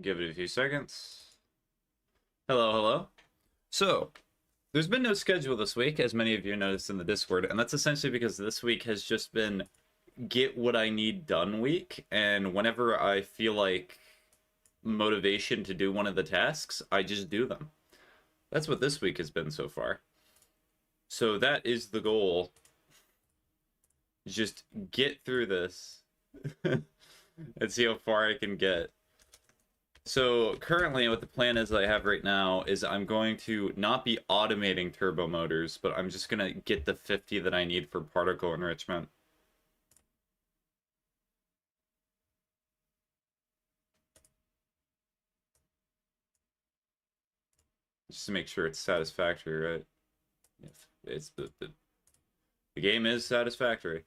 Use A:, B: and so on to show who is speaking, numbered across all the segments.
A: Give it a few seconds. Hello, hello. So, there's been no schedule this week, as many of you noticed in the Discord, and that's essentially because this week has just been get what I need done week, and whenever I feel like motivation to do one of the tasks, I just do them. That's what this week has been so far. So that is the goal. Just get through this and see how far I can get. So currently what the plan is that I have right now is I'm going to not be automating turbo motors, but I'm just going to get the 50 that I need for particle enrichment. Just to make sure it's satisfactory, right? It's the game is satisfactory.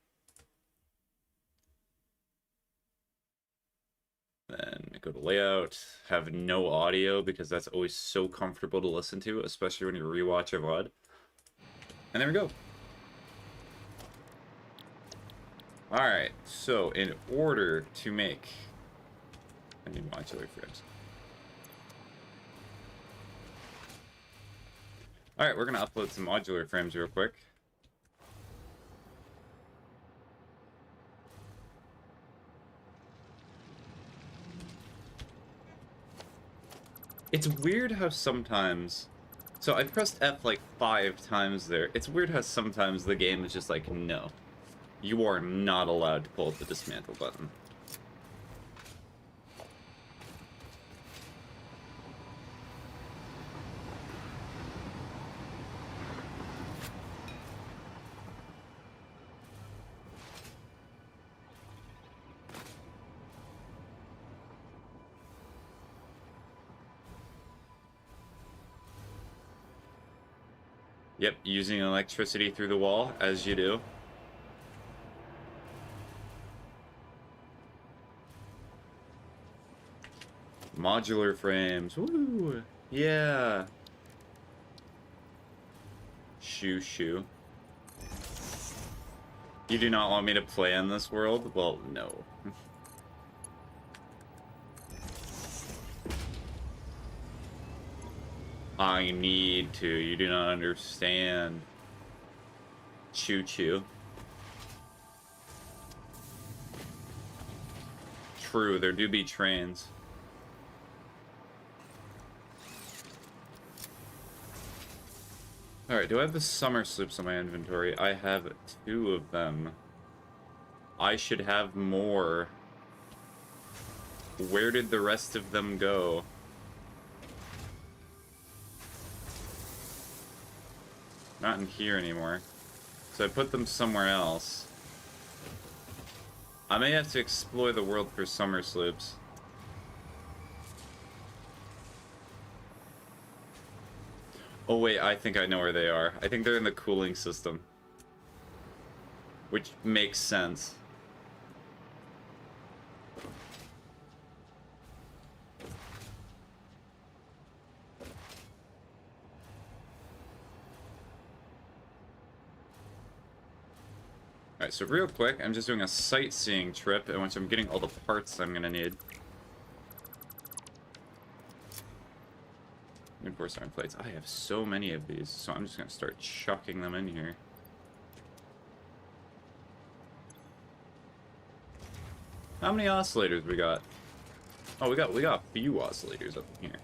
A: Then go to layout, have no audio because that's always so comfortable to listen to, especially when you rewatch a VOD. And there we go. Alright, so in order to make... I need modular frames. Alright, we're going to upload some modular frames real quick. It's weird how sometimes... So I pressed F like 5 times there. It's weird how sometimes the game is just like, no. You are not allowed to pull the dismantle button. Yep, using electricity through the wall, as you do. Modular frames, woo! Yeah! Shoo. You do not want me to play in this world? Well, no. I need to. You do not understand. Choo. True, there do be trains. Alright, do I have the summer sloops in my inventory? I have 2 of them. I should have more. Where did the rest of them go? Not in here anymore. So I put them somewhere else. I may have to explore the world for summer sloops. Oh wait, I think I know where they are. I think they're in the cooling system. Which makes sense. Alright, so real quick, I'm just doing a sightseeing trip in which I'm getting all the parts I'm gonna need. Reinforcement plates. I have so many of these, so I'm just gonna start chucking them in here. How many oscillators we got? Oh, we got a few oscillators up in here.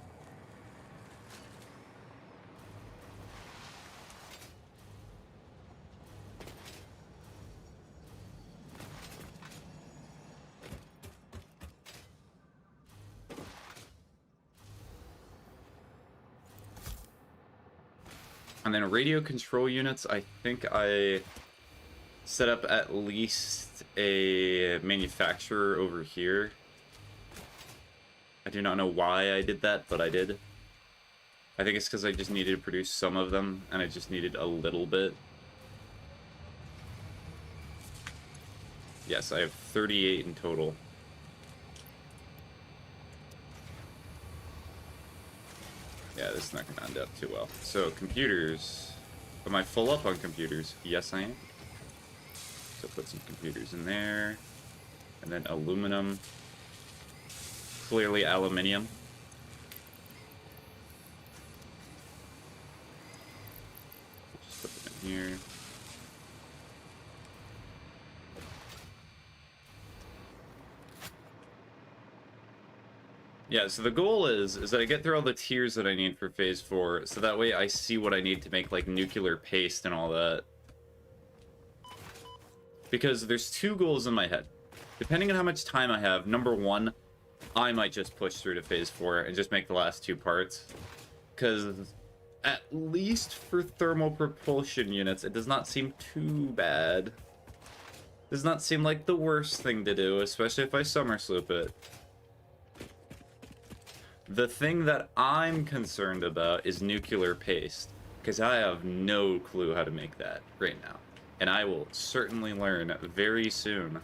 A: And then radio control units, I think I set up at least a manufacturer over here. I do not know why I did that, but I did. I think it's because I just needed to produce some of them, and I just needed a little bit. Yes, I have 38 in total. Yeah, this is not gonna end up too well. So, computers. Am I full up on computers? Yes, I am. So put some computers in there. And then aluminum. Clearly aluminium. here. Yeah, so the goal is that I get through all the tiers that I need for Phase 4, so that way I see what I need to make, like, nuclear paste and all that. Because there's two goals in my head. Depending on how much time I have, number one, I might just push through to Phase 4 and just make the last two parts. Because, at least for thermal propulsion units, it does not seem too bad. Does not seem like the worst thing to do, especially if I summer sloop it. The thing that I'm concerned about is nuclear paste, because I have no clue how to make that right now. And I will certainly learn very soon.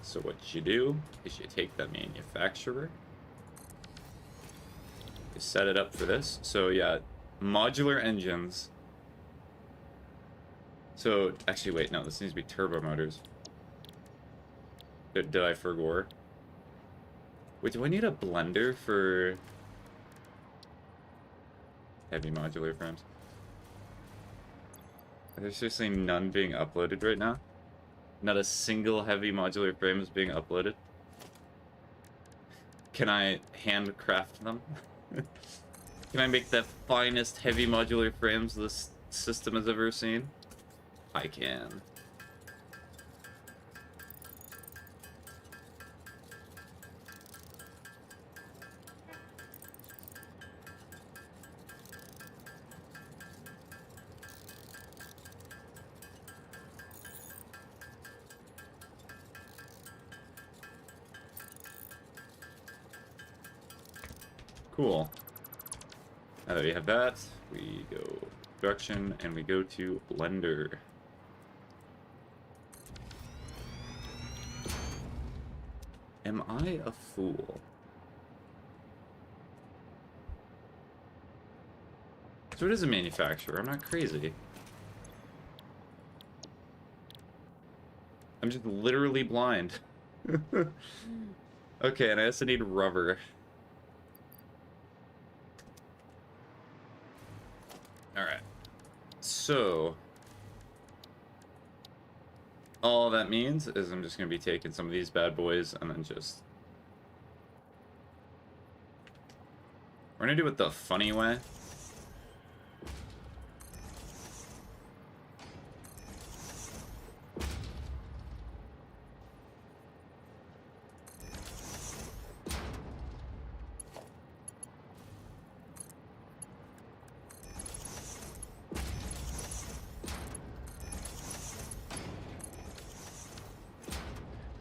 A: So what you do is you take the manufacturer, you set it up for this. So yeah, modular engines. So actually wait, no, this needs to be turbo motors. Did I forget? Wait, do I need a blender for heavy modular frames? Are there seriously none being uploaded right now? Not a single heavy modular frame is being uploaded? Can I handcraft them? Can I make the finest heavy modular frames this system has ever seen? I can. Cool. Now that we have that, we go production and we go to Blender. Am I a fool? So it is a manufacturer, I'm not crazy. I'm just literally blind. Okay, and I also need rubber. Alright. So all that means is I'm just going to be taking some of these bad boys and then just... We're going to do it the funny way.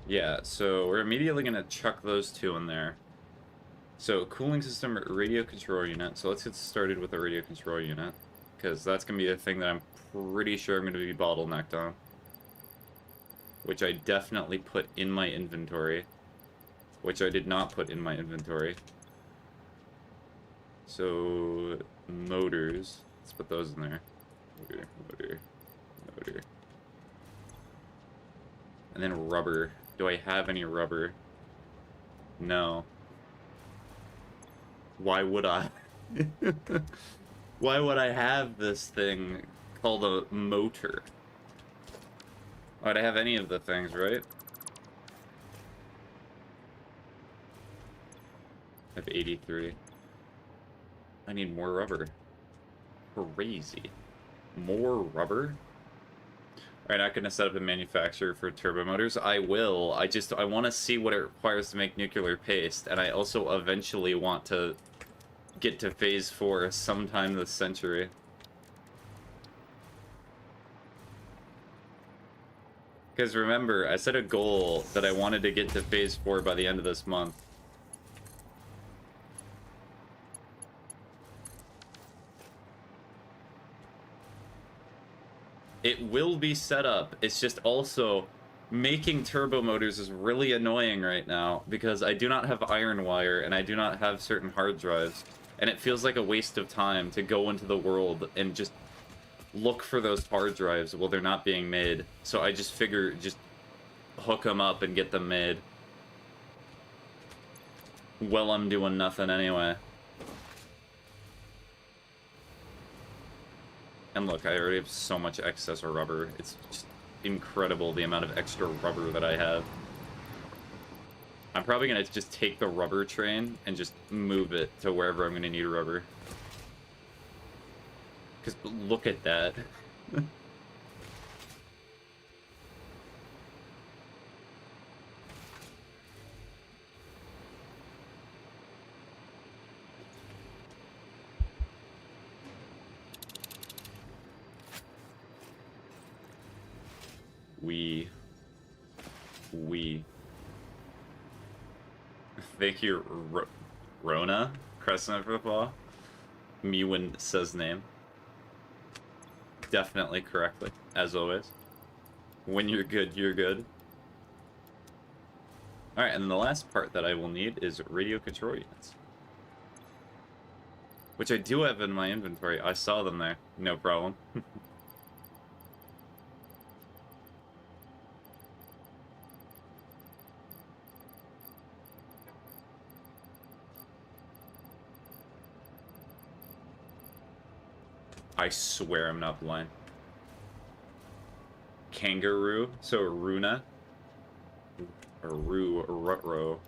A: Yeah, so we're immediately going to chuck those two in there. So, cooling system, radio control unit. So let's get started with the radio control unit, because that's going to be the thing that I'm pretty sure I'm going to be bottlenecked on. Which I definitely put in my inventory. Which I did not put in my inventory. So, motors. Let's put those in there. Motor. And then rubber. Do I have any rubber? No. Why would I? Why would I have this thing called a motor? Why would I have any of the things, right? I have 83. I need more rubber. Crazy. More rubber? Alright, not gonna set up a manufacturer for turbo motors. I will. I want to see what it requires to make nuclear paste, and I also eventually want to get to Phase 4 sometime this century. Because remember, I set a goal that I wanted to get to Phase 4 by the end of this month. It will be set up. It's just also making turbo motors is really annoying right now because I do not have iron wire and I do not have certain hard drives. And it feels like a waste of time to go into the world and just look for those hard drives while they're not being made. So I just figure just hook them up and get them made. Well, I'm doing nothing anyway. And look, I already have so much excess rubber. It's just incredible the amount of extra rubber that I have. I'm probably going to just take the rubber train and just move it to wherever I'm going to need rubber. Because look at that. We. Thank you, Rona, Crescent for the ball. Mewin says name. Definitely correctly, as always. When you're good, you're good. Alright, and then the last part that I will need is radio control units. Which I do have in my inventory. I saw them there. No problem. I swear I'm not blind. Kangaroo, so Runa. Or Rutro.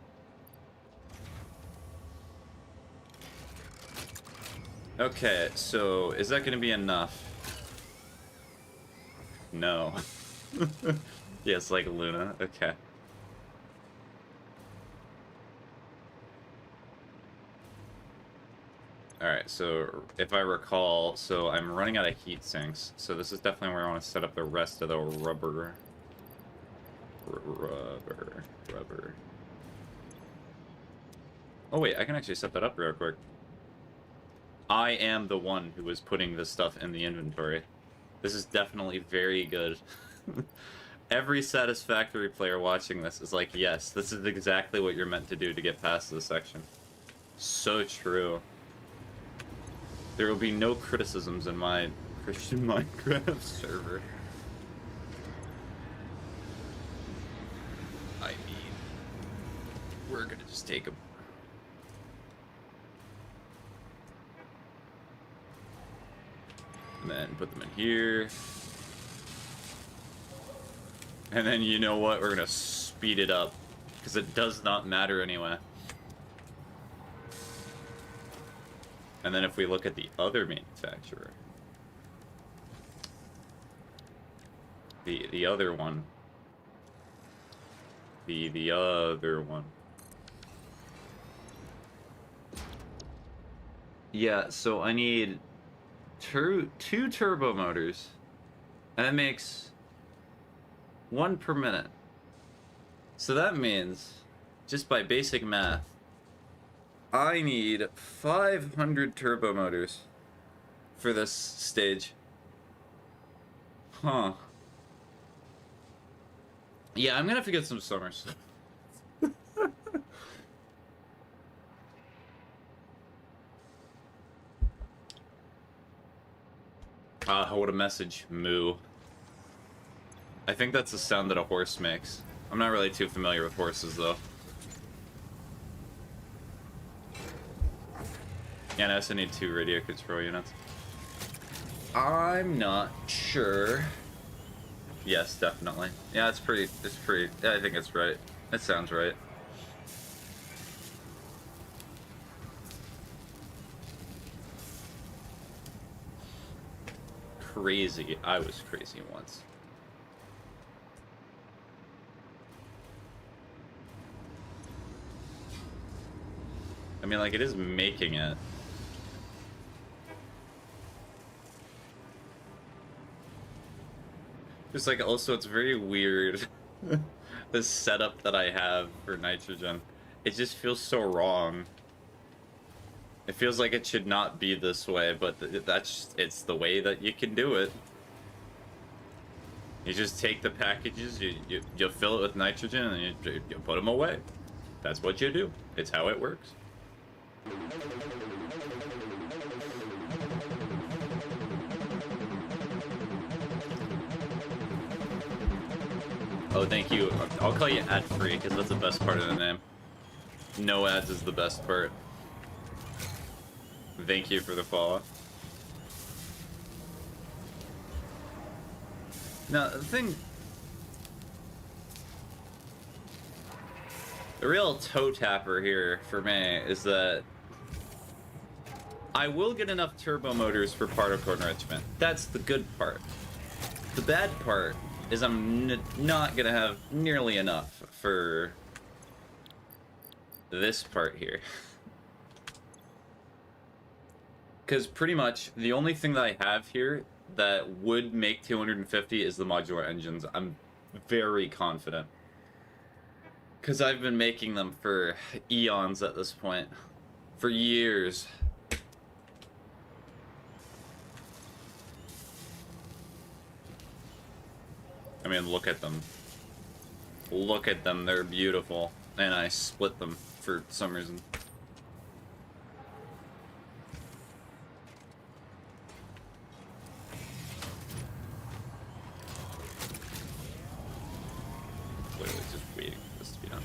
A: Okay, so is that gonna be enough? No. Yes, like Luna, okay. Alright, so if I recall, so I'm running out of heat sinks, so this is definitely where I want to set up the rest of the rubber. Rubber. Oh wait, I can actually set that up real quick. I am the one who was putting this stuff in the inventory. This is definitely very good. Every Satisfactory player watching this is like, yes, this is exactly what you're meant to do to get past this section. So true. There will be no criticisms in my Christian Minecraft server. I mean, we're gonna just take them. And then put them in here. And then you know what? We're gonna speed it up. Because it does not matter anyway. And then if we look at the other manufacturer, the other one, the other one. Yeah, so I need two turbo motors, and that makes 1 per minute. So that means, just by basic math, I need 500 turbo motors for this stage. Huh. Yeah, I'm gonna have to get some summers. What a message. Moo. I think that's the sound that a horse makes. I'm not really too familiar with horses, though. Yeah, and I also need 2 radio control units. I'm not sure. Yes, definitely. Yeah, it's pretty, yeah, I think it's right. It sounds right. Crazy. I was crazy once. I mean, like, it is making it. Just like, also, it's very weird. This setup that I have for nitrogen. It just feels so wrong. It feels like it should not be this way, but it's the way that you can do it. You just take the packages, you fill it with nitrogen, and you put them away. That's what you do. It's how it works. Oh, thank you. I'll call you ad-free, because that's the best part of the name. No ads is the best part. Thank you for the follow. Now, the real toe tapper here for me is that I will get enough turbo motors for particle enrichment. That's the good part. The bad part is I'm not gonna have nearly enough for this part here. Because pretty much the only thing that I have here that would make 250 is the modular engines. I'm very confident. Because I've been making them for eons at this point. For years. I mean, look at them. Look at them, they're beautiful. And I split them for some reason. Literally just waiting for this to be done.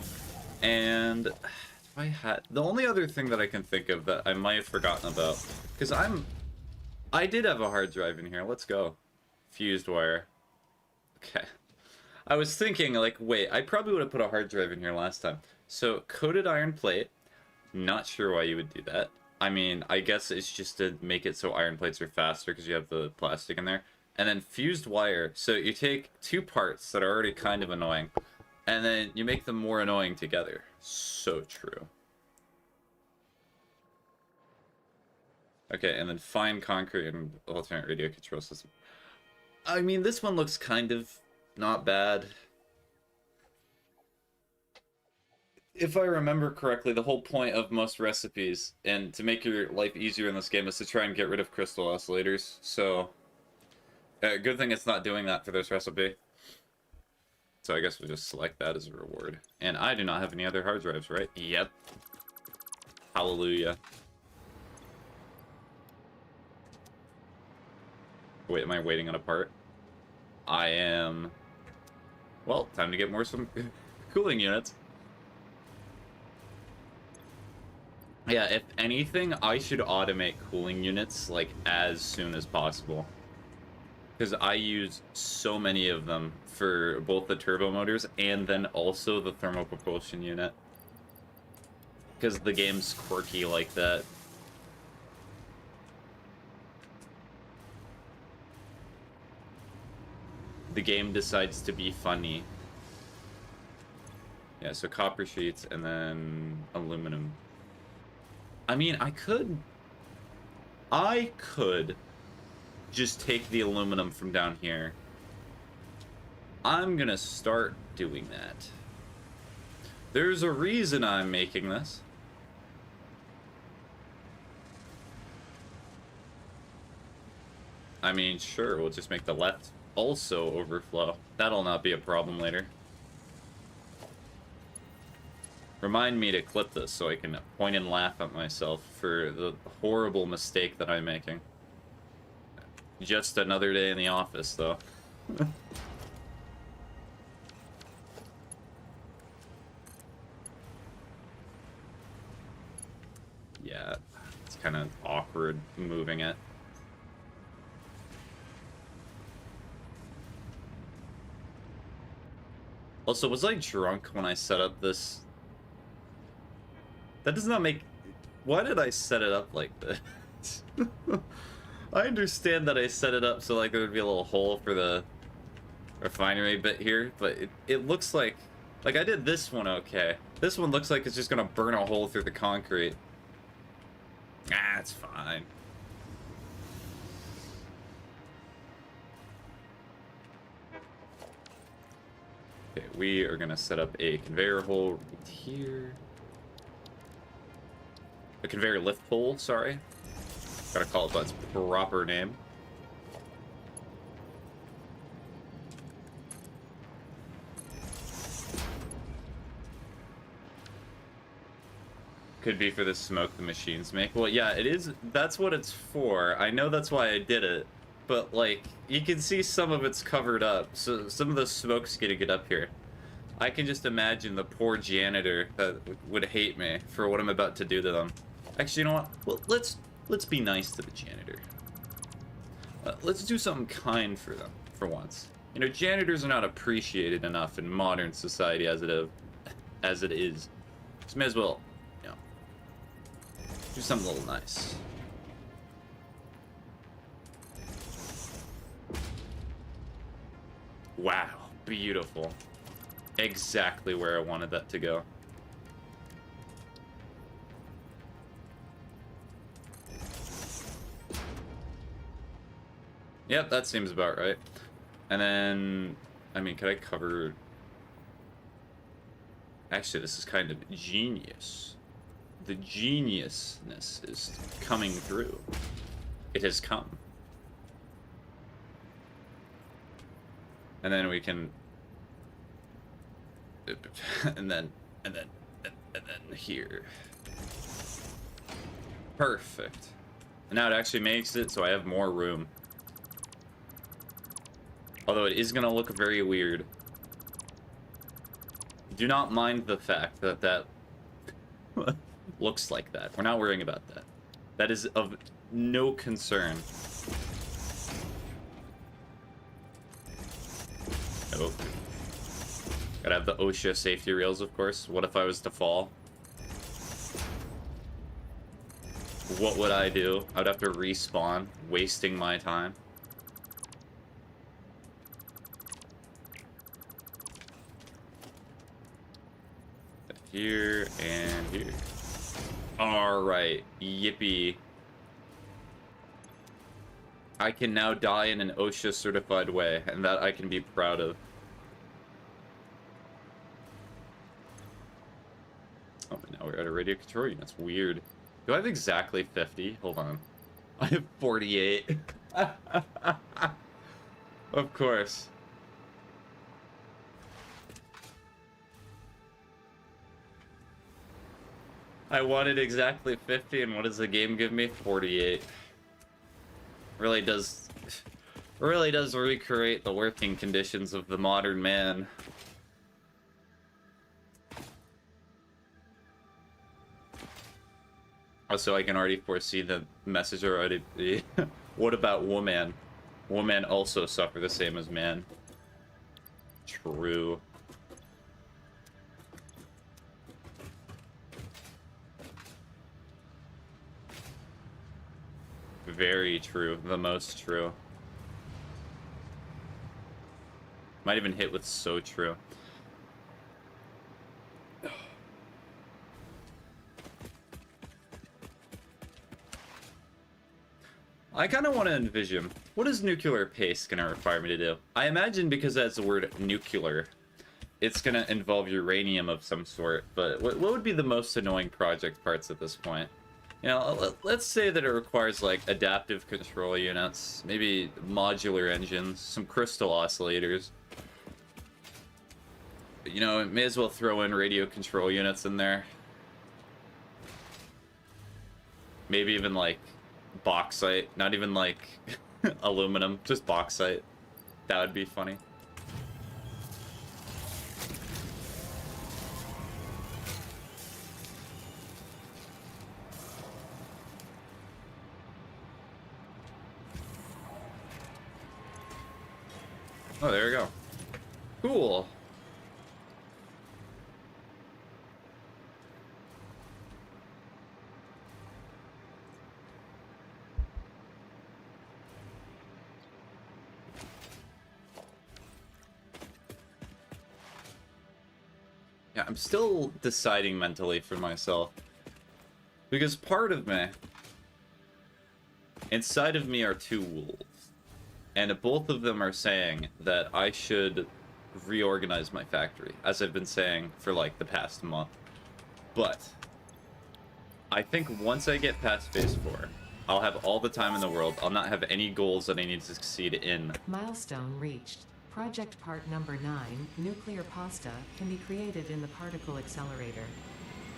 A: And if I had the only other thing that I can think of that I might have forgotten about, because I did have a hard drive in here. Let's go. Fused wire. Okay. I was thinking, like, wait, I probably would have put a hard drive in here last time. So, coated iron plate. Not sure why you would do that. I mean, I guess it's just to make it so iron plates are faster because you have the plastic in there. And then fused wire. So, you take two parts that are already kind of annoying, and then you make them more annoying together. So true. Okay, and then fine concrete and alternate radio control system. I mean, this one looks kind of not bad. If I remember correctly, the whole point of most recipes, and to make your life easier in this game, is to try and get rid of crystal oscillators. So, good thing it's not doing that for this recipe. So I guess we'll just select that as a reward. And I do not have any other hard drives, right? Yep. Hallelujah. Wait, am I waiting on a part? I am... Well, time to get some cooling units. Yeah, if anything, I should automate cooling units, like, as soon as possible. Because I use so many of them for both the turbo motors and then also the thermal propulsion unit. Because the game's quirky like that. The game decides to be funny. Yeah, so copper sheets and then aluminum. I mean, I could just take the aluminum from down here. I'm gonna start doing that. There's a reason I'm making this. I mean, sure, we'll just make the left also overflow. That'll not be a problem later. Remind me to clip this so I can point and laugh at myself for the horrible mistake that I'm making. Just another day in the office, though. Yeah, it's kind of awkward moving it. Also, was I drunk when I set up this? That does not make... Why did I set it up like this? I understand that I set it up so like there would be a little hole for the refinery bit here, but it looks like I did this one okay. This one looks like it's just gonna burn a hole through the concrete. Ah, it's fine. Okay, we are gonna set up a conveyor hole right here. A conveyor lift hole, sorry. Gotta call it by its proper name. Could be for the smoke the machines make. Well, yeah, it is. That's what it's for. I know that's why I did it. But, like, you can see some of it's covered up. So some of the smoke's gonna get up here. I can just imagine the poor janitor that would hate me for what I'm about to do to them. Actually, you know what? Well, let's be nice to the janitor. Let's do something kind for them, for once. You know, janitors are not appreciated enough in modern society as it is. So may as well, you know, do something a little nice. Wow, beautiful. Exactly where I wanted that to go. Yep, that seems about right. And then, I mean, could I cover... Actually, this is kind of genius. The geniusness is coming through. It has come. And then we can... and then here. Perfect. And now it actually makes it so I have more room. Although it is gonna look very weird. Do not mind the fact that that looks like that. We're not worrying about that. That is of no concern. Oh. Gotta have the OSHA safety rails, of course. What if I was to fall? What would I do? I would have to respawn, wasting my time. Here and here. Alright, yippee. I can now die in an OSHA certified way, and that I can be proud of. Oh, but now we're at a radio control unit. That's weird. Do I have exactly 50? Hold on. I have 48. Of course. I wanted exactly 50, and what does the game give me? 48. Really does recreate the working conditions of the modern man. Also, I can already foresee the message already. What about woman? Woman also suffer the same as man. True. Very true. The most true. Might even hit with so true. I kind of want to envision, what is nuclear paste going to require me to do? I imagine because that's the word nuclear, it's going to involve uranium of some sort, but what would be the most annoying project parts at this point? You know, let's say that it requires, like, adaptive control units, maybe modular engines, some crystal oscillators. But, you know, it may as well throw in radio control units in there. Maybe even, like, bauxite, not even like aluminum, just bauxite. That would be funny. Oh, there we go. Cool. Yeah, I'm still deciding mentally for myself. Because part of me, inside of me are two wolves. And both of them are saying that I should reorganize my factory, as I've been saying for like the past month. But I think once I get past phase 4, I'll have all the time in the world. I'll not have any goals that I need to succeed in.
B: Milestone reached. Project part number 9, nuclear pasta, can be created in the particle accelerator.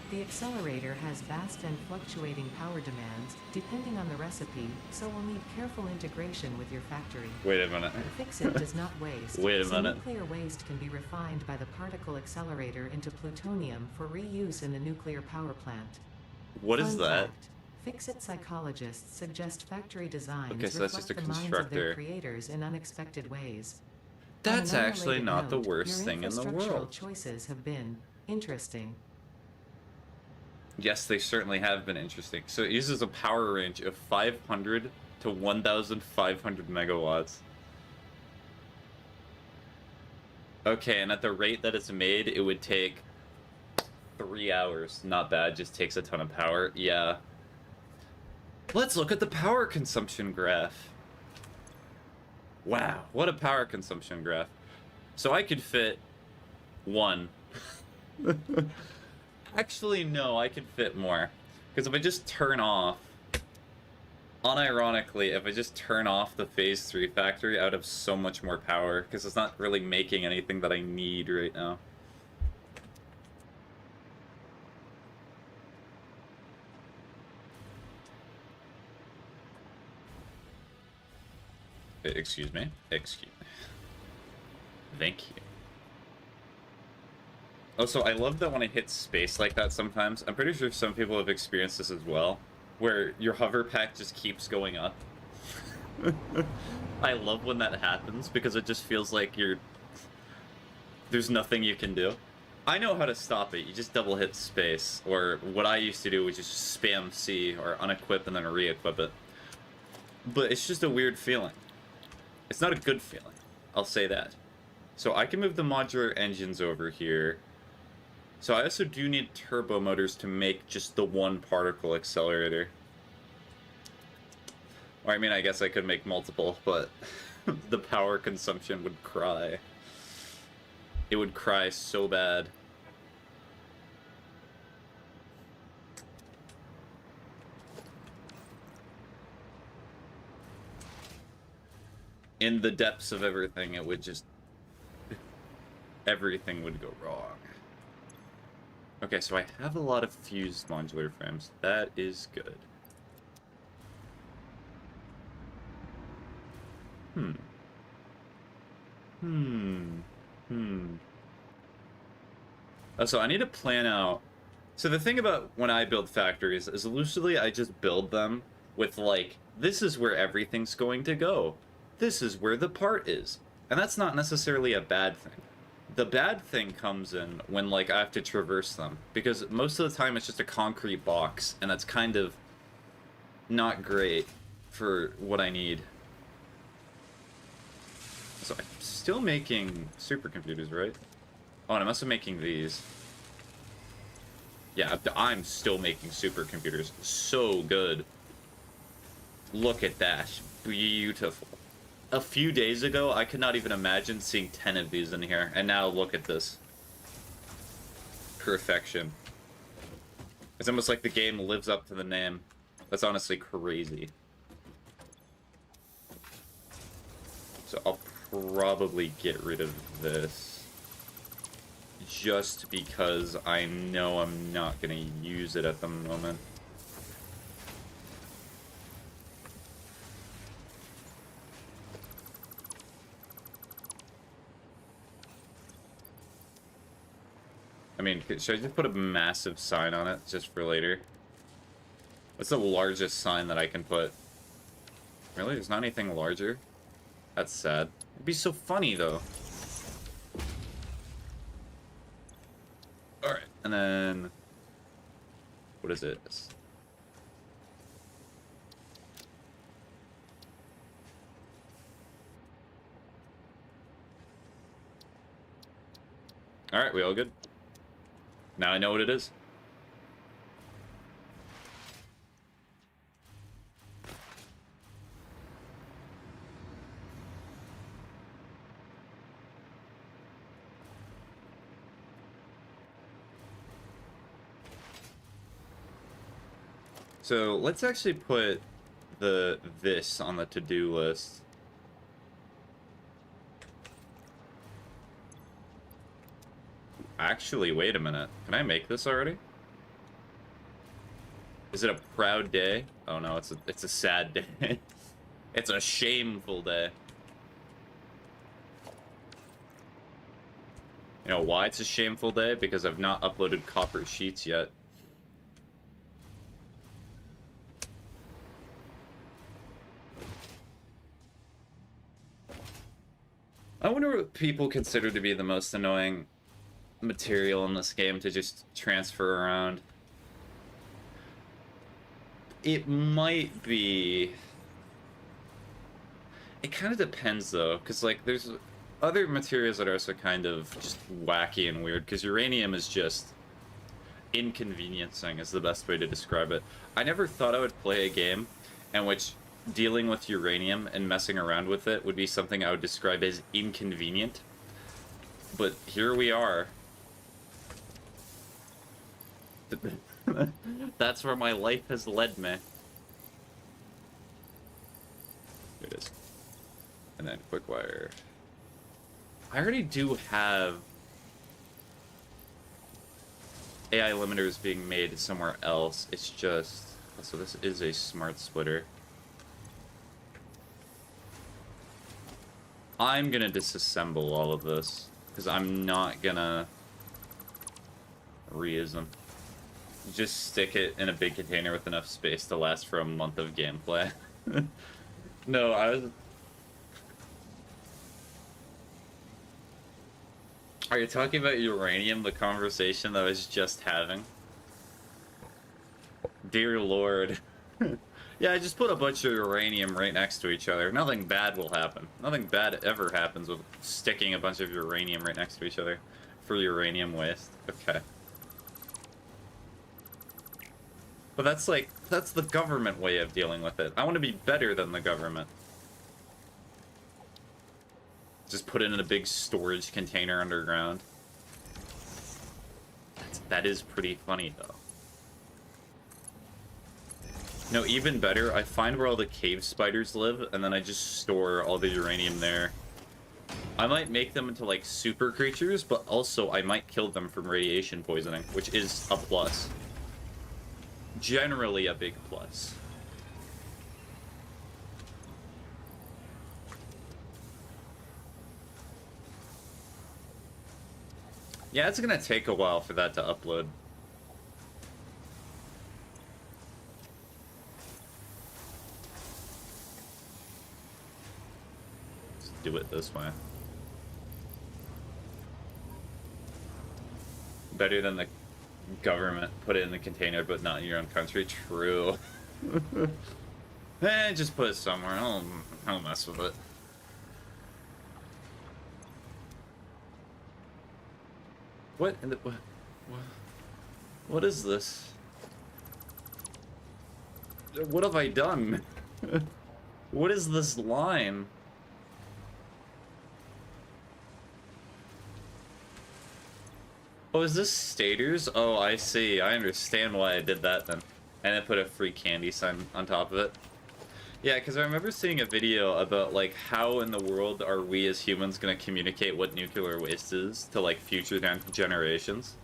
B: The accelerator has vast and fluctuating power demands, depending on the recipe, so will need careful integration with your factory.
A: Wait a minute.
B: Fix-It does not waste.
A: Wait a
B: so
A: minute.
B: Nuclear waste can be refined by the particle accelerator into plutonium for reuse in the nuclear power plant.
A: What is that?
B: Fix-It psychologists suggest factory designs
A: Okay, so that's
B: reflect
A: just a
B: the minds of
A: constructor.
B: their creators in unexpected ways.
A: That's
B: On an
A: actually
B: unrelated
A: not the
B: note,
A: worst
B: your
A: thing in the
B: infrastructural
A: world.
B: choices have been interesting.
A: Yes, they certainly have been interesting. So it uses a power range of 500 to 1,500 megawatts. Okay, and at the rate that it's made, it would take 3 hours. Not bad, just takes a ton of power. Yeah. Let's look at the power consumption graph. Wow, what a power consumption graph. So I could fit one. Actually, no, I could fit more. Because if I just turn off... Unironically, if I just turn off the Phase 3 factory, I would have so much more power. Because it's not really making anything that I need right now. Excuse me. Excuse me. Thank you. Also, I love that when I hit space like that sometimes. I'm pretty sure some people have experienced this as well. Where your hover pack just keeps going up. I love when that happens because it just feels like there's nothing you can do. I know how to stop it. You just double hit space. Or what I used to do was just spam C or unequip and then re-equip it. But it's just a weird feeling. It's not a good feeling. I'll say that. So I can move the modular engines over here. So I also do need turbo motors to make just the one particle accelerator. Or I mean, I guess I could make multiple, but the power consumption would cry. It would cry so bad. In the depths of everything, it would just... everything would go wrong. Okay, so I have a lot of fused modular frames. That is good. So I need to plan out... So the thing about when I build factories is loosely I just build them with like, this is where everything's going to go. This is where the part is. And that's not necessarily a bad thing. The bad thing comes in when like I have to traverse them. Because most of the time it's just a concrete box, and that's kind of not great for what I need. So I'm still making supercomputers, right? Oh, and I'm also making these. Yeah, I'm still making supercomputers. So good. Look at that. Beautiful. A few days ago, I could not even imagine seeing 10 of these in here. And now look at this. Perfection. It's almost like the game lives up to the name. That's honestly crazy. So I'll probably get rid of this. Just because I know I'm not going to use it at the moment. I mean, should I just put a massive sign on it just for later? What's the largest sign that I can put? Really? There's not anything larger? That's sad. It'd be so funny, though. Alright, and then... what is it? Alright, we all good? Now I know what it is. So let's actually put this on the to-do list. Actually, wait a minute. Can I make this already? Is it a proud day? Oh no, it's a sad day. It's a shameful day. You know why it's a shameful day? Because I've not uploaded copper sheets yet. I wonder what people consider to be the most annoying material in this game to just transfer around. It might be... It kind of depends, though, because, like, there's other materials that are also kind of just wacky and weird, because uranium is just inconveniencing is the best way to describe it. I never thought I would play a game in which dealing with uranium and messing around with it would be something I would describe as inconvenient. But here we are. That's where my life has led me. Here it is. And then quick wire. I already do have AI limiters being made somewhere else. It's just... So this is a smart splitter. I'm gonna disassemble all of this, because I'm not gonna reuse them. Just stick it in a big container with enough space to last for a month of gameplay. No, I was... Are you talking about uranium, the conversation that I was just having? Dear Lord. Yeah, I just put a bunch of uranium right next to each other. Nothing bad will happen. Nothing bad ever happens with sticking a bunch of uranium right next to each other for uranium waste. Okay. But that's like, that's the government way of dealing with it. I want to be better than the government. Just put it in a big storage container underground. That is pretty funny, though. No, even better, I find where all the cave spiders live, and then I just store all the uranium there. I might make them into, like, super creatures, but also I might kill them from radiation poisoning, which is a plus. Generally a big plus. Yeah, it's gonna take a while for that to upload. Let's do it this way. Better than the government. Put it in the container, but not in your own country. True. Just put it somewhere. I'll mess with it. What in the... What is this? What have I done? What is this line? Oh, is this staters? Oh, I see. I understand why I did that then. And then put a free candy sign on top of it. Yeah, because I remember seeing a video about, like, how in the world are we as humans going to communicate what nuclear waste is to, like, future generations?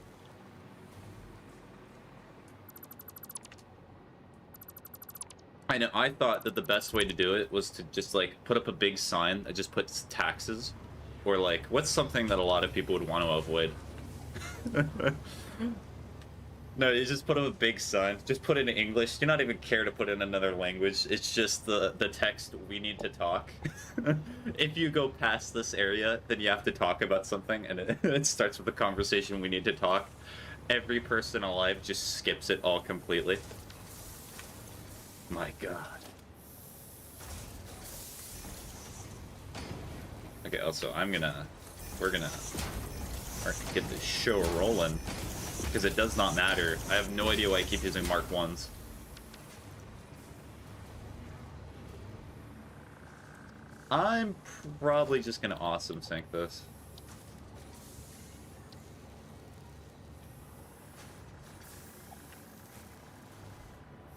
A: I know, I thought that the best way to do it was to just, like, put up a big sign that just puts taxes. Or, like, what's something that a lot of people would want to avoid? No, you just put up a big sign. Just put it in English. Do not even care to put in another language. It's just the text, we need to talk. If you go past this area, then you have to talk about something, and it starts with the conversation, we need to talk. Every person alive just skips it all completely. My god. Okay, also, we're gonna get this show rolling. Because it does not matter. I have no idea why I keep using Mark 1s. I'm probably just gonna awesome sync this.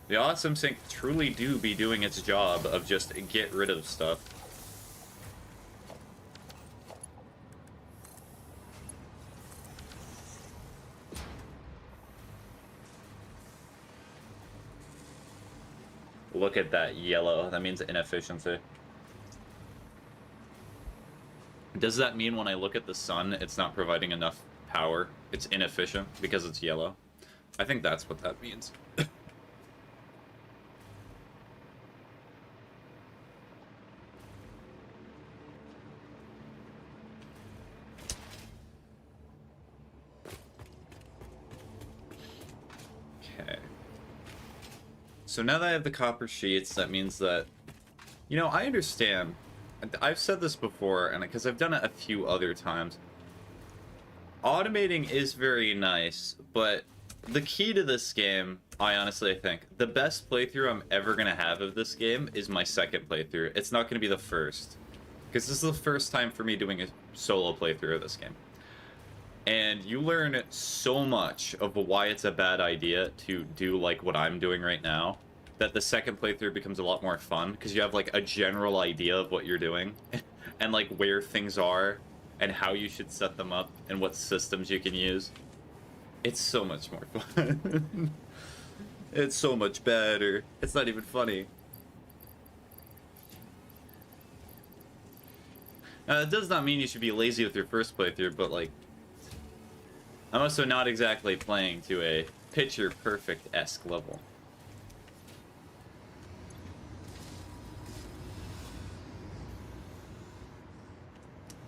A: The awesome sync truly do be doing its job of just get rid of stuff. Look at that yellow. That means inefficiency. Does that mean when I look at the sun, it's not providing enough power? It's inefficient because it's yellow? I think that's what that means. So now that I have the copper sheets, that means that, you know, I understand. I've said this before, and because I've done it a few other times. Automating is very nice, but the key to this game, I honestly think, the best playthrough I'm ever going to have of this game is my second playthrough. It's not going to be the first. Because this is the first time for me doing a solo playthrough of this game. And you learn so much of why it's a bad idea to do like what I'm doing right now, that the second playthrough becomes a lot more fun, because you have like a general idea of what you're doing, and like where things are, and how you should set them up, and what systems you can use. It's so much more fun. It's so much better. It's not even funny. Now, that does not mean you should be lazy with your first playthrough, but like, I'm also not exactly playing to a picture-perfect-esque level.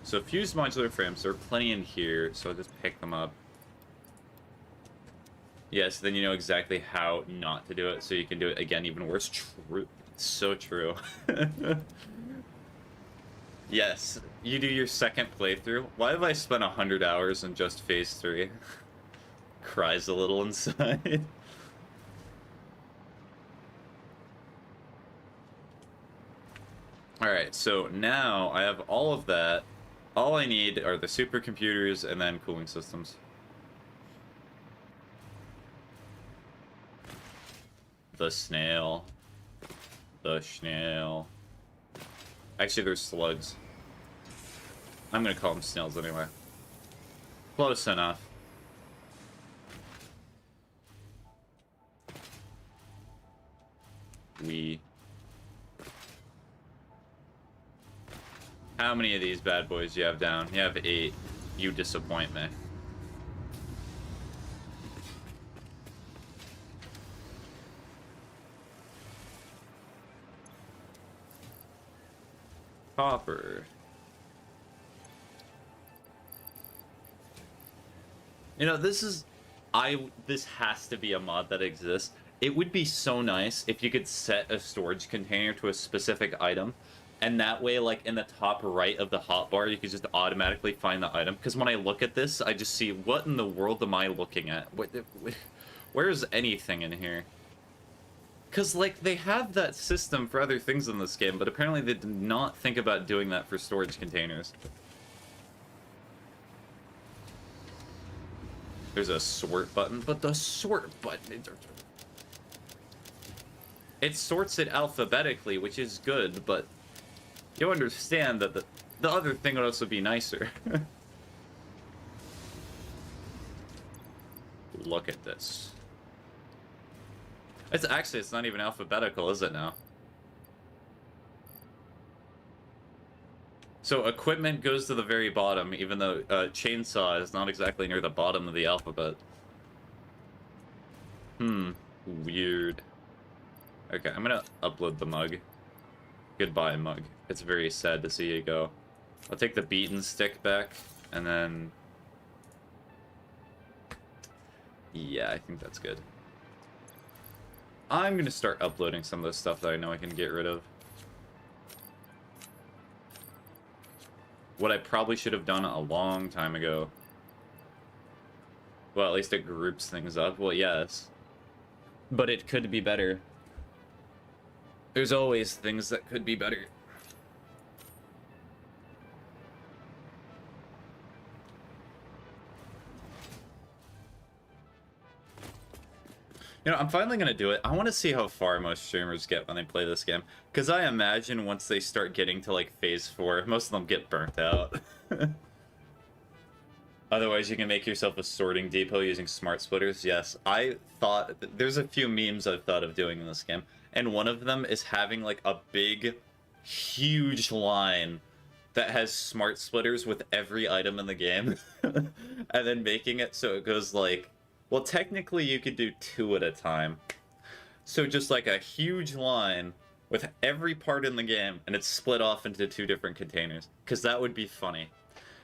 A: So fused modular frames, there are plenty in here, so I'll just pick them up. Yes, then you know exactly how not to do it, so you can do it again even worse. True. So true. Yes, you do your second playthrough. Why have I spent 100 hours in just phase 3? Cries a little inside. Alright, so now I have all of that. All I need are the supercomputers and then cooling systems. The snail. The snail. Actually, there's slugs. I'm gonna call them snails anyway. Close enough. How many of these bad boys do you have down? You have 8. You disappoint me. Copper. You know, this has to be a mod that exists. It would be so nice if you could set a storage container to a specific item, and that way, like, in the top right of the hotbar, you could just automatically find the item. Because when I look at this, I just see, what in the world am I looking at? Where's anything in here? Because, like, they have that system for other things in this game, but apparently they did not think about doing that for storage containers. There's a sort button, but the sort button... It sorts it alphabetically, which is good, but you understand that the other thing would also be nicer. Look at this. It's not even alphabetical, is it now? So equipment goes to the very bottom, even though chainsaw is not exactly near the bottom of the alphabet. Weird. Okay, I'm gonna upload the mug. Goodbye, mug. It's very sad to see you go. I'll take the beaten stick back, and then... Yeah, I think that's good. I'm gonna start uploading some of the stuff that I know I can get rid of. What I probably should have done a long time ago. Well, at least it groups things up. Well, yes. But it could be better. There's always things that could be better. You know, I'm finally going to do it. I want to see how far most streamers get when they play this game. Because I imagine once they start getting to, like, phase 4, most of them get burnt out. Otherwise, you can make yourself a sorting depot using smart splitters. Yes, I thought... There's a few memes I've thought of doing in this game. And one of them is having, like, a big, huge line that has smart splitters with every item in the game. And then making it so it goes, like... Well, technically, you could do 2 at a time. So just, like, a huge line with every part in the game, and it's split off into 2 different containers. Because that would be funny.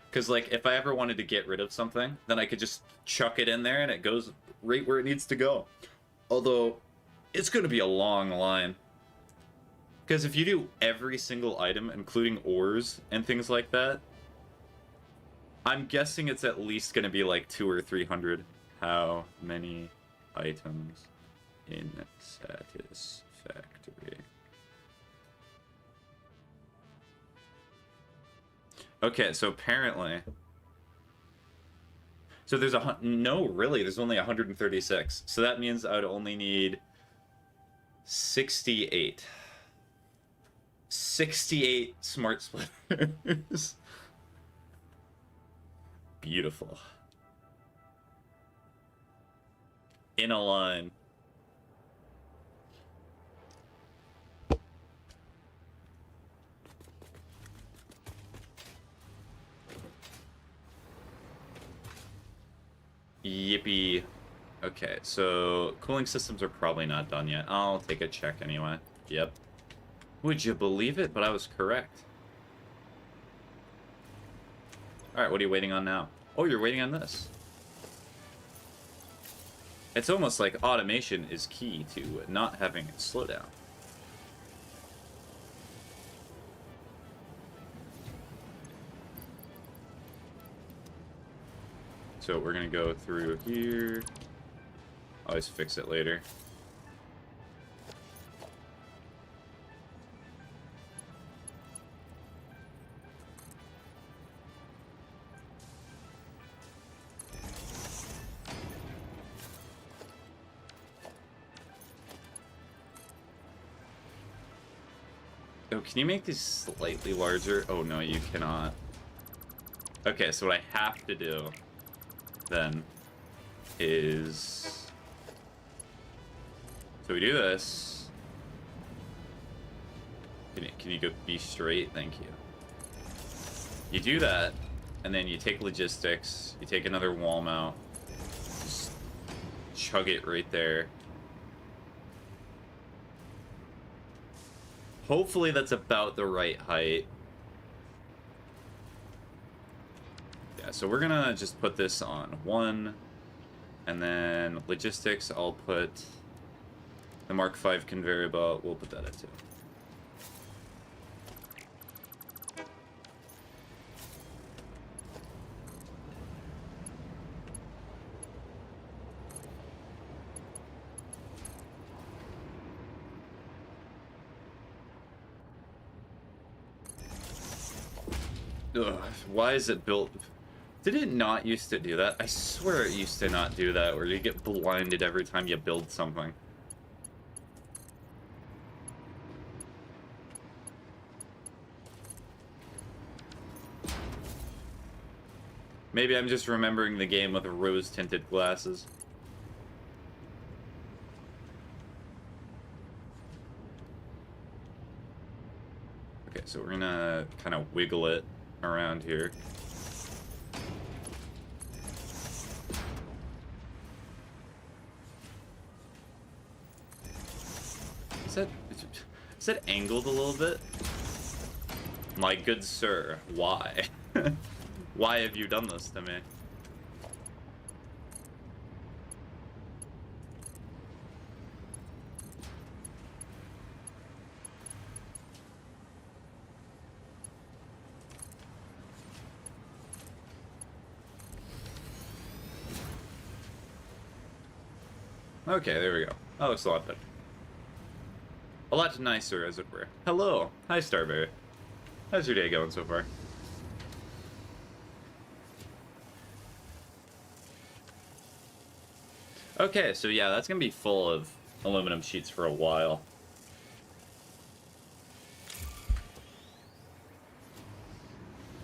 A: Because, like, if I ever wanted to get rid of something, then I could just chuck it in there, and it goes right where it needs to go. Although... It's going to be a long line. Because if you do every single item, including ores and things like that, I'm guessing it's at least going to be like 200 or 300. How many items in Satisfactory? Okay, so apparently... So there's no, really, there's only 136. So that means I would only need 68. 68 smart splitters. Beautiful. In a line. Yippee. Okay, so cooling systems are probably not done yet. I'll take a check anyway. Yep. Would you believe it? But I was correct. Alright, what are you waiting on now? Oh, you're waiting on this. It's almost like automation is key to not having it slow down. So we're gonna go through here. Always fix it later. Oh, can you make these slightly larger? Oh no, you cannot. Okay, so what I have to do then is... So we do this. Can you go be straight? Thank you. You do that, and then you take logistics, you take another wall mount, just chug it right there. Hopefully that's about the right height. Yeah, so we're gonna just put this on 1, and then logistics, I'll put the Mark V conveyor belt, we'll put that at 2. Ugh, why is it built? Did it not used to do that? I swear it used to not do that, where you get blinded every time you build something. Maybe I'm just remembering the game with rose-tinted glasses. Okay, so we're gonna kind of wiggle it around here. Is that angled a little bit? My good sir, why? Why have you done this to me? Okay, there we go. That looks a lot better. A lot nicer, as it were. Hello. Hi, Starberry. How's your day going so far? Okay, so yeah, that's gonna be full of aluminum sheets for a while.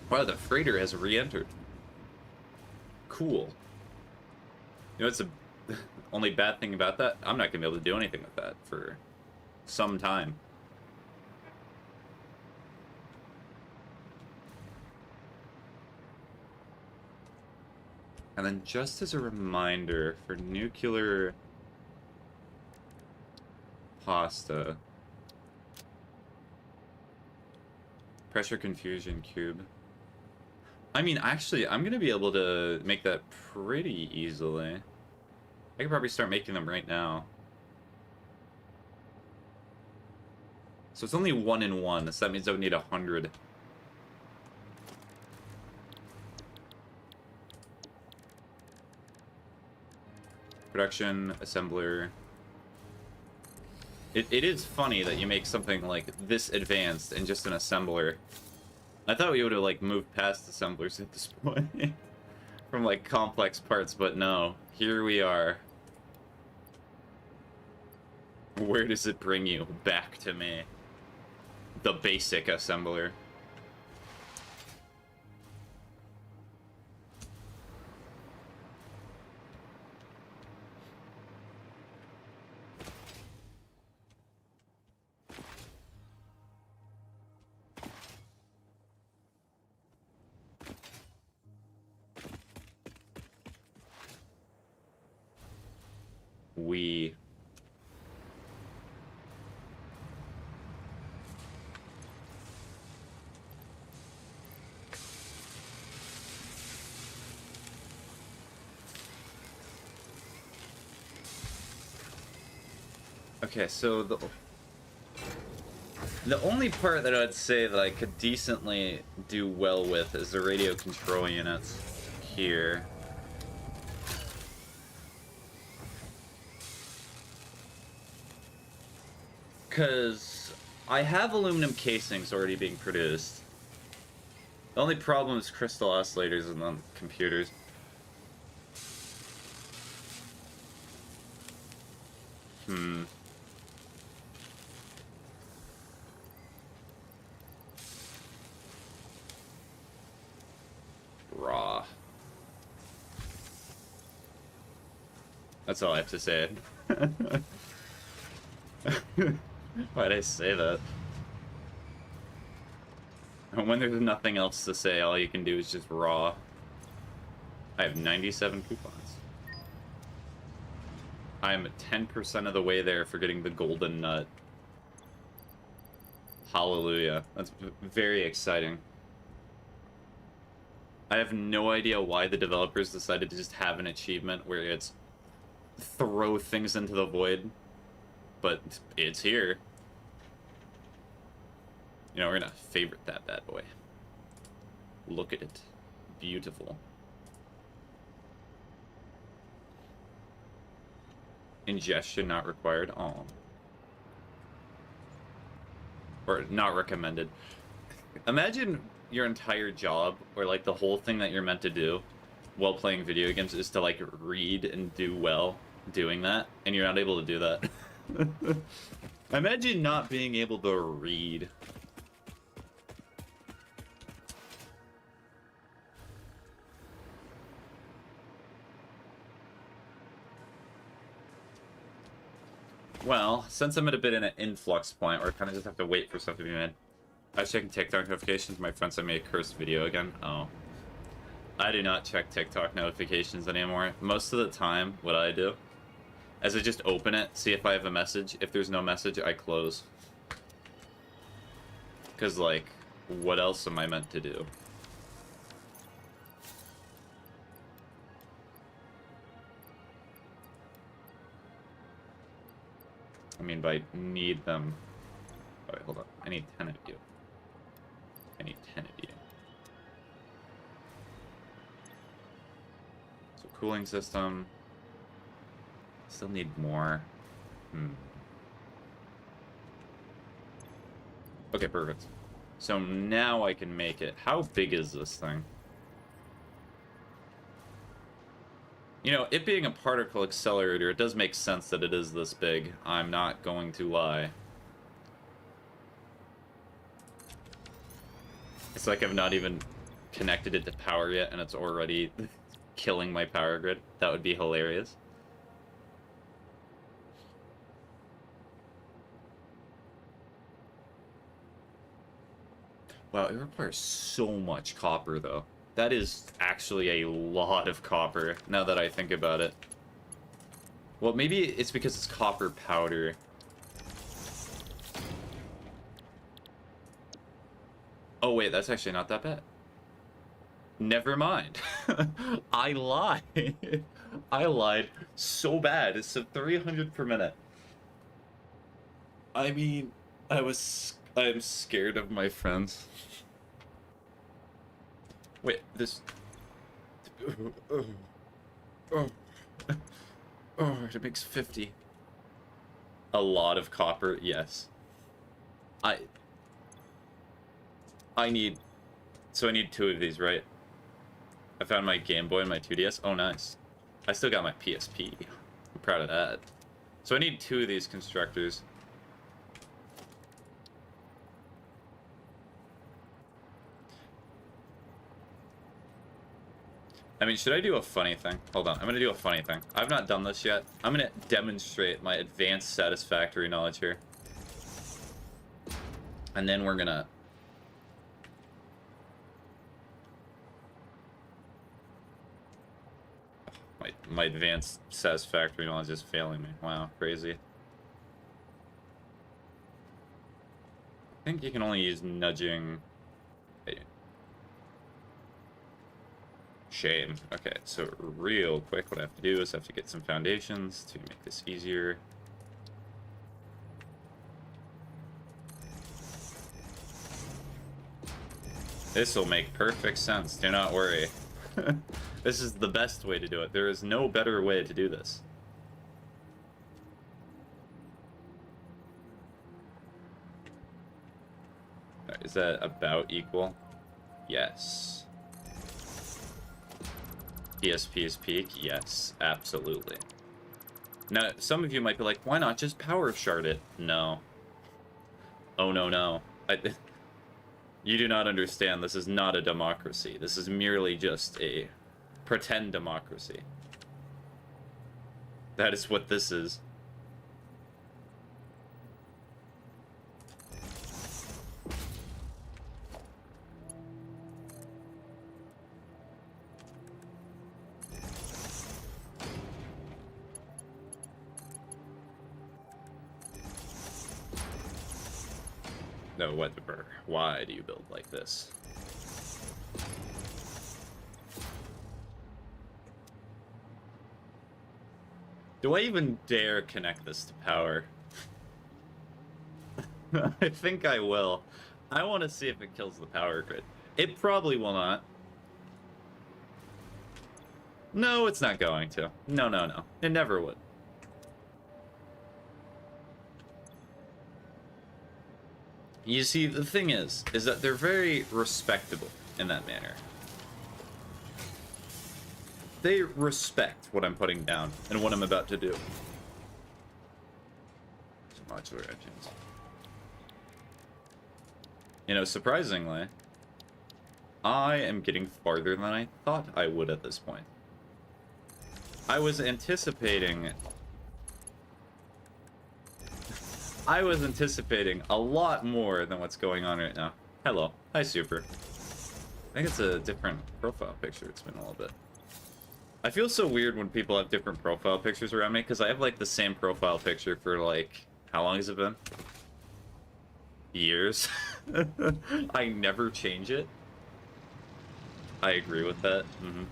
A: Wow, the freighter has re-entered. Cool. You know what's the only bad thing about that? I'm not gonna be able to do anything with that for some time. And then just as a reminder, for nuclear pasta, pressure confusion cube. I mean, actually, I'm gonna be able to make that pretty easily. I could probably start making them right now. So it's only 1 in 1, so that means I would need 100. Production, assembler. It is funny that you make something like this advanced in just an assembler. I thought we would have like moved past assemblers at this point from like complex parts, but no. Here we are. Where does it bring you? Back to me. The basic assembler. We... Okay, so the only part that I'd say that I could decently do well with is the radio control units here. Because I have aluminum casings already being produced. The only problem is crystal oscillators and the computers. Raw. That's all I have to say. Why'd I say that? When there's nothing else to say, all you can do is just raw. I have 97 coupons. I'm 10% of the way there for getting the golden nut. Hallelujah. That's very exciting. I have no idea why the developers decided to just have an achievement where it's throw things into the void, but it's here. You know, we're gonna favorite that bad boy. Look at it. Beautiful. Ingestion not required. Oh. Or not recommended. Imagine your entire job, or like the whole thing that you're meant to do while playing video games is to like read and do well doing that, and you're not able to do that. Imagine not being able to read. Well, since I'm at a bit in an influx point where I kind of just have to wait for stuff to be made. I was checking TikTok notifications. My friend sent me a cursed video again. Oh. I do not check TikTok notifications anymore. Most of the time, what I do is I just open it, see if I have a message. If there's no message, I close. Because, like, what else am I meant to do? I mean, by need them... Oh, wait, hold on. I need 10 of you. I need 10 of you. So, cooling system. Still need more. Okay, perfect. So now I can make it. How big is this thing? You know, it being a particle accelerator, it does make sense that it is this big. I'm not going to lie. It's like I've not even connected it to power yet, and it's already killing my power grid. That would be hilarious. Wow, it requires so much copper, though. That is actually a lot of copper, now that I think about it. Well, maybe it's because it's copper powder. Oh, wait, that's actually not that bad. Never mind. I lied. I lied so bad. It's 300 per minute. I mean, I'm scared of my friends. Wait, this... Oh, it makes 50. A lot of copper, yes. I need... So I need 2 of these, right? I found my Game Boy and my 2DS. Oh, nice. I still got my PSP. I'm proud of that. So I need 2 of these constructors. I mean, should I do a funny thing? Hold on, I'm gonna do a funny thing. I've not done this yet. I'm gonna demonstrate my advanced satisfactory knowledge here. And then we're gonna... My advanced satisfactory knowledge is failing me. Wow, crazy. I think you can only use nudging... Shame. Okay, so real quick, what I have to do is I have to get some foundations to make this easier. This will make perfect sense. Do not worry. This is the best way to do it. There is no better way to do this. Is that about equal? Yes. PSP's peak? Yes, absolutely. Now, some of you might be like, why not just power shard it? No. Oh, no, no. You do not understand. This is not a democracy. This is merely just a pretend democracy. That is what this is. No, whatever. Why do you build like this? Do I even dare connect this to power? I think I will. I want to see if it kills the power grid. It probably will not. No, it's not going to. No, no, no. It never would. You see, the thing is that they're very respectable in that manner. They respect what I'm putting down and what I'm about to do. Modular engines. You know, surprisingly, I am getting farther than I thought I would at this point. I was anticipating a lot more than what's going on right now. Hello. Hi, Super. I think it's a different profile picture. It's been a little bit. I feel so weird when people have different profile pictures around me, because I have, like, the same profile picture for, like, how long has it been? Years. I never change it. I agree with that. Mm-hmm.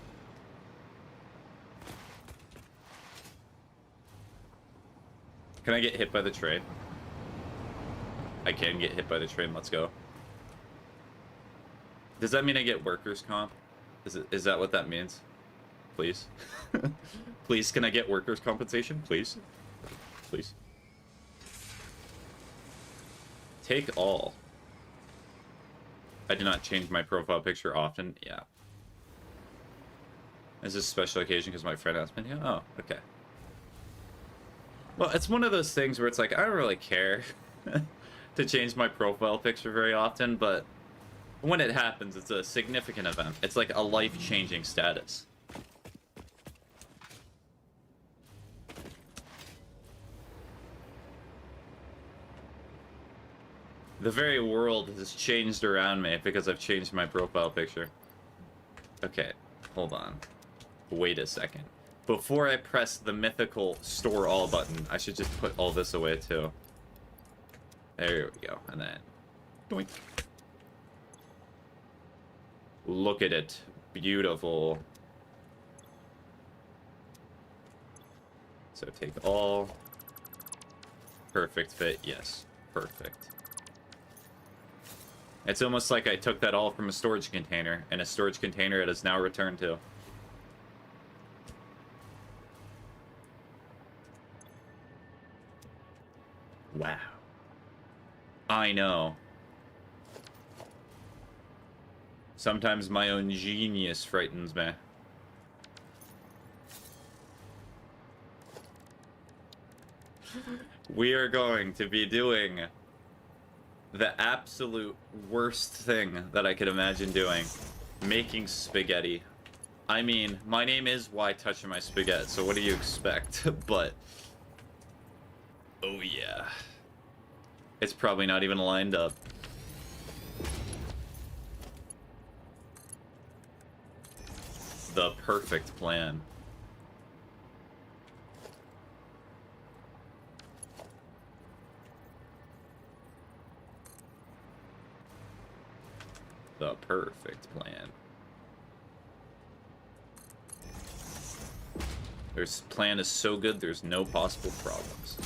A: Can I get hit by the train? I can get hit by the train. Let's go. Does that mean I get workers' comp? Is that what that means? Please. Please, can I get workers' compensation? Please. Please. Take all. I do not change my profile picture often. Yeah. Is this a special occasion because my friend asked me? Oh, okay. Well, it's one of those things where it's like, I don't really care to change my profile picture very often, but when it happens, it's a significant event. It's like a life-changing status. The very world has changed around me because I've changed my profile picture. Okay, hold on. Wait a second. Before I press the mythical store all button, I should just put all this away too. There we go, and then... Doink. Look at it. Beautiful. So take all. Perfect fit, yes. Perfect. It's almost like I took that all from a storage container, and a storage container it is now returned to. Wow. I know. Sometimes my own genius frightens me. We are going to be doing the absolute worst thing that I could imagine doing. Making spaghetti. I mean, my name is ytouchamySPAGETT, so what do you expect? But... oh yeah. It's probably not even lined up. The perfect plan. The perfect plan. This plan is so good, there's no possible problems.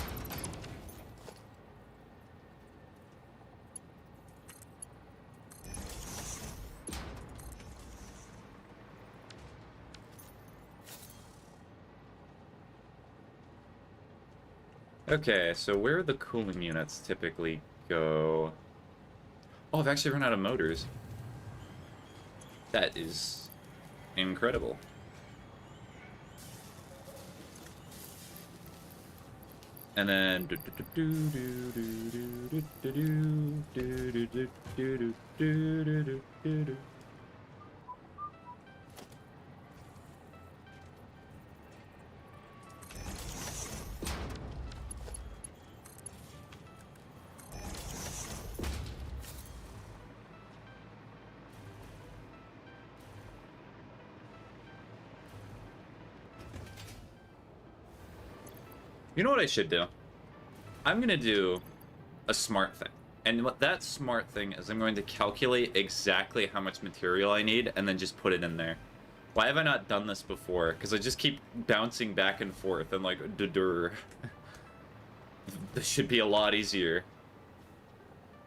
A: Okay, so where the cooling units typically go... oh, I've actually run out of motors. That is incredible. And then... you know what I should do? I'm gonna do a smart thing. And what that smart thing is, I'm going to calculate exactly how much material I need and then just put it in there. Why have I not done this before? Because I just keep bouncing back and forth and like, duh. This should be a lot easier.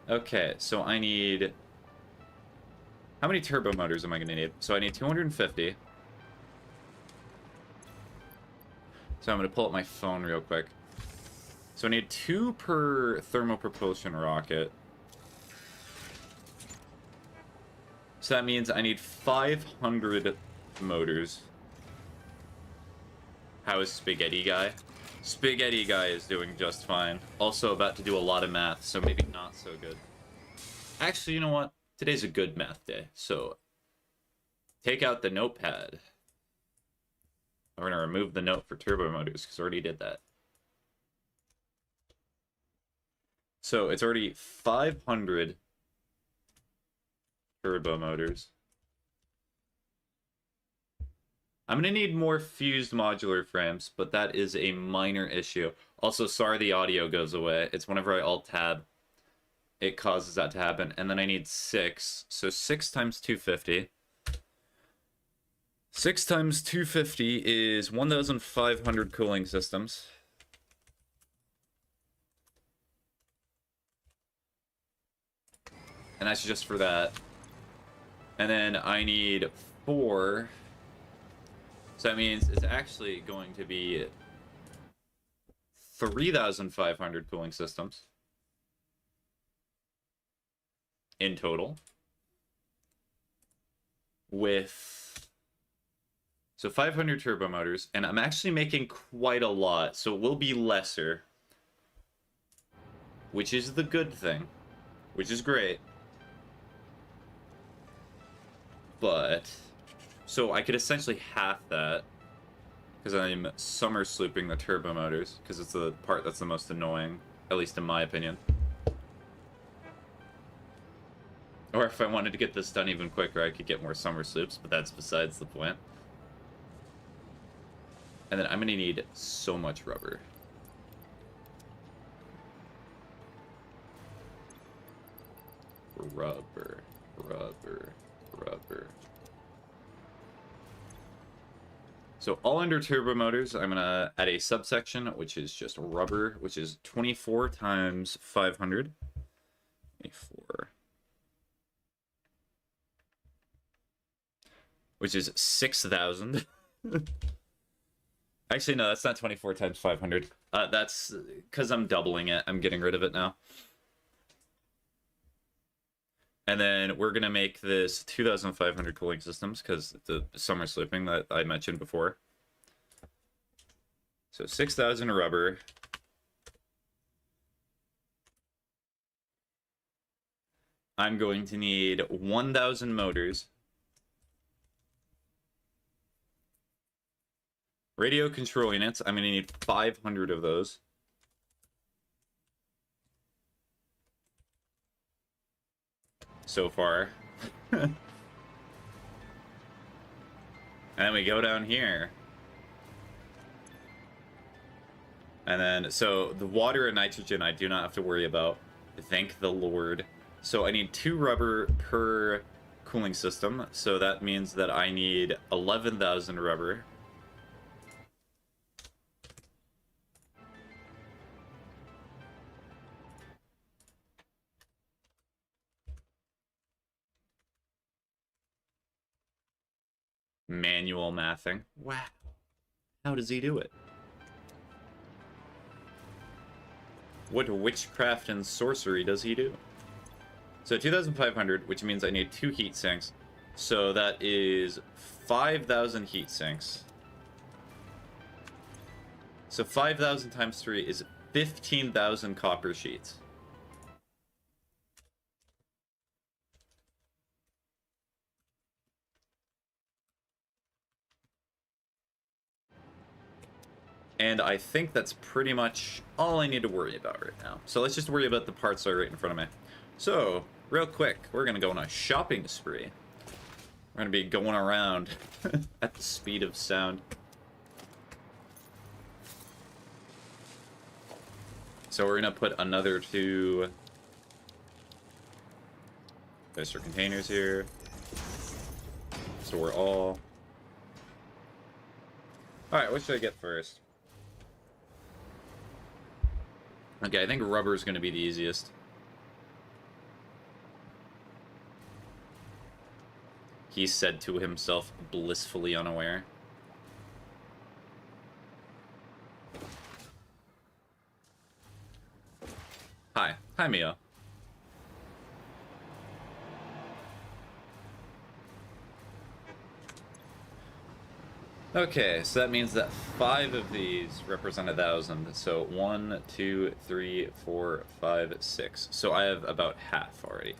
A: Okay, so I need... how many turbo motors am I gonna need? So I need 250. So I'm going to pull up my phone real quick. So I need 2 per thermopropulsion rocket. So that means I need 500 motors. How is Spaghetti Guy? Spaghetti Guy is doing just fine. Also about to do a lot of math, so maybe not so good. Actually, you know what? Today's a good math day, so take out the notepad. We're going to remove the note for turbo motors, because I already did that. So it's already 500 turbo motors. I'm going to need more fused modular frames, but that is a minor issue. Also, sorry the audio goes away. It's whenever I alt-tab, it causes that to happen. And then I need 6. So 6 times 250. 6 times 250 is 1,500 cooling systems. And that's just for that. And then I need 4. So that means it's actually going to be 3,500 cooling systems in total. With... so 500 turbo motors, and I'm actually making quite a lot, so it will be lesser. Which is the good thing. Which is great. But... so I could essentially half that. Because I'm summer slooping the turbo motors. Because it's the part that's the most annoying. At least in my opinion. Or if I wanted to get this done even quicker, I could get more summer sloops, but that's besides the point. And then I'm going to need so much rubber. Rubber. So all under turbo motors, I'm going to add a subsection, which is just rubber, which is 24 times 500. 24 which is 6,000. Actually, no, that's not 24 times 500. That's because I'm doubling it. I'm getting rid of it now. And then we're going to make this 2,500 cooling systems because the summer sleeping that I mentioned before. So 6,000 rubber. I'm going to need 1,000 motors. Radio control units, I'm going to need 500 of those. So far. And then we go down here. And then, so the water and nitrogen I do not have to worry about. Thank the Lord. So I need 2 rubber per cooling system. So that means that I need 11,000 rubber. Manual mathing. Wow. How does he do it? What witchcraft and sorcery does he do? So 2,500, which means I need 2 heat sinks. So that is 5,000 heat sinks. So 5,000 times 3 is 15,000 copper sheets. And I think that's pretty much all I need to worry about right now. So let's just worry about the parts that are right in front of me. So, real quick, we're going to go on a shopping spree. We're going to be going around at the speed of sound. So we're going to put another 2 extra containers here. So we're all... Alright, what should I get first? Okay, I think rubber is going to be the easiest. He said to himself, blissfully unaware. Hi. Hi, Mia. Okay, so that means that 5 of these represent 1,000. So 1, 2, 3, 4, 5, 6. So I have about half already.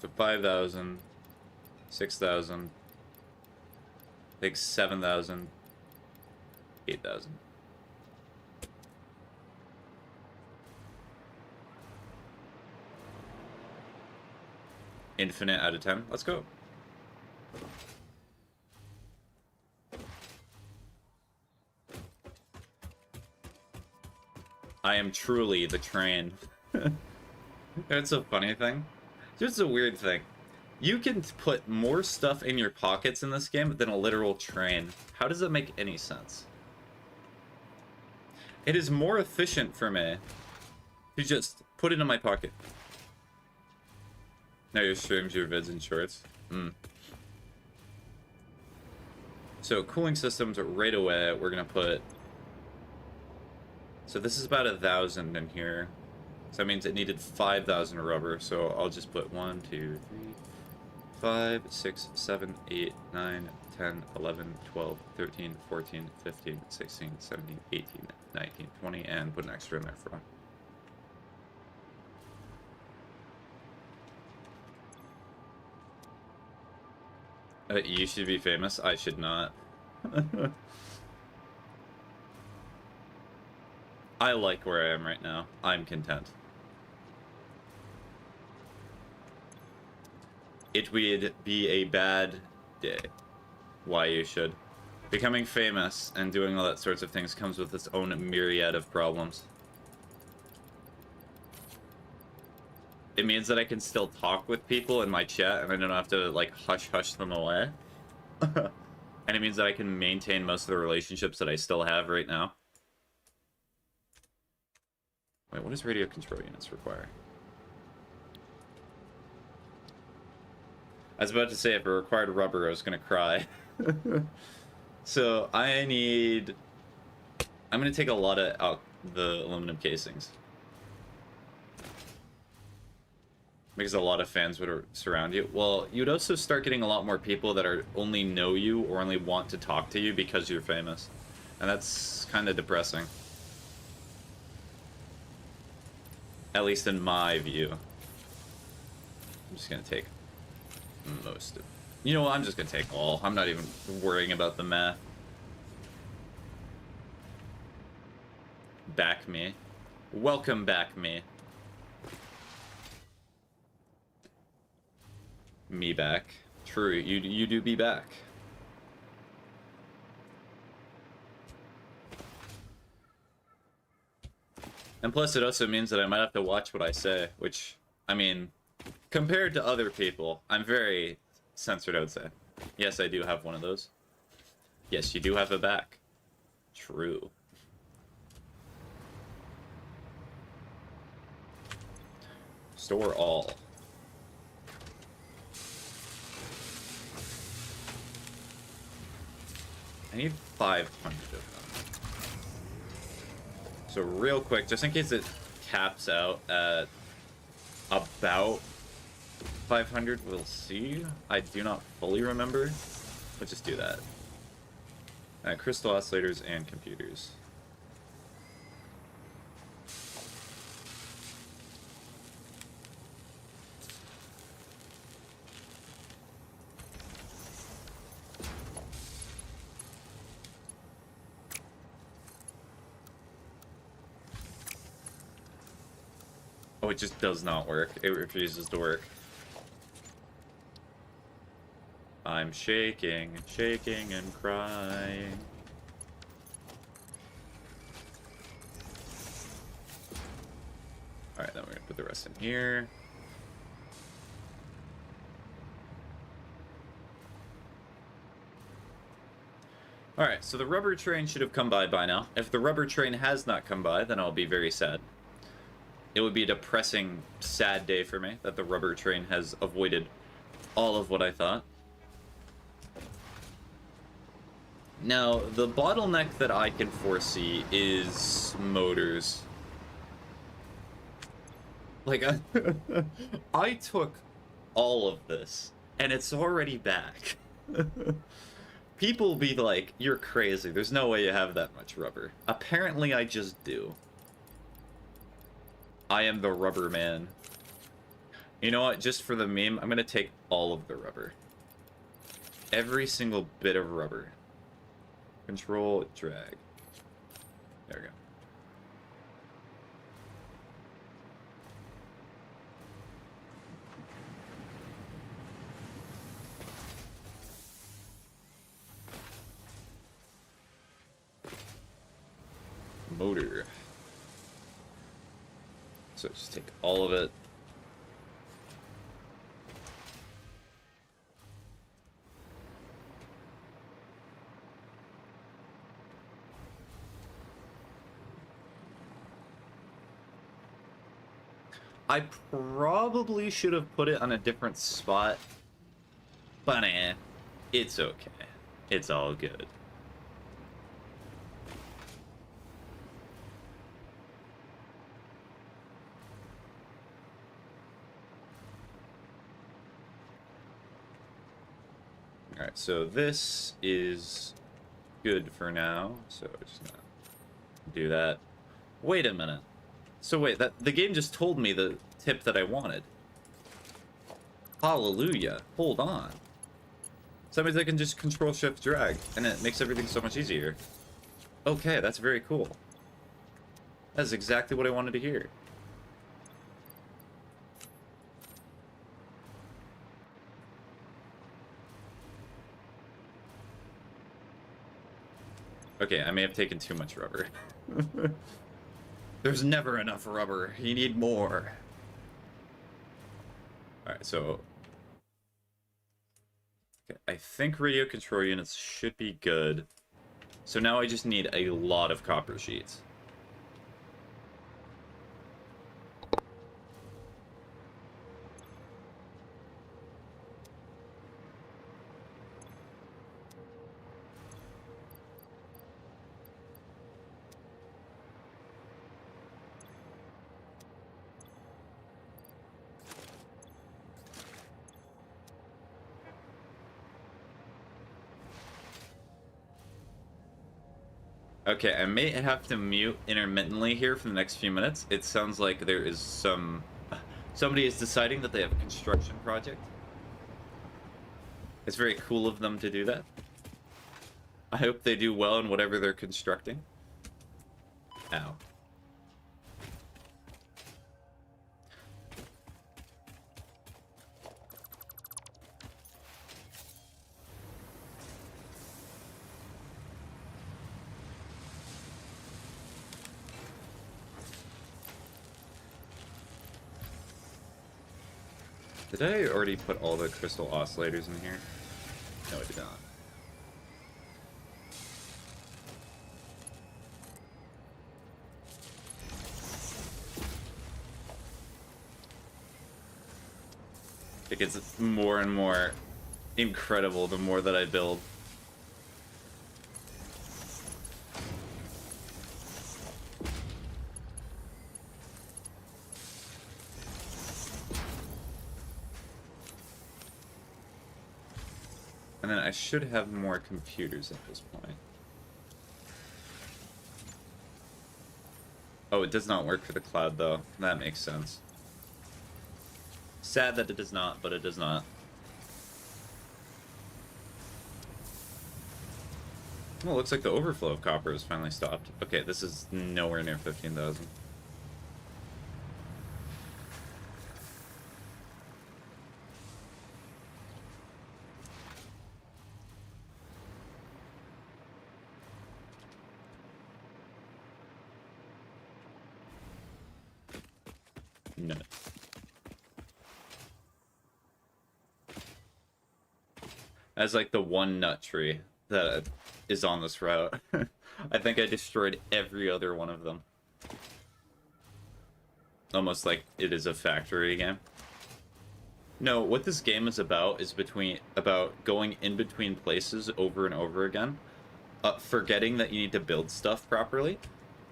A: So 5,000, 6,000, I think 7,000, 8,000. Infinite out of 10. Let's go. I am truly the train. That's a funny thing. Just a weird thing. You can put more stuff in your pockets in this game than a literal train. How does that make any sense? It is more efficient for me to just put it in my pocket. Now your streams, your vids, and shorts. So cooling systems right away, we're gonna put... So this is about 1,000 in here. So that means it needed 5,000 rubber. So I'll just put 1, 2, 3, 5, 6, 7, 8, 9, 10, 11, 12, 13, 14, 15, 16, 17, 18, 19, 20, and put an extra in there for 1. You should be famous. I should not. I like where I am right now. I'm content. It would be a bad day. Why you should. Becoming famous and doing all that sorts of things comes with its own myriad of problems. It means that I can still talk with people in my chat and I don't have to, like, hush them away. And it means that I can maintain most of the relationships that I still have right now. Wait, what does radio control units require? I was about to say if it required rubber, I was gonna cry. So I'm gonna take a lot of out the aluminum casings. Because a lot of fans would surround you. Well, you'd also start getting a lot more people that only know you or only want to talk to you because you're famous. And that's kind of depressing. At least in my view. I'm just gonna take most of it. You know what, I'm just gonna take all. I'm not even worrying about the math. Back me. Welcome back me. Me back. True, you do be back. And plus it also means that I might have to watch what I say, which, I mean, compared to other people, I'm very censored, I would say. Yes, I do have one of those. Yes, you do have a back. True. Store all. I need 500 of them. So real quick, just in case it caps out at about 500, we'll see. I do not fully remember. Let's just do that. Crystal oscillators and computers. Oh, it just does not work. It refuses to work. I'm shaking, shaking and crying. Alright, then we're gonna put the rest in here. Alright, so the rubber train should have come by now. If the rubber train has not come by, then I'll be very sad. It would be a depressing, sad day for me that the rubber train has avoided all of what I thought. Now, the bottleneck that I can foresee is motors. Like, I took all of this, and it's already back. People be like, you're crazy, there's no way you have that much rubber. Apparently I just do. I am the rubber man. You know what, just for the meme, I'm gonna take all of the rubber. Every single bit of rubber. Control, drag. There we go. Motor. So just take all of it. I probably should have put it on a different spot, but it's okay. It's all good. Alright, so this is good for now, so just gonna do that. Wait a minute. So wait, the game just told me the tip that I wanted. Hallelujah. Hold on. So that means I can just control shift drag, and it makes everything so much easier. Okay, that's very cool. That's exactly what I wanted to hear. Okay, I may have taken too much rubber. There's never enough rubber. You need more. Alright, so... okay, I think radio control units should be good. So now I just need a lot of copper sheets. Okay, I may have to mute intermittently here for the next few minutes. It sounds like there is somebody is deciding that they have a construction project. It's very cool of them to do that. I hope they do well in whatever they're constructing. Ow. Did I already put all the crystal oscillators in here? No, I did not. It gets more and more incredible the more that I build. And then I should have more computers at this point. Oh, it does not work for the cloud, though. That makes sense. Sad that it does not, but it does not. Well, it looks like the overflow of copper has finally stopped. Okay, this is nowhere near 15,000. No. As like the one nut tree that is on this route. I think I destroyed every other one of them. Almost like it is a factory game. No, what this game is about is about going in between places over and over again, forgetting that you need to build stuff properly,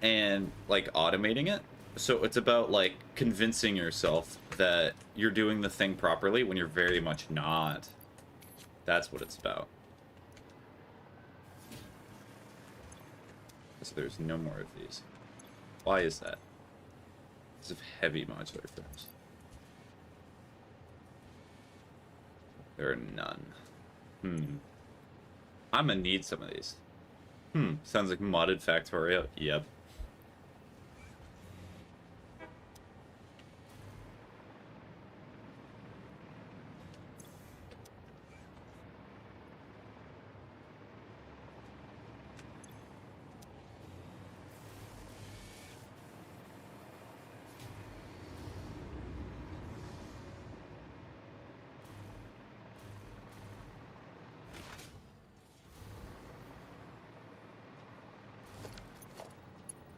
A: and like automating it. So it's about like convincing yourself that you're doing the thing properly when you're very much not. That's what it's about. So there's no more of these. Why is that? Because of heavy modular frames. There are none. I'm gonna need some of these. Sounds like modded Factorio. Yep.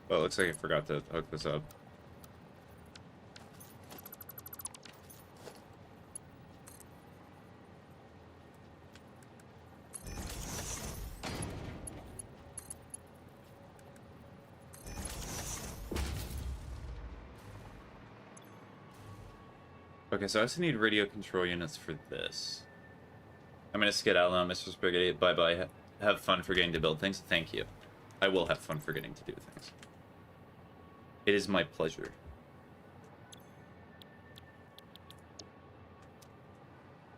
A: Oh, it looks like I forgot to hook this up. Okay, so I also need radio control units for this. I'm gonna skedaddle now, Mr. Spaghetti. Bye-bye. Have fun forgetting to build things. Thank you. I will have fun forgetting to do things. It is my pleasure.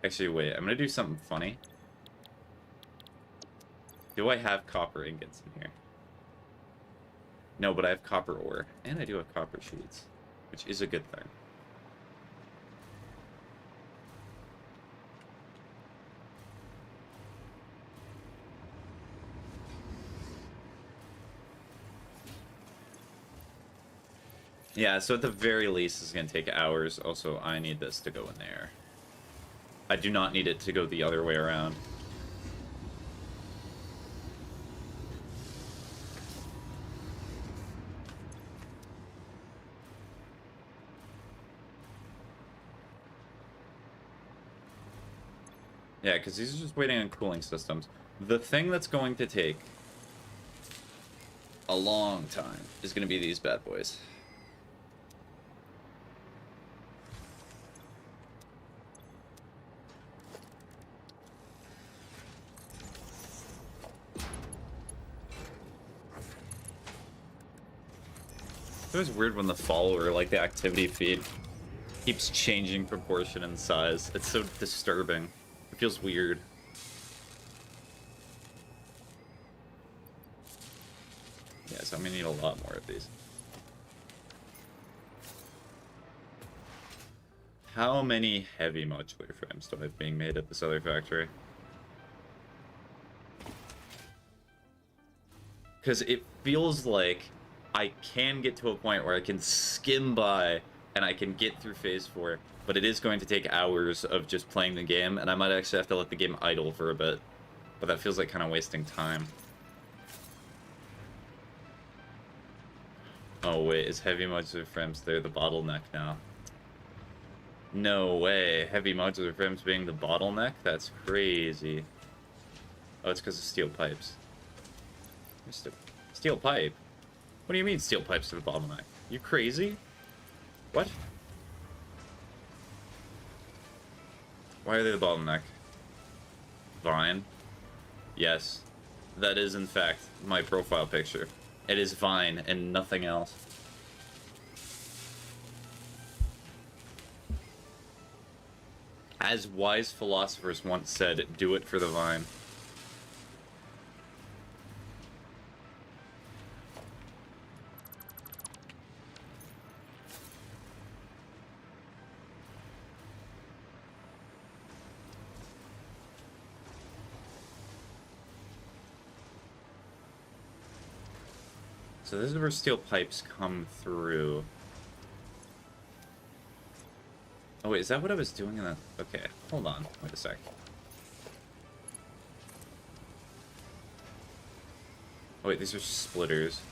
A: Actually, wait. I'm gonna do something funny. Do I have copper ingots in here? No, but I have copper ore. And I do have copper sheets, which is a good thing. Yeah, so at the very least, it's going to take hours. Also, I need this to go in there. I do not need it to go the other way around. Yeah, because these are just waiting on cooling systems. The thing that's going to take a long time is going to be these bad boys. It was weird when the follower, like the activity feed, keeps changing proportion and size. It's so disturbing. It feels weird. Yeah, so I'm gonna need a lot more of these. How many heavy modular frames do I have being made at this other factory? Because it feels like I can get to a point where I can skim by and I can get through phase 4, but it is going to take hours of just playing the game, and I might actually have to let the game idle for a bit. But that feels like kind of wasting time. Oh wait, is heavy modular frames there the bottleneck now? No way, heavy modular frames being the bottleneck? That's crazy. Oh, it's because of steel pipes. Steel pipe? What do you mean steel pipes are the bottleneck? You crazy? What? Why are they the bottleneck? Vine? Yes. That is, in fact, my profile picture. It is Vine and nothing else. As wise philosophers once said, do it for the Vine. So this is where steel pipes come through. Oh wait, is that what I was doing in that? Okay, hold on. Wait a sec. Oh wait, these are splitters.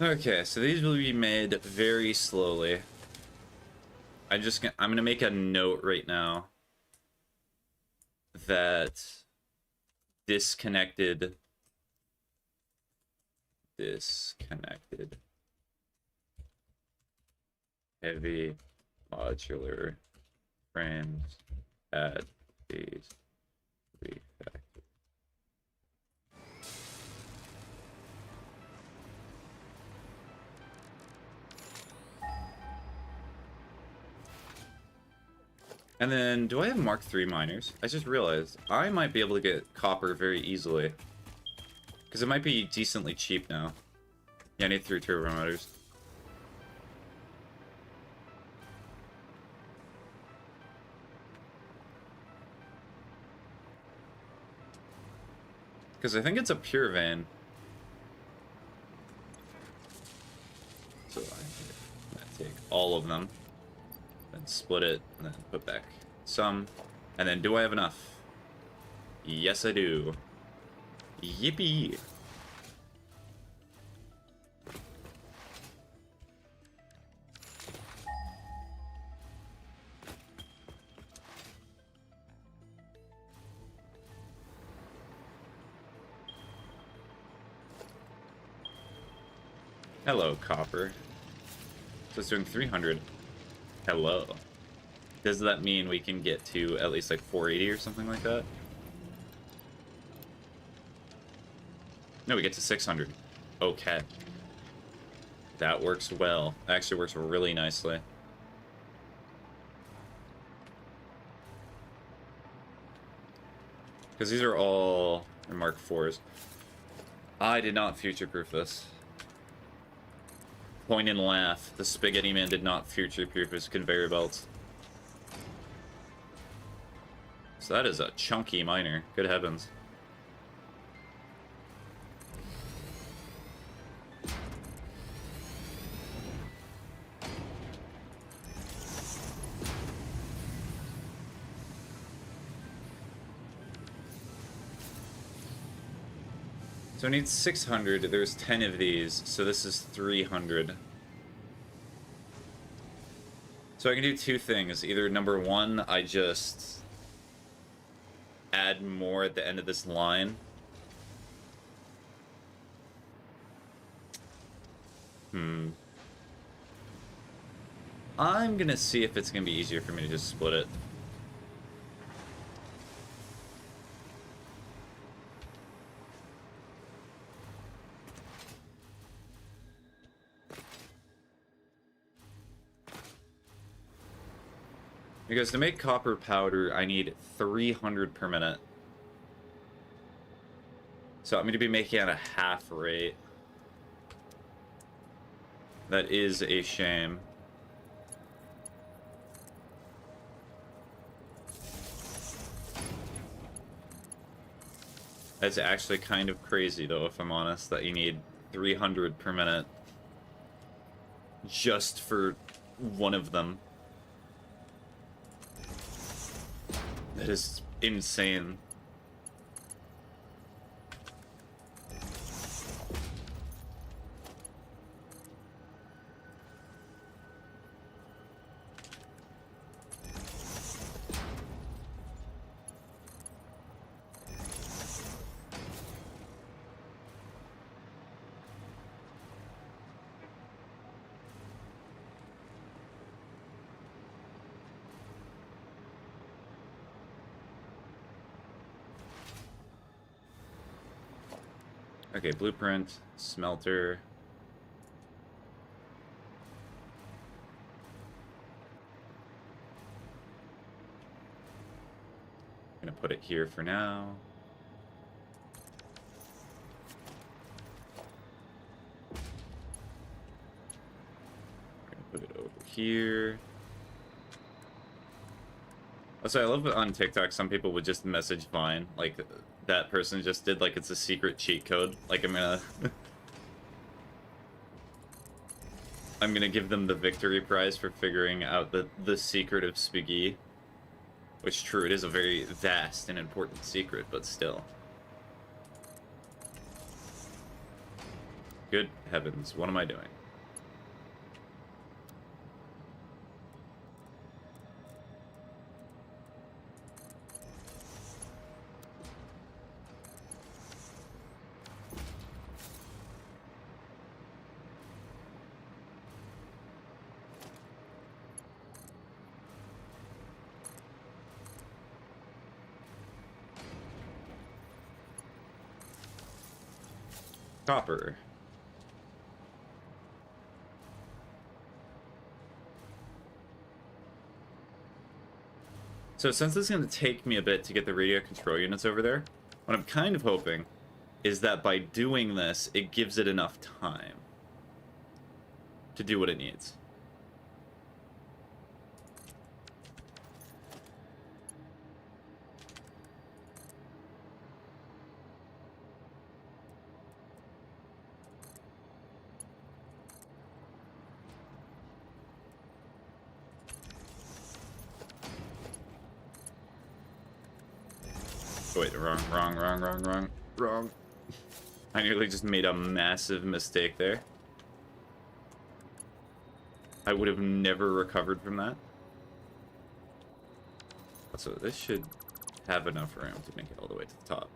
A: Okay, so these will be made very slowly. I'm gonna make a note right now that disconnected heavy modular frames at these three factories. And then, do I have Mark III miners? I just realized I might be able to get copper very easily. Because it might be decently cheap now. Yeah, I need 3 turbo motors. Because I think it's a pure vein. So I'm gonna take all of them. Then split it, and then put back some. And then, do I have enough? Yes, I do. Yippee! Hello, copper. So it's doing 300. Hello. Does that mean we can get to at least like 480 or something like that? No, we get to 600. Okay. That works well. Actually works really nicely. Because these are all Mark IVs. I did not future-proof this. Point and laugh. The Spaghetti Man did not future-proof his conveyor belts. So that is a chunky miner. Good heavens. So I need 600. There's 10 of these, so this is 300. So I can do 2 things. Either number 1, I just add more at the end of this line. I'm gonna see if it's gonna be easier for me to just split it. Because to make copper powder, I need 300 per minute. So I'm going to be making at a half rate. That is a shame. That's actually kind of crazy, though, if I'm honest, that you need 300 per minute just for one of them. That is insane. Okay, blueprint, smelter. I'm gonna put it here for now. I'm gonna put it over here. Also, I love that on TikTok, some people would just message Vine, like, that person just did, like, it's a secret cheat code. Like, I'm gonna... I'm gonna give them the victory prize for figuring out the secret of Spaghetti. Which, true, it is a very vast and important secret, but still. Good heavens, what am I doing? Copper. So since it's going to take me a bit to get the radio control units over there, what I'm kind of hoping is that by doing this, it gives it enough time to do what it needs. Wait, wrong. I nearly just made a massive mistake there. I would have never recovered from that. So this should have enough room to make it all the way to the top.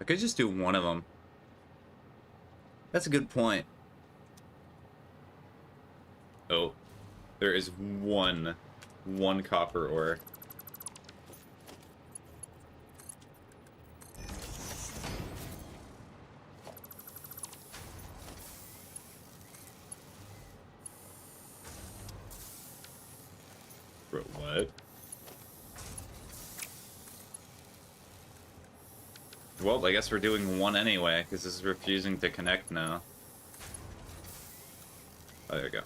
A: I could just do one of them. That's a good point. Oh, there is one copper ore. Bro, what? Well, I guess we're doing one anyway, because this is refusing to connect now. Oh, there we go.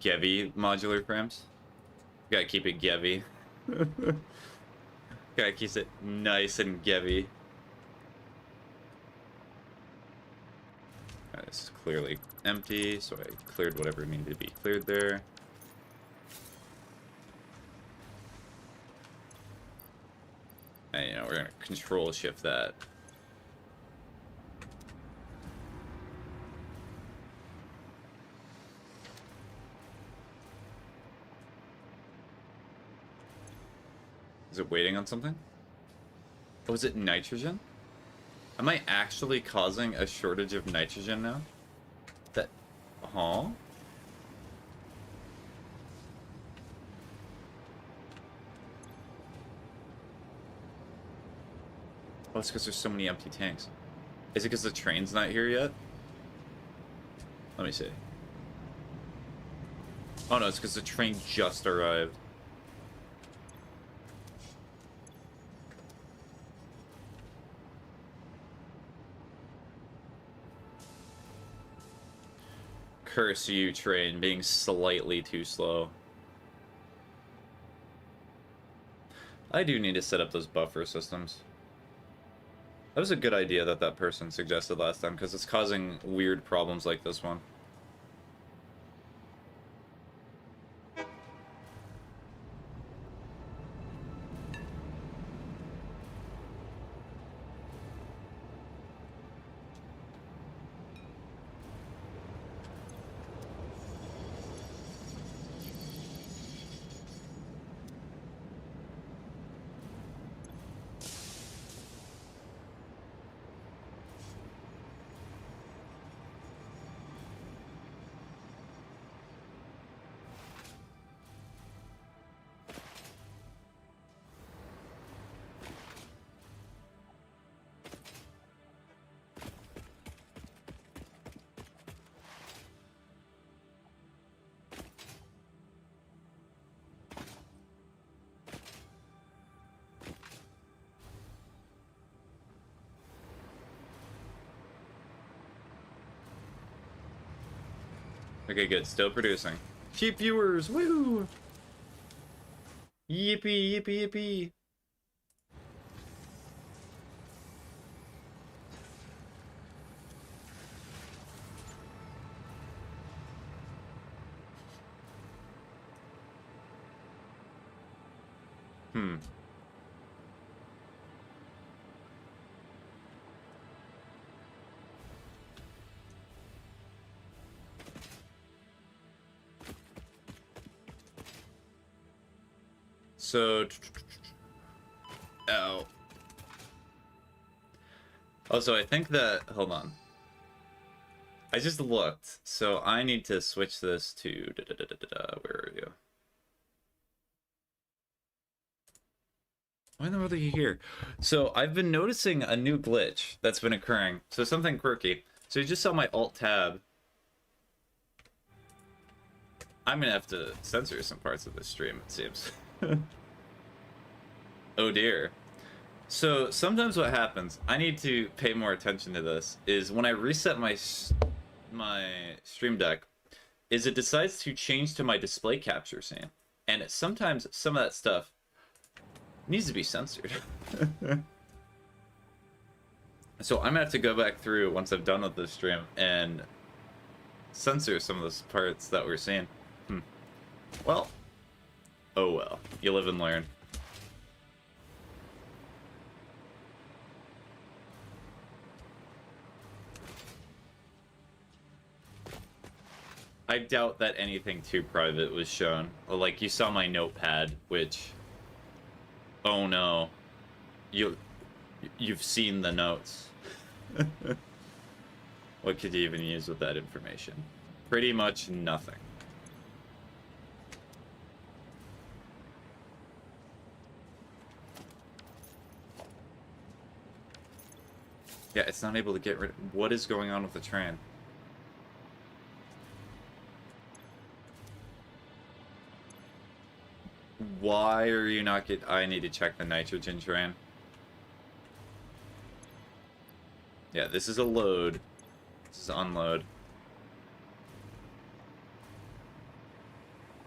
A: Gevy modular frames. Gotta keep it Gevy. Gotta keep it nice and Gevy. This is clearly empty, so I cleared whatever needed to be cleared there. And, you know, we're gonna control shift that. Is it waiting on something? Oh, is it nitrogen? Am I actually causing a shortage of nitrogen now? That... Huh? Oh, it's because there's so many empty tanks. Is it because the train's not here yet? Let me see. Oh no, it's because the train just arrived. Curse you, train, being slightly too slow. I do need to set up those buffer systems. That was a good idea that that person suggested last time, because it's causing weird problems like this one. Okay, good. Still producing. Cheap viewers! Woo! Yippee, yippee, yippee! Hmm. So... Oh. Also, I think that... Hold on. I just looked, so I need to switch this to... Where are you? Why in the world are you here? So, I've been noticing a new glitch that's been occurring. So, something quirky. So, you just saw my Alt-Tab. I'm gonna have to censor some parts of this stream, it seems. Oh dear. So sometimes what happens, I need to pay more attention to this, is when I reset my stream deck, is it decides to change to my display capture scene. And sometimes some of that stuff needs to be censored. So I'm gonna have to go back through once I've done with this stream and censor some of those parts that we're seeing. Well, oh well. You live and learn. I doubt that anything too private was shown. Like, you saw my notepad, which... Oh no. You've seen the notes. What could you even use with that information? Pretty much nothing. Yeah, it's not able to get rid. What is going on with the train? Why are you not get? I need to check the nitrogen train. Yeah, this is a load. This is unload.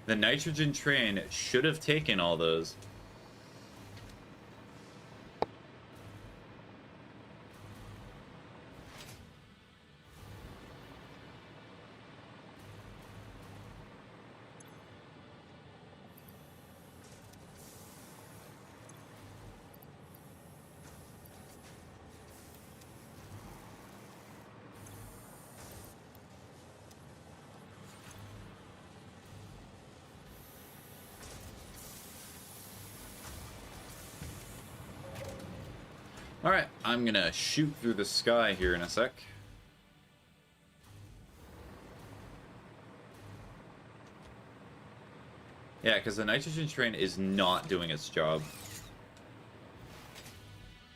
A: The nitrogen train should have taken all those. Alright, I'm gonna shoot through the sky here in a sec. Yeah, because the nitrogen train is not doing its job.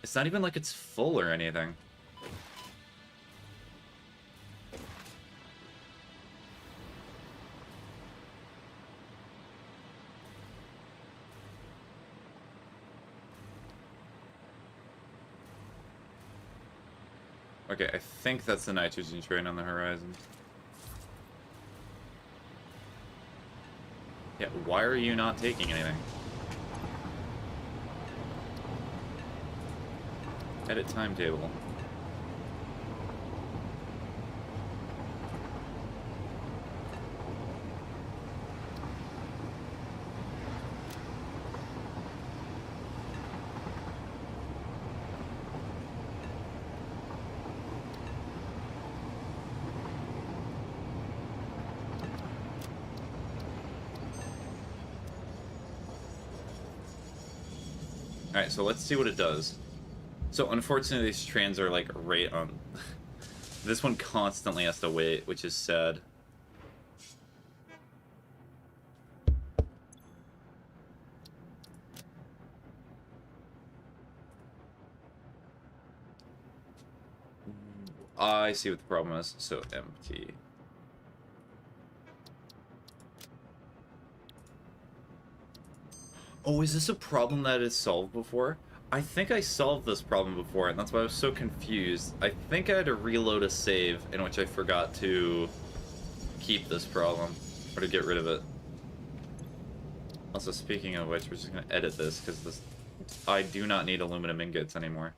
A: It's not even like it's full or anything. Okay, I think that's the nitrogen train on the horizon. Yeah, why are you not taking anything? Edit timetable. Alright, so let's see what it does. So unfortunately these trains are like right on... This one constantly has to wait, which is sad. I see what the problem is. So empty. Oh, is this a problem that is solved before? I think I solved this problem before, and that's why I was so confused. I think I had to reload a save in which I forgot to keep this problem, or to get rid of it. Also, speaking of which, we're just going to edit this, because this, I do not need aluminum ingots anymore.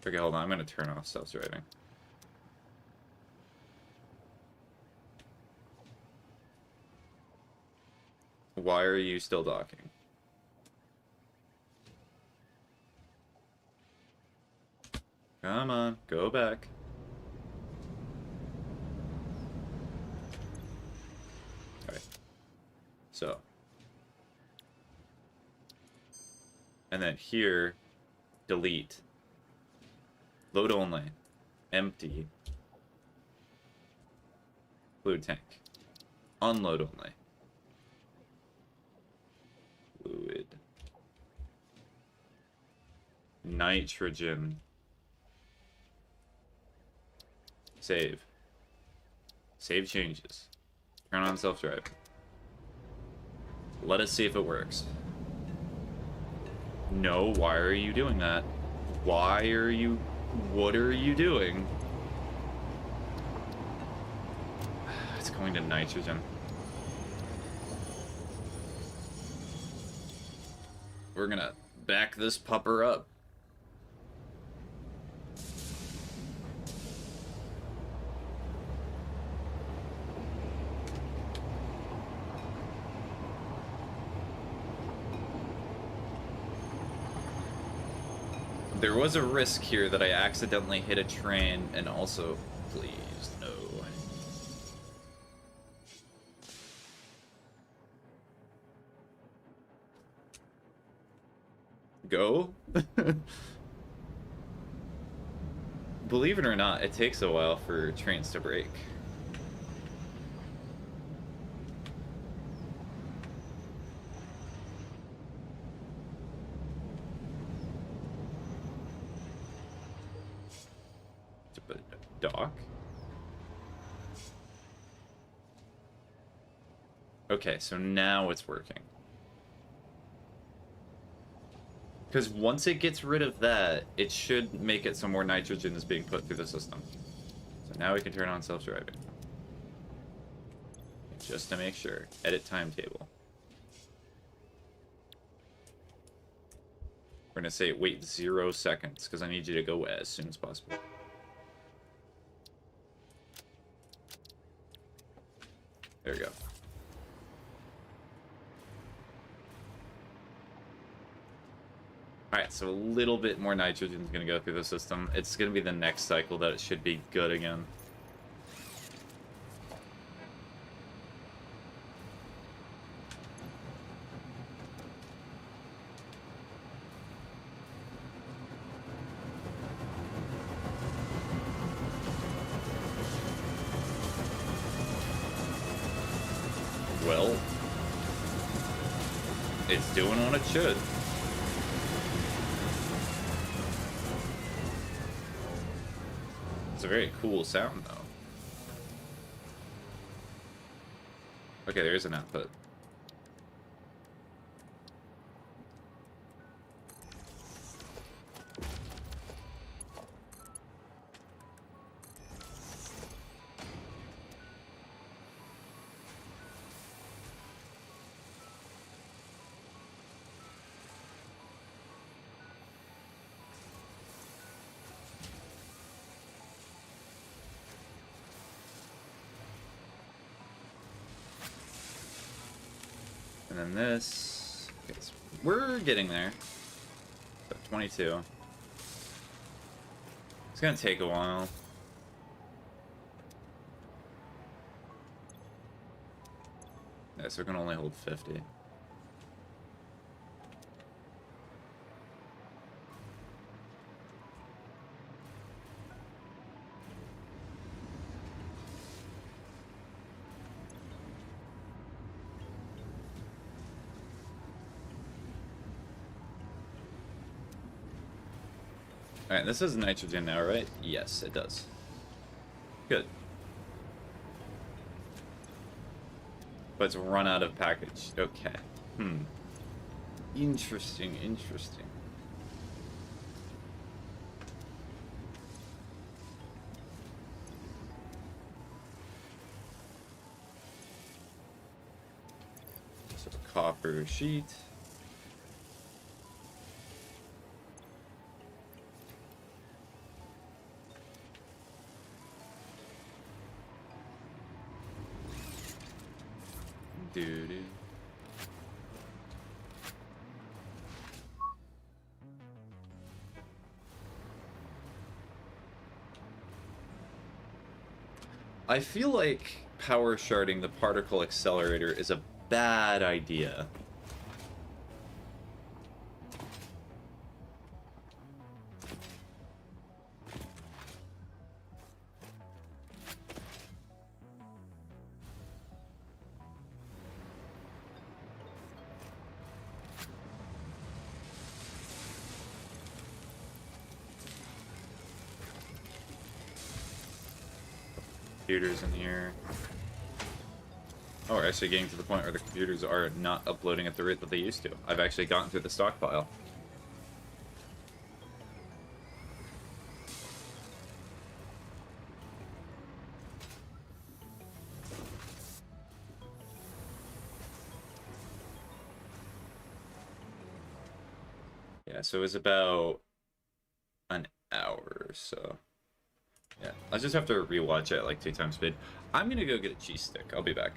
A: Okay, hold on, I'm going to turn off self-driving. Why are you still docking? Come on, go back. Alright. So. And then here, delete. Load only. Empty. Fluid tank. Unload only. Fluid. Nitrogen. Save. Save changes. Turn on self-drive. Let us see if it works. No, why are you doing that? Why are you... What are you doing? It's going to nitrogen. We're gonna back this pupper up. There was a risk here that I accidentally hit a train, and also, please, no. Go? Believe it or not, it takes a while for trains to break. dock? Okay, so now it's working. Because once it gets rid of that, it should make it so more nitrogen is being put through the system. So now we can turn on self-driving. Just to make sure. Edit timetable. We're going to say wait 0 seconds, because I need you to go as soon as possible. There we go. Alright, so a little bit more nitrogen is going to go through the system. It's going to be the next cycle that it should be good again. Well, it's doing what it should. It's a very cool sound, though. Okay, there is an output. And then this. Okay, so we're getting there. So 22. It's gonna take a while. Yeah, so we can only hold 50. Alright, this is nitrogen now, right? Yes, it does. Good. But it's run out of package. Okay. Interesting, interesting. So copper sheet. Dude. I feel like power sharding the particle accelerator is a bad idea. Computers in here. Oh, we're actually getting to the point where the computers are not uploading at the rate that they used to. I've actually gotten through the stockpile. Yeah, so it was about an hour or so. Yeah, I just have to rewatch it at like 2 times speed. I'm gonna go get a cheese stick. I'll be back.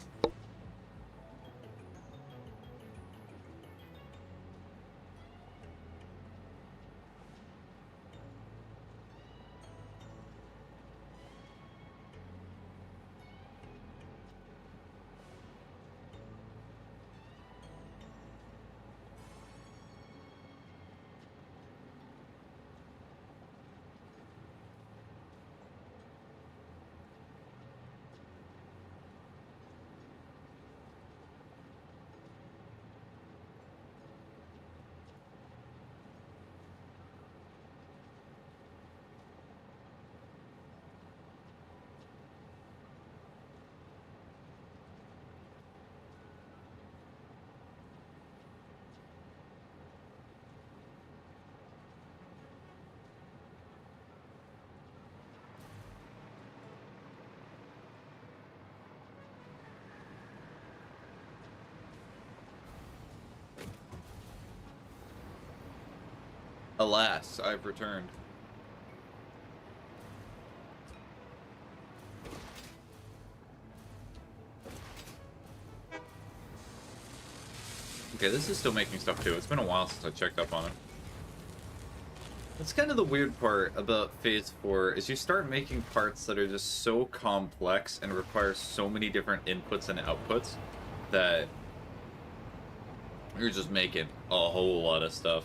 A: Alas, I've returned. Okay, this is still making stuff too. It's been a while since I checked up on it. That's kind of the weird part about Phase 4, is you start making parts that are just so complex and require so many different inputs and outputs that you're just making a whole lot of stuff.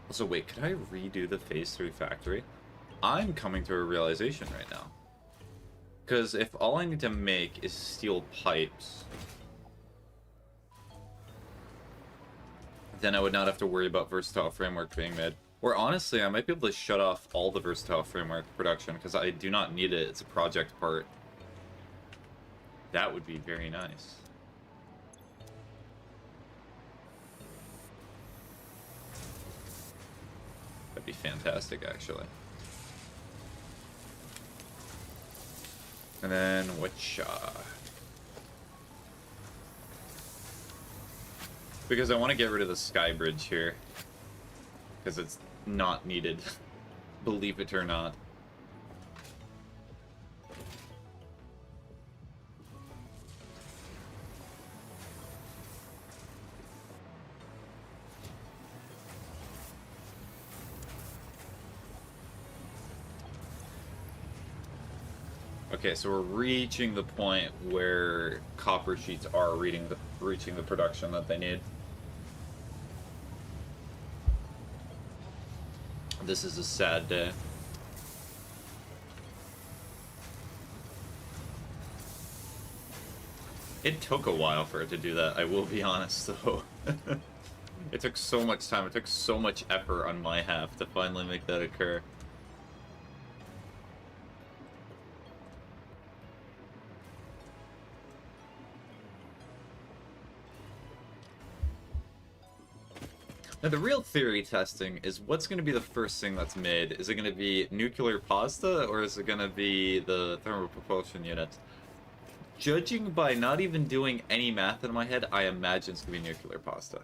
A: Also, wait, could I redo the Phase 3 factory? I'm coming to a realization right now. Because if all I need to make is steel pipes, then I would not have to worry about Versatile Framework being made. Or honestly, I might be able to shut off all the Versatile Framework production, because I do not need it. It's a project part. That would be very nice. That'd be fantastic, actually. And then, which, because I want to get rid of the sky bridge here. Because it's not needed. Believe it or not. Okay, so we're reaching the point where copper sheets are reaching the production that they need. This is a sad day. It took a while for it to do that, I will be honest, though. It took so much time, it took so much effort on my half to finally make that occur. Now, the real theory testing is what's going to be the first thing that's made. Is it going to be nuclear pasta, or is it going to be the thermal propulsion unit? Judging by not even doing any math in my head, I imagine it's going to be nuclear pasta.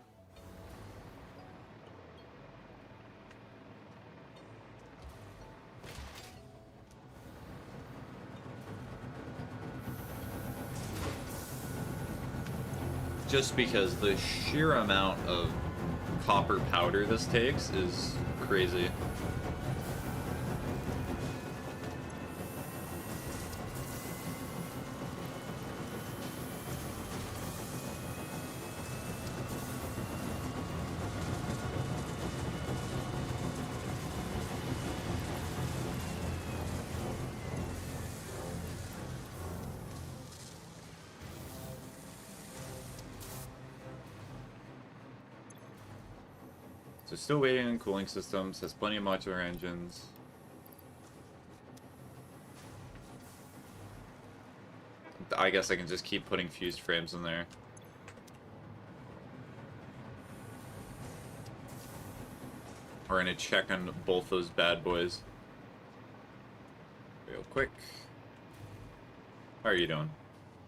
A: Just because the sheer amount of copper powder this takes is crazy. So still waiting on cooling systems, has plenty of modular engines. I guess I can just keep putting fused frames in there. We're gonna check on both those bad boys real quick. How are you doing?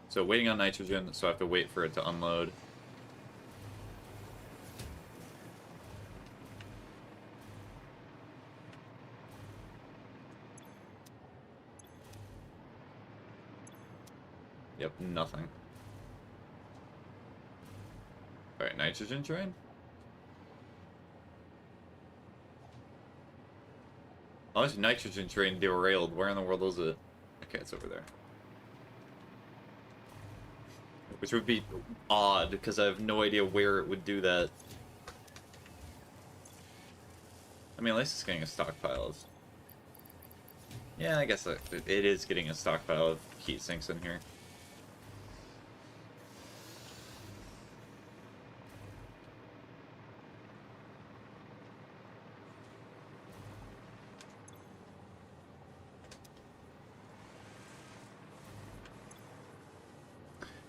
A: So waiting on nitrogen, so I have to wait for it to unload. Yep, nothing. Alright, nitrogen train? Oh, this nitrogen train derailed. Where in the world is it? Okay, it's over there. Which would be odd, because I have no idea where it would do that. I mean, at least it's getting a stockpile of... Yeah, I guess it is getting a stockpile of heat sinks in here.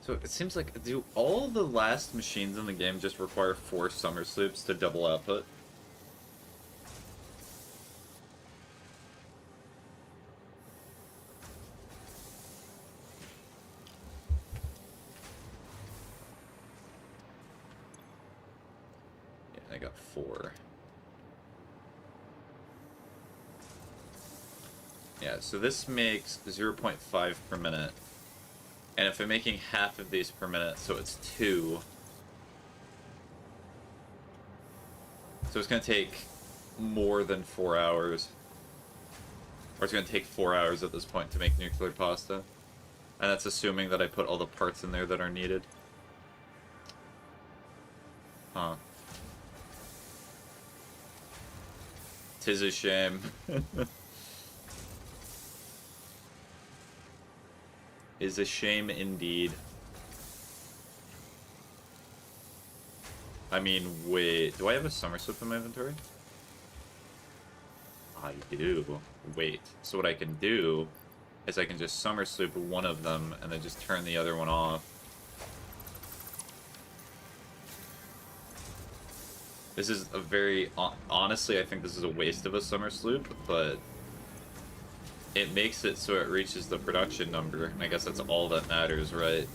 A: So it seems like, do all the last machines in the game just require 4 summer sloops to double output? I got 4. Yeah, so this makes 0.5 per minute. And if I'm making half of these per minute, so it's 2. So it's going to take more than 4 hours. Or it's going to take 4 hours at this point to make nuclear pasta. And that's assuming that I put all the parts in there that are needed. Huh. 'Tis a shame. Is a shame indeed. I mean, wait, do I have a somersault in my inventory? I do. Wait, so what I can do is I can just somersault one of them and then just turn the other one off. This is a very... honestly, I think this is a waste of a somersault, but it makes it so it reaches the production number, and I guess that's all that matters, right?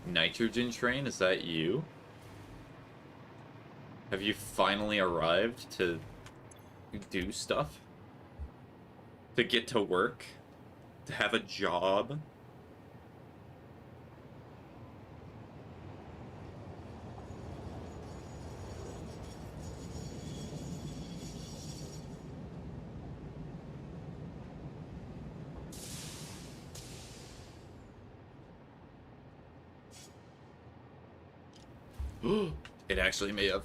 A: Nitrogen train, is that you? Have you finally arrived to do stuff? To get to work? To have a job? It actually may have.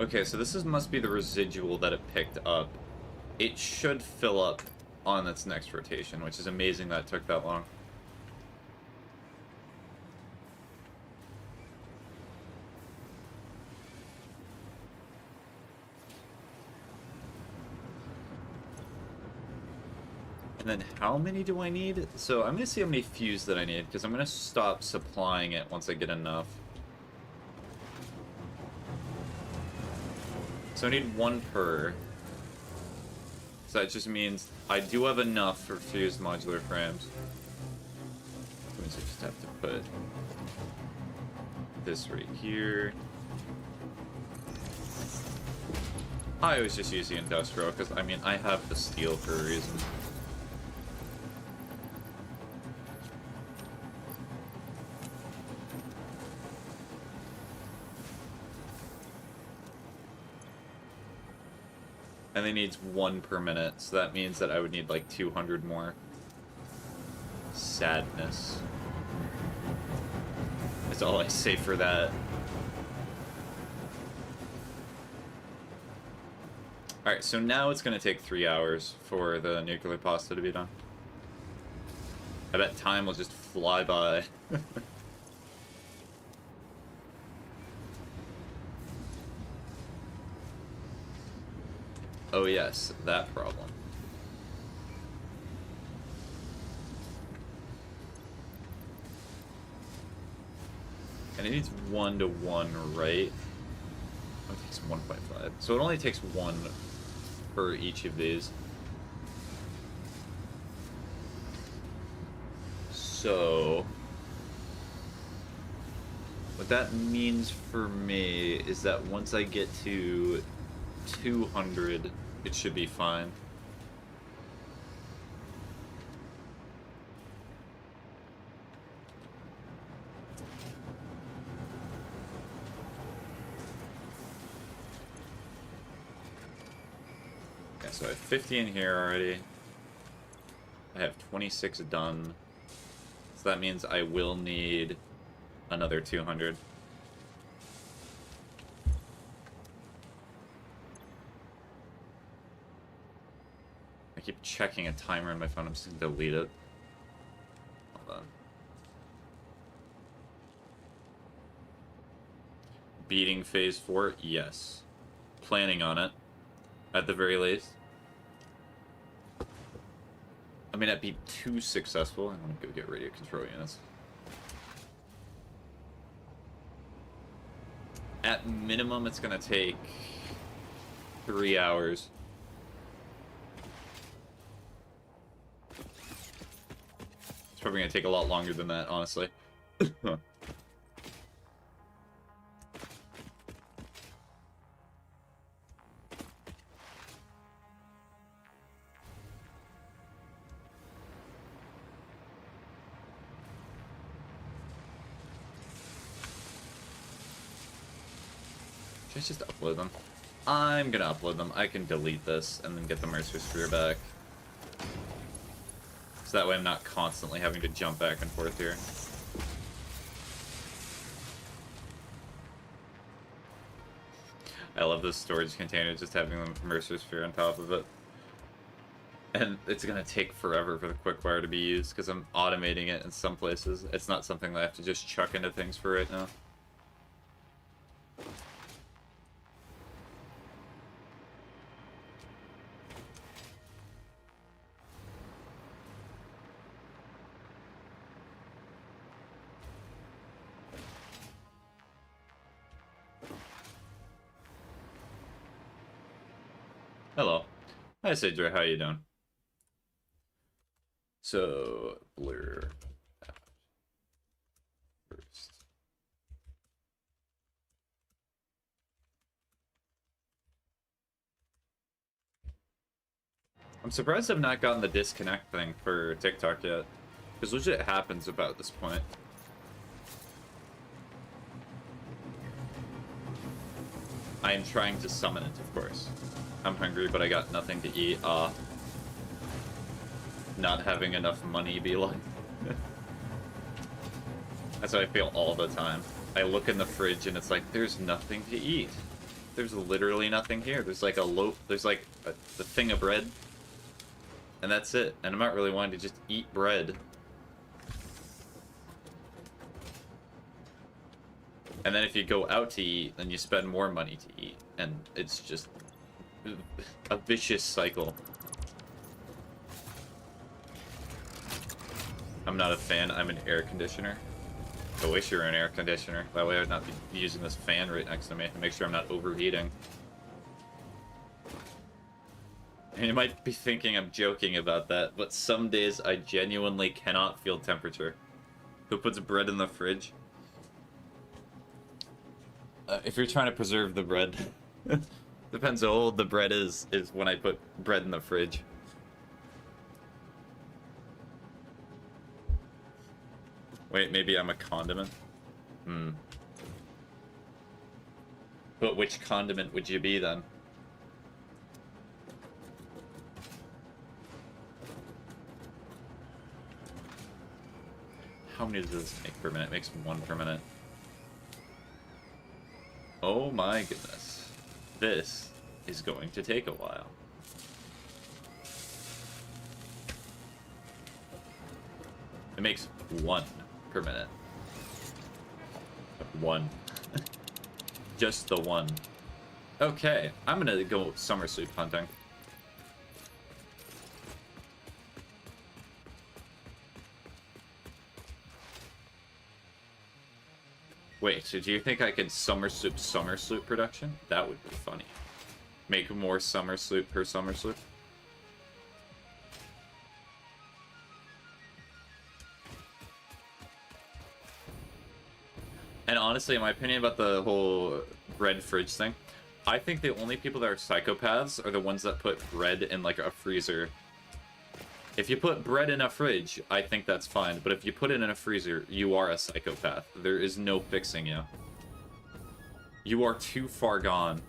A: Okay, so this must be the residual that it picked up. It should fill up on its next rotation, which is amazing that it took that long. And then how many do I need? So I'm going to see how many fuse that I need, because I'm going to stop supplying it once I get enough. So I need 1 per. So that just means I do have enough for fused modular frames. Which means I just have to put this right here. I was just using industrial because, I mean, I have the steel for a reason. And it needs 1 per minute, so that means that I would need like 200 more. Sadness. That's all I say for that. Alright, so now it's going to take 3 hours for the nuclear pasta to be done. I bet time will just fly by. Oh yes, that problem. And it needs 1 to 1, right? It takes 1.5. So it only takes 1 for each of these. So what that means for me is that once I get to 200, it should be fine. Okay, so I have 50 in here already. I have 26 done. So that means I will need another 200. I keep checking a timer on my phone. I'm just gonna delete it. Hold on. Beating phase 4? Yes. Planning on it. At the very least. I mean, that'd be too successful. I'm gonna go get radio control units. At minimum, it's gonna take 3 hours. It's probably gonna take a lot longer than that, honestly. Should I just upload them? I'm gonna upload them. I can delete this and then get the Mercer Sphere back. So that way I'm not constantly having to jump back and forth here. I love this storage container, just having the Mercer Sphere on top of it. And it's gonna take forever for the quick wire to be used because I'm automating it in some places. It's not something that I have to just chuck into things for right now. Hello. Hi, Sidra. How you doing? So, blur first. I'm surprised I've not gotten the disconnect thing for TikTok yet. Because legit happens about this point. I am trying to summon it, of course. I'm hungry, but I got nothing to eat. Not having enough money be like. That's how I feel all the time. I look in the fridge and it's like, there's nothing to eat. There's literally nothing here. There's like a loaf, there's like a thing of bread. And that's it. And I'm not really wanting to just eat bread. And then if you go out to eat, then you spend more money to eat. And it's just a vicious cycle. I'm not a fan. I'm an air conditioner. I wish you were an air conditioner. That way I would not be using this fan right next to me to make sure I'm not overheating. And you might be thinking I'm joking about that, but some days I genuinely cannot feel temperature. Who puts bread in the fridge? If you're trying to preserve the bread, depends how old the bread is when I put bread in the fridge. Wait, maybe I'm a condiment? But which condiment would you be then? How many does this make per minute? It makes 1 per minute. Oh my goodness. This is going to take a while. It makes 1 per minute. 1. Just the 1. Okay, I'm gonna go summer sleep hunting. Wait, so do you think I could summer sloop production? That would be funny. Make more summer sloop per summer sloop. And honestly, in my opinion about the whole bread fridge thing, I think the only people that are psychopaths are the ones that put bread in like a freezer. If you put bread in a fridge, I think that's fine. But if you put it in a freezer, you are a psychopath. There is no fixing you. You are too far gone.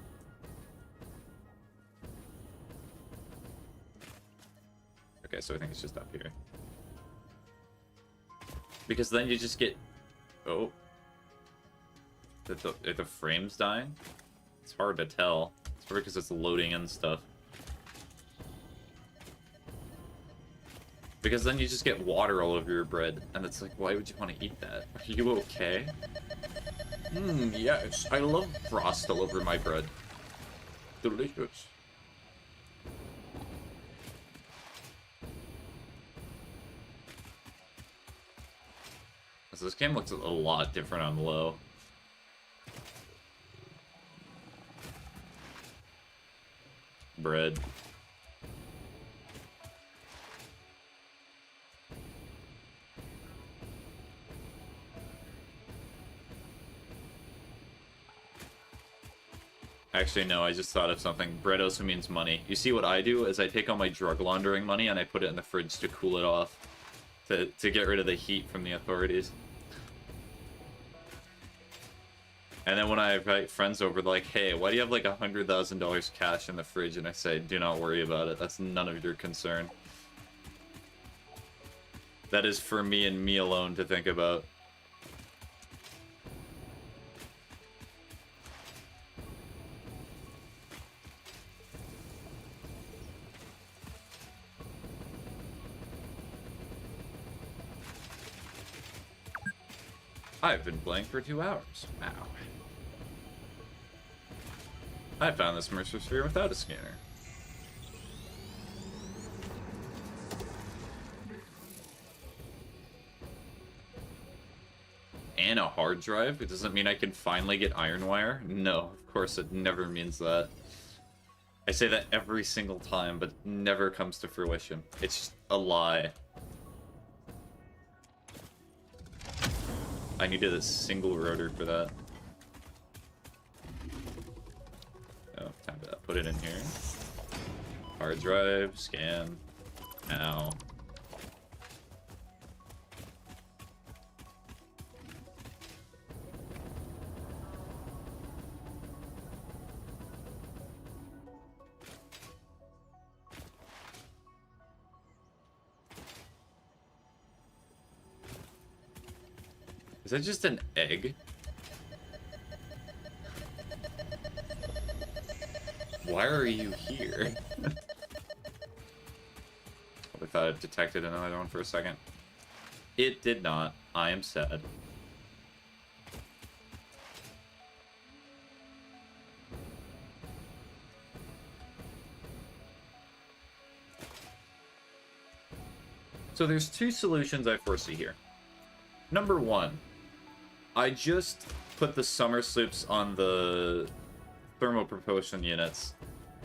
A: Okay, so I think it's just up here. Because then you just get... Oh. Are the frames dying? It's hard to tell. It's probably because it's loading in stuff. Because then you just get water all over your bread, and it's like, why would you want to eat that? Are you okay? Yes, I love frost all over my bread. Delicious. So this game looks a lot different on low. Bread. Actually, no, I just thought of something. Bread also means money. You see what I do is I take all my drug laundering money and I put it in the fridge to cool it off. To get rid of the heat from the authorities. And then when I invite friends over, they're like, hey, why do you have like $100,000 cash in the fridge? And I say, do not worry about it. That's none of your concern. That is for me and me alone to think about. I've been playing for 2 hours. Wow. I found this Mercer Sphere without a scanner. And a hard drive? It doesn't mean I can finally get iron wire? No, of course it never means that. I say that every single time, but it never comes to fruition. It's just a lie. I needed a single rotor for that. Oh, time to put it in here. Hard drive, scan. Now. Is that just an egg? Why are you here? I thought it detected another one for a second. It did not. I am sad. So there's 2 solutions I foresee here. Number 1. I just put the summer sloops on the thermal propulsion units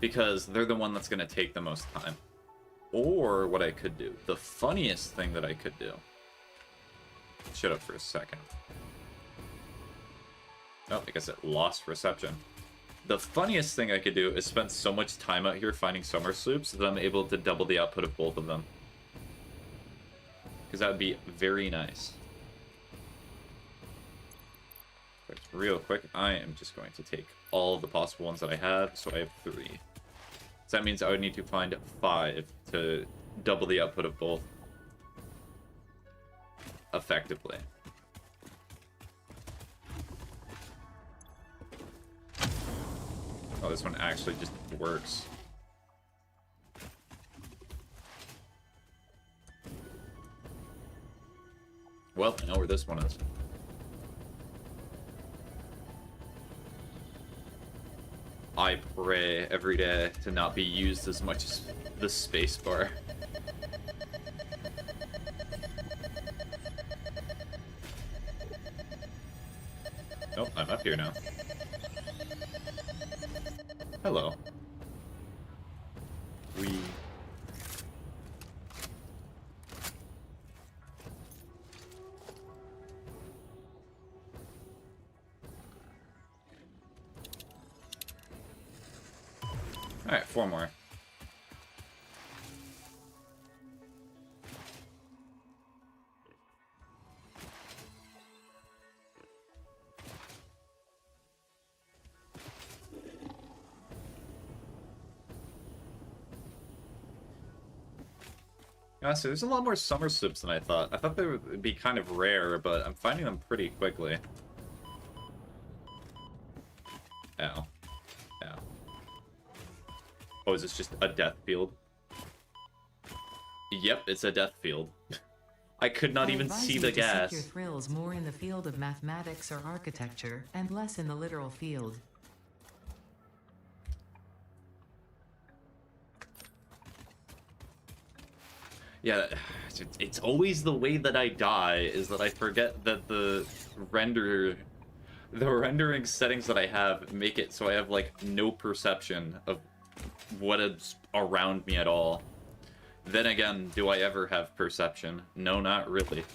A: because they're the one that's going to take the most time. Or what I could do, the funniest thing that I could do. Shut up for a second. Oh, I guess it lost reception. The funniest thing I could do is spend so much time out here finding summer sloops that I'm able to double the output of both of them. Because that would be very nice. But real quick, I am just going to take all of the possible ones that I have, so I have 3. So that means I would need to find 5 to double the output of both effectively. Oh, this one actually just works. Well, I know where this one is. I pray every day to not be used as much as the space bar. Nope, I'm up here now. Hello. Alright, 4 more. Honestly, there's a lot more summer sloops than I thought. I thought they would be kind of rare, but I'm finding them pretty quickly. Ow. Ow. Oh, is this just a death field? Yep, it's a death field. I could not even see the gas.
B: Seek your thrills more in the field of mathematics or architecture, and less in the literal field.
A: Yeah, it's always the way that I die, is that I forget that the rendering settings that I have make it so I have, like, no perception of what is around me at all. Then again, do I ever have perception? No, not really.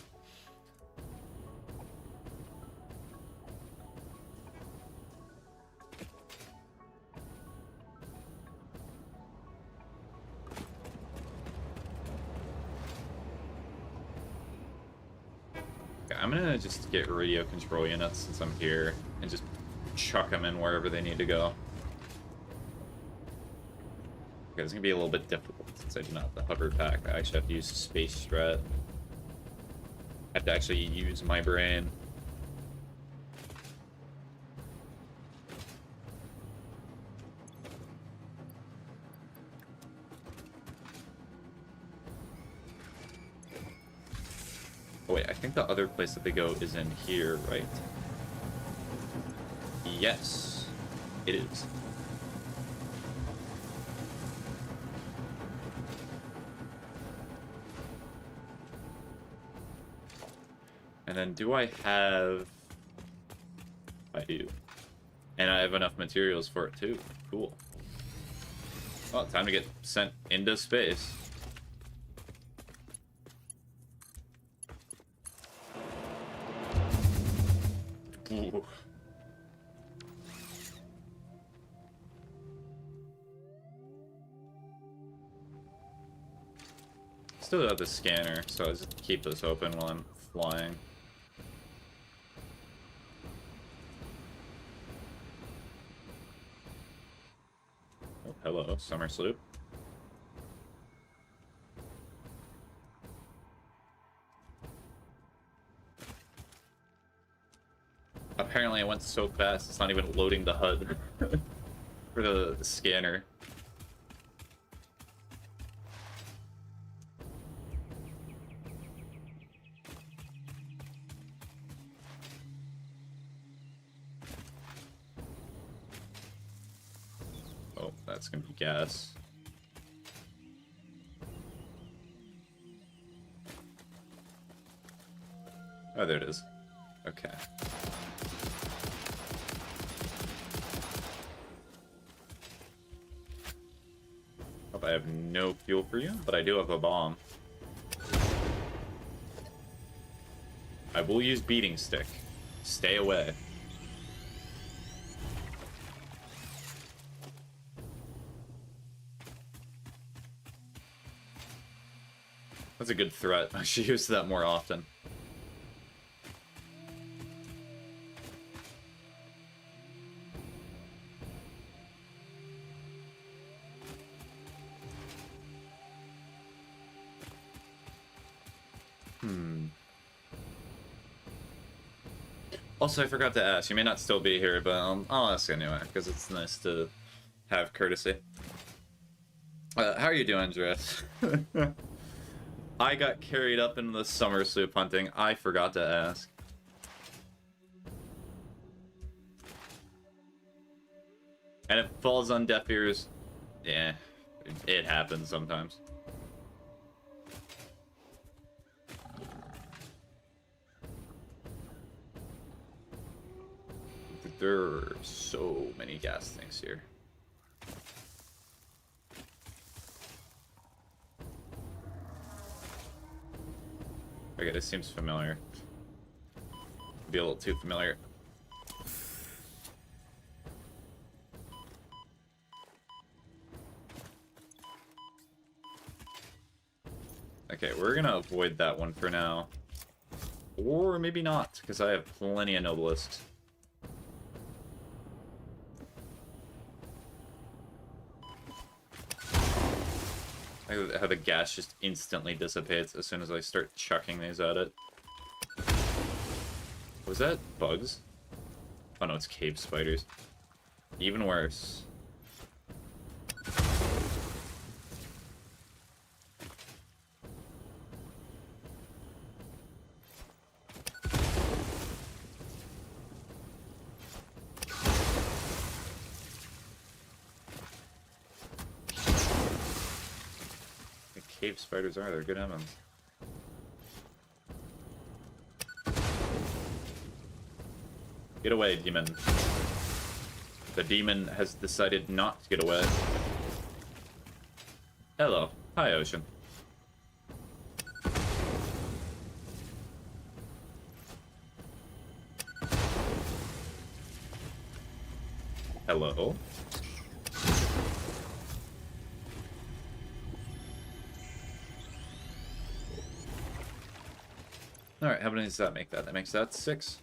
A: Okay, I'm gonna just get radio control units since I'm here, and just chuck them in wherever they need to go. Okay, it's gonna be a little bit difficult since I do not have the hover pack. I actually have to use space strat. I have to actually use my brain. Oh wait, I think the other place that they go is in here, right? Yes, it is. And then do I have... I do. And I have enough materials for it too. Cool. Well, time to get sent into space. Ooh. Still have the scanner, so I'll just keep this open while I'm flying. Oh, hello, summer sloop. Apparently it went so fast, it's not even loading the HUD for the scanner. Oh, that's gonna be gas. Oh, there it is. Okay. Hope I have no fuel for you, but I do have a bomb. I will use beating stick. Stay away. That's a good threat. I should use that more often. Also, I forgot to ask. You may not still be here, but I'll ask anyway, because it's nice to have courtesy. How are you doing, Dress? I got carried up into the summer sloop hunting. I forgot to ask. And it falls on deaf ears. Yeah, it happens sometimes. There are so many gas tanks here. Okay, this seems familiar. Be a little too familiar. Okay, we're gonna avoid that one for now. Or maybe not, because I have plenty of nobelisks. How the gas just instantly dissipates as soon as I start chucking these at it. Was that bugs? Oh no, it's cave spiders. Even worse. The cave spiders are, they're good heavens. Get away, demon. The demon has decided not to get away. Hello. Hi, Ocean. Hello. Alright, how many does that make that? That makes that 6.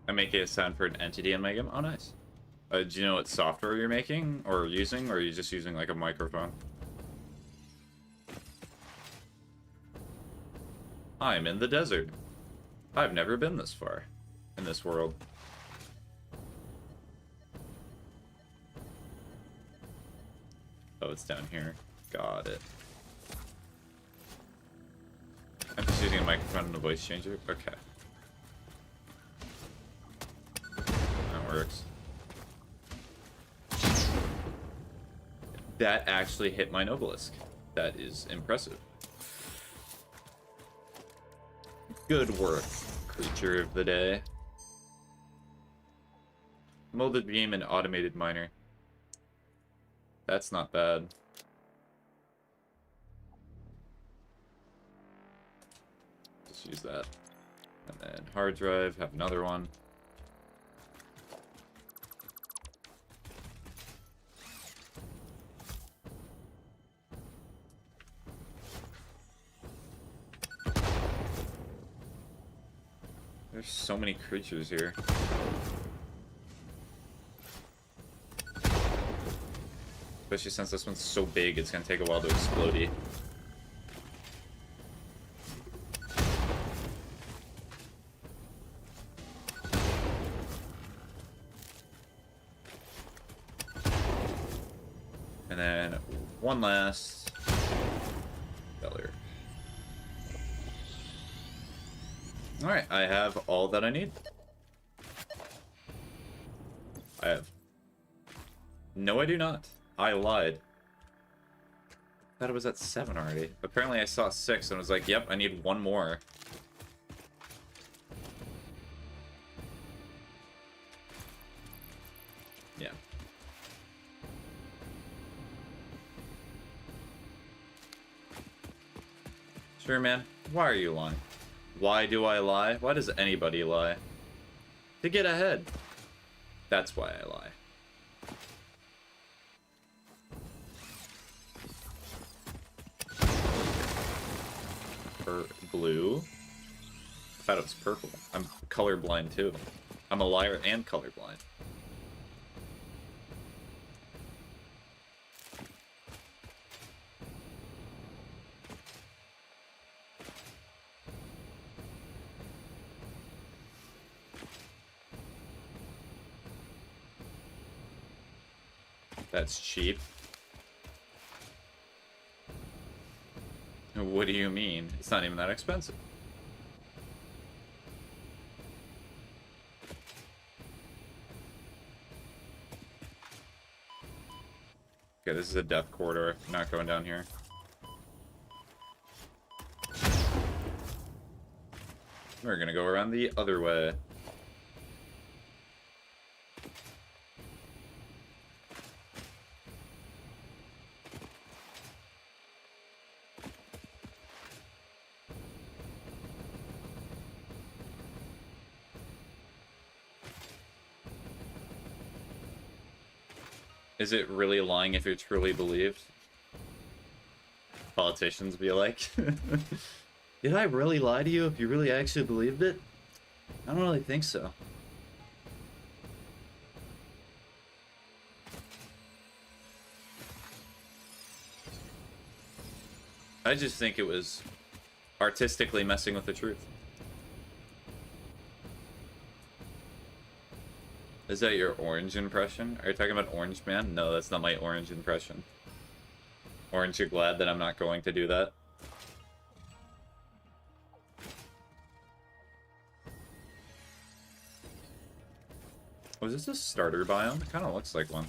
A: I'm making a sound for an entity in my game. Oh, nice. Do you know what software you're making or using, or are you just using like a microphone? I'm in the desert. I've never been this far in this world. Oh, it's down here. Got it. I'm just using a microphone and a voice changer. Okay. That works. That actually hit my obelisk. That is impressive. Good work, creature of the day. Molded beam and automated miner. That's not bad. Just use that. And then hard drive, have another one. There's so many creatures here. Especially since this one's so big, it's gonna take a while to explode. And then one last feller. Alright, I have all that I need. I have. No, I do not. I lied. I thought it was at 7 already. Apparently I saw 6 and was like, yep, I need one more. Yeah. Sure, man. Why are you lying? Why do I lie? Why does anybody lie? To get ahead. That's why I lie. Blue? I thought it was purple. I'm colorblind too. I'm a liar and colorblind. That's cheap. What do you mean? It's not even that expensive. Okay, this is a death corridor. I'm not going down here. We're gonna go around the other way. Is it really lying if you're truly believed? Politicians be like, did I really lie to you if you really actually believed it? I don't really think so. I just think it was artistically messing with the truth. Is that your orange impression? Are you talking about Orange Man? No, that's not my orange impression. Orange, you're glad that I'm not going to do that? Was this a starter biome? It kind of looks like one.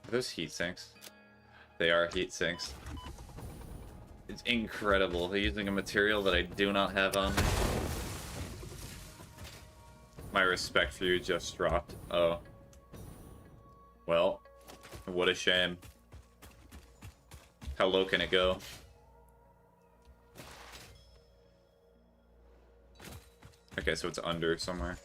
A: Are those heat sinks? They are heat sinks. It's incredible. They're using a material that I do not have on me. My respect for you just dropped. Oh. Well, what a shame. How low can it go? Okay, so it's under somewhere.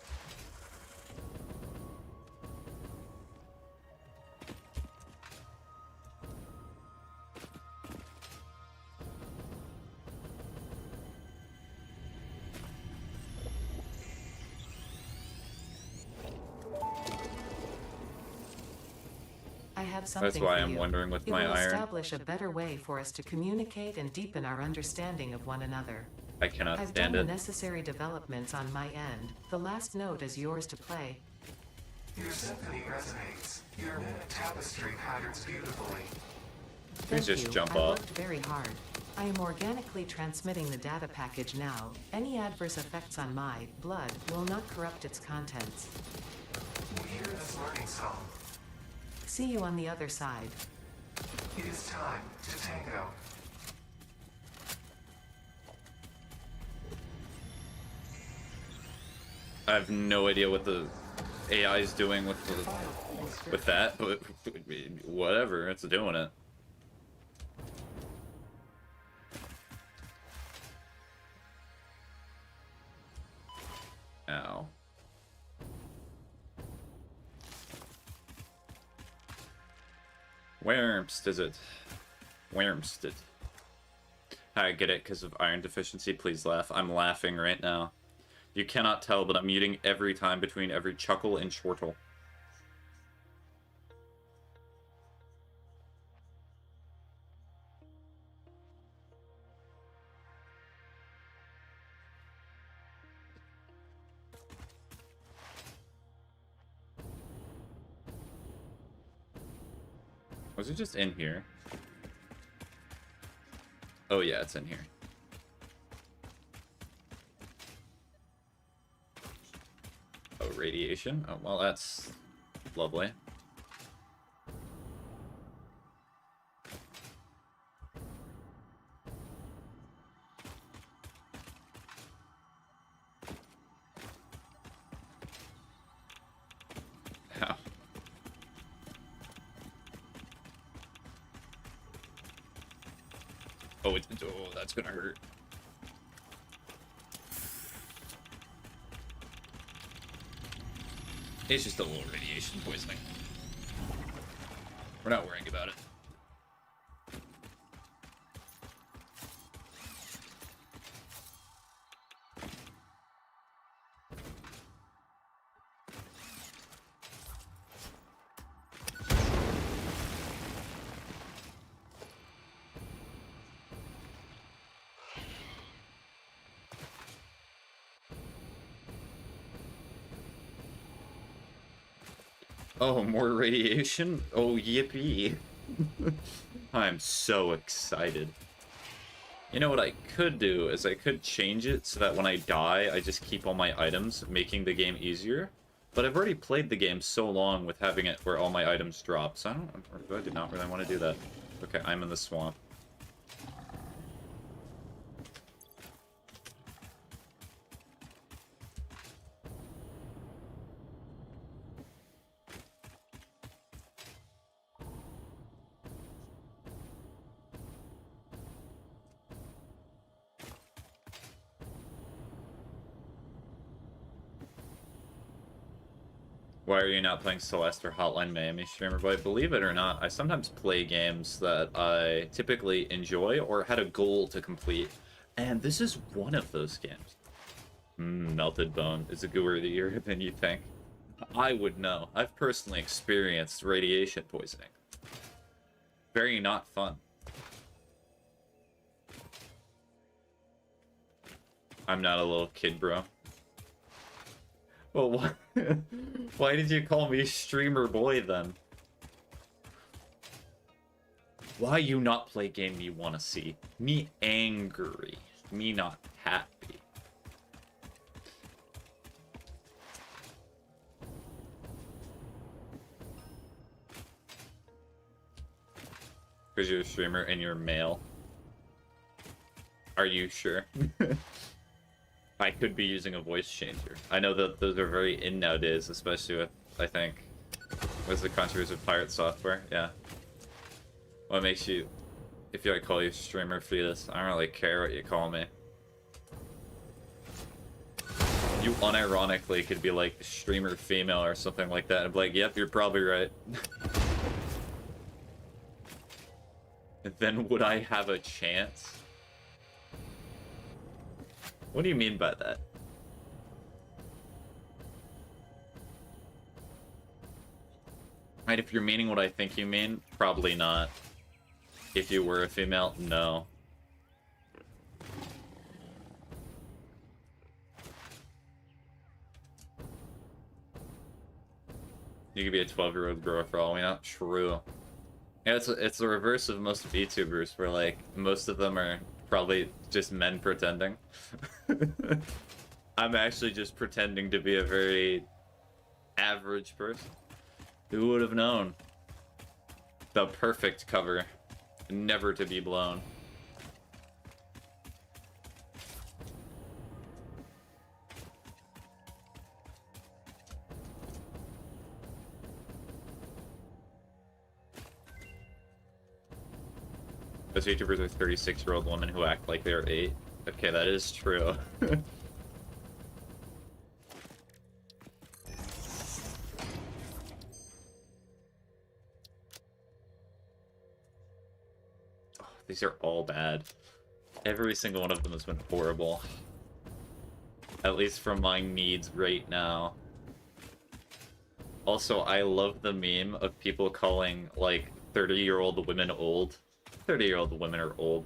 B: Something
A: That's why
B: for
A: I'm
B: you.
A: wondering with
B: It
A: my
B: will
A: iron.
B: Establish a better way for us to communicate and deepen our understanding of one another.
A: I cannot
B: I've
A: stand
B: done
A: it.
B: the necessary developments on my end. The last note is yours to play.
C: Your symphony resonates. Your minute tapestry patterns beautifully.
B: Thank
A: just
B: you.
A: jump
B: I
A: off.
B: worked very hard. I am organically transmitting the data package now. Any adverse effects on my blood will not corrupt its contents.
C: We hear this learning song.
B: See you on the other side.
C: It is time to tango.
A: I have no idea what the AI is doing with that, but whatever, it's doing it. Ow. Where's is it? Where's it? I get it because of iron deficiency. Please laugh. I'm laughing right now. You cannot tell, but I'm muting every time between every chuckle and chortle. Was it just in here? Oh yeah, it's in here. Oh, radiation? Oh, well, that's lovely. Ow. Oh, that's gonna hurt. It's just a little radiation poisoning. We're not worrying about it. Oh, more radiation? Oh, yippee. I'm so excited. You know what I could do is I could change it so that when I die, I just keep all my items, making the game easier. But I've already played the game so long with having it where all my items drop, so I did not really want to do that. Okay, I'm in the swamp. Why are you not playing Celeste or Hotline Miami, streamer boy? Believe it or not, I sometimes play games that I typically enjoy or had a goal to complete, and this is one of those games. Melted bone is a gooier than you think. I would know. I've personally experienced radiation poisoning. Very not fun. I'm not a little kid, bro. Well, why, why did you call me streamer boy then? Why you not play game you want to see? Me angry. Me not happy. Because you're a streamer and you're male. Are you sure? I could be using a voice changer. I know that those are very in nowadays, especially with, I think, what's the controversy of pirate software? Yeah. What makes you, if I call you streamer fetus, I don't really care what you call me. You unironically could be like streamer female or something like that, and be like, yep, you're probably right. Then would I have a chance? What do you mean by that? Right, if you're meaning what I think you mean, probably not. If you were a female, no. You could be a 12-year-old girl for all we know. True. Yeah, it's the reverse of most VTubers, where like most of them are probably just men pretending. I'm actually just pretending to be a very average person. Who would have known? The perfect cover, never to be blown. Those YouTubers are 36-year-old women who act like they're 8. Okay, that is true. Oh, these are all bad. Every single one of them has been horrible. At least for my needs right now. Also, I love the meme of people calling, like, 30-year-old women old. 30-year-old women are old.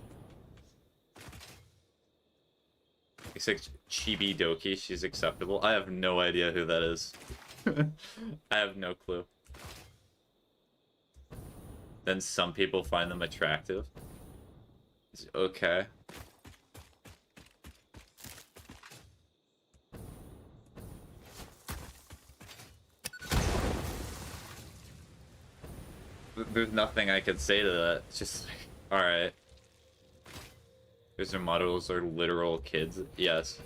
A: It's like Chibi Doki, she's acceptable. I have no idea who that is. I have no clue. Then some people find them attractive. Okay. There's nothing I could say to that. It's just like, alright. Because their models are literal kids. Yes.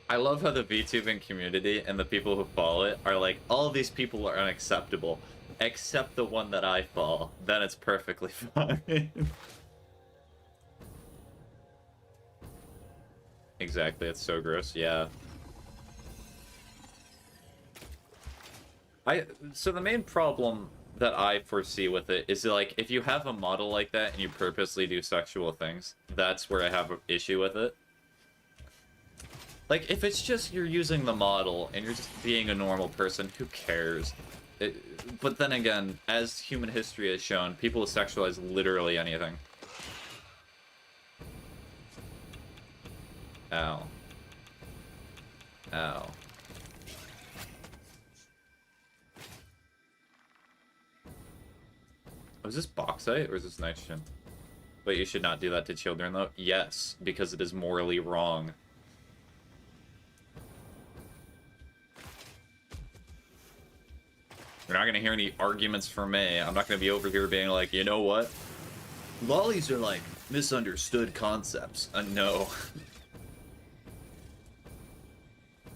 A: I love how the VTubing community and the people who follow it are like, all these people are unacceptable, except the one that I follow. Then it's perfectly fine. Exactly, it's so gross, yeah. So the main problem that I foresee with it is like, if you have a model like that and you purposely do sexual things, that's where I have an issue with it. Like, if it's just you're using the model and you're just being a normal person, who cares? But then again, as human history has shown, people sexualize literally anything. Ow. Ow. Oh, is this bauxite or is this nitrogen? But you should not do that to children, though. Yes, because it is morally wrong. You're not gonna hear any arguments from me. I'm not gonna be over here being like, you know what? Lollies are like misunderstood concepts. No.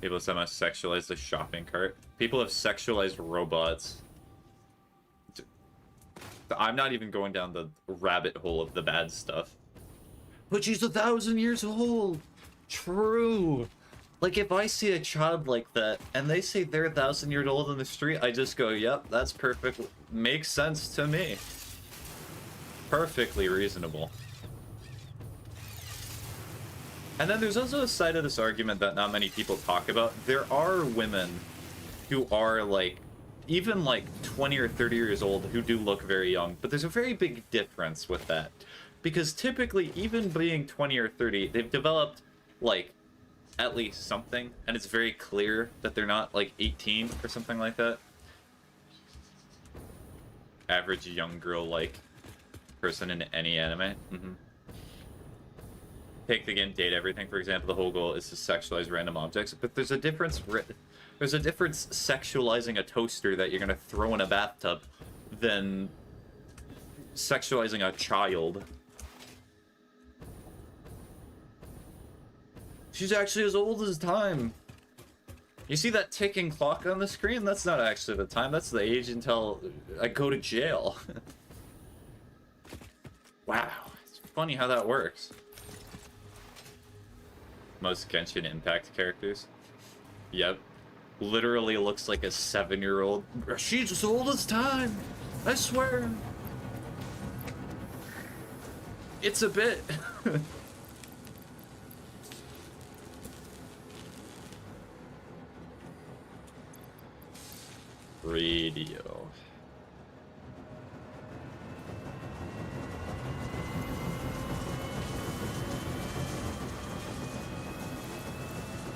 A: People somehow sexualize the shopping cart. People have sexualized robots. I'm not even going down the rabbit hole of the bad stuff. But she's 1,000 years old. True. Like, if I see a child like that, and they say they're 1,000 years old in the street, I just go, yep, that's perfect. Makes sense to me. Perfectly reasonable. And then there's also a side of this argument that not many people talk about. There are women who are, like, even, like, 20 or 30 years old who do look very young. But there's a very big difference with that. Because typically, even being 20 or 30, they've developed, like, at least something, and it's very clear that they're not like 18 or something like that. Average young girl like person in any anime. Take the game, date everything. For example, the whole goal is to sexualize random objects, but there's a difference. There's a difference sexualizing a toaster that you're gonna throw in a bathtub than sexualizing a child. She's actually as old as time. You see that ticking clock on the screen? That's not actually the time. That's the age until I go to jail. Wow. It's funny how that works. Most Genshin Impact characters. Yep. Literally looks like a 7-year-old. She's as old as time. I swear. It's a bit. Radio.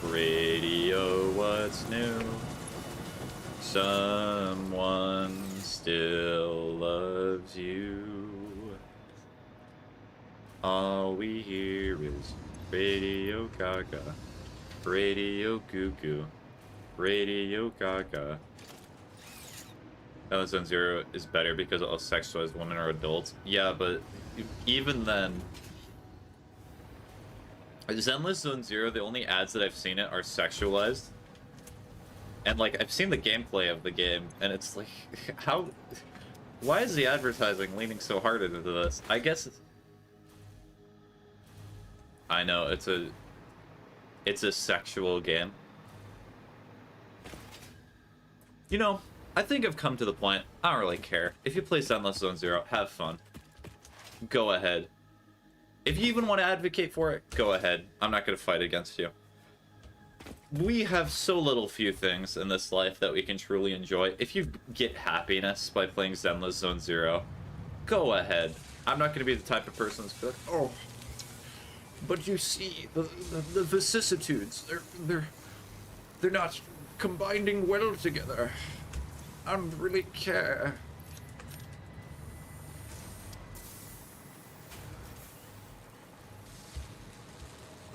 A: Radio, what's new? Someone still loves you. All we hear is Radio Gaga, Radio Goo Goo, Radio Gaga. Zone Zero is better because all sexualized women are adults. Yeah, but even then, Zenless Zone Zero, the only ads that I've seen it are sexualized. And, like, I've seen the gameplay of the game, and it's like, how... Why is the advertising leaning so hard into this? I guess it's... I know, it's a sexual game. You know, I think I've come to the point, I don't really care. If you play Zenless Zone Zero, have fun. Go ahead. If you even want to advocate for it, go ahead. I'm not going to fight against you. We have so little few things in this life that we can truly enjoy. If you get happiness by playing Zenless Zone Zero, go ahead. I'm not going to be the type of person that's like, oh, but you see, the vicissitudes, they're not combining well together. I don't really care.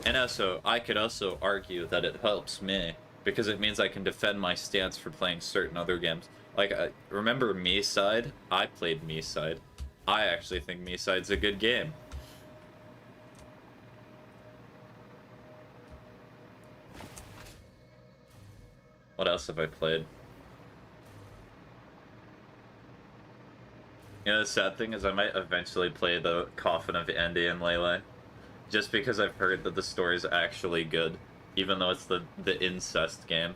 A: And also, I could also argue that it helps me, because it means I can defend my stance for playing certain other games. Like, remember Me-Side? I played Me-Side. I actually think Me-Side's a good game. What else have I played? You know, the sad thing is I might eventually play the Coffin of Andy and Lele. Just because I've heard that the story's actually good. Even though it's the incest game.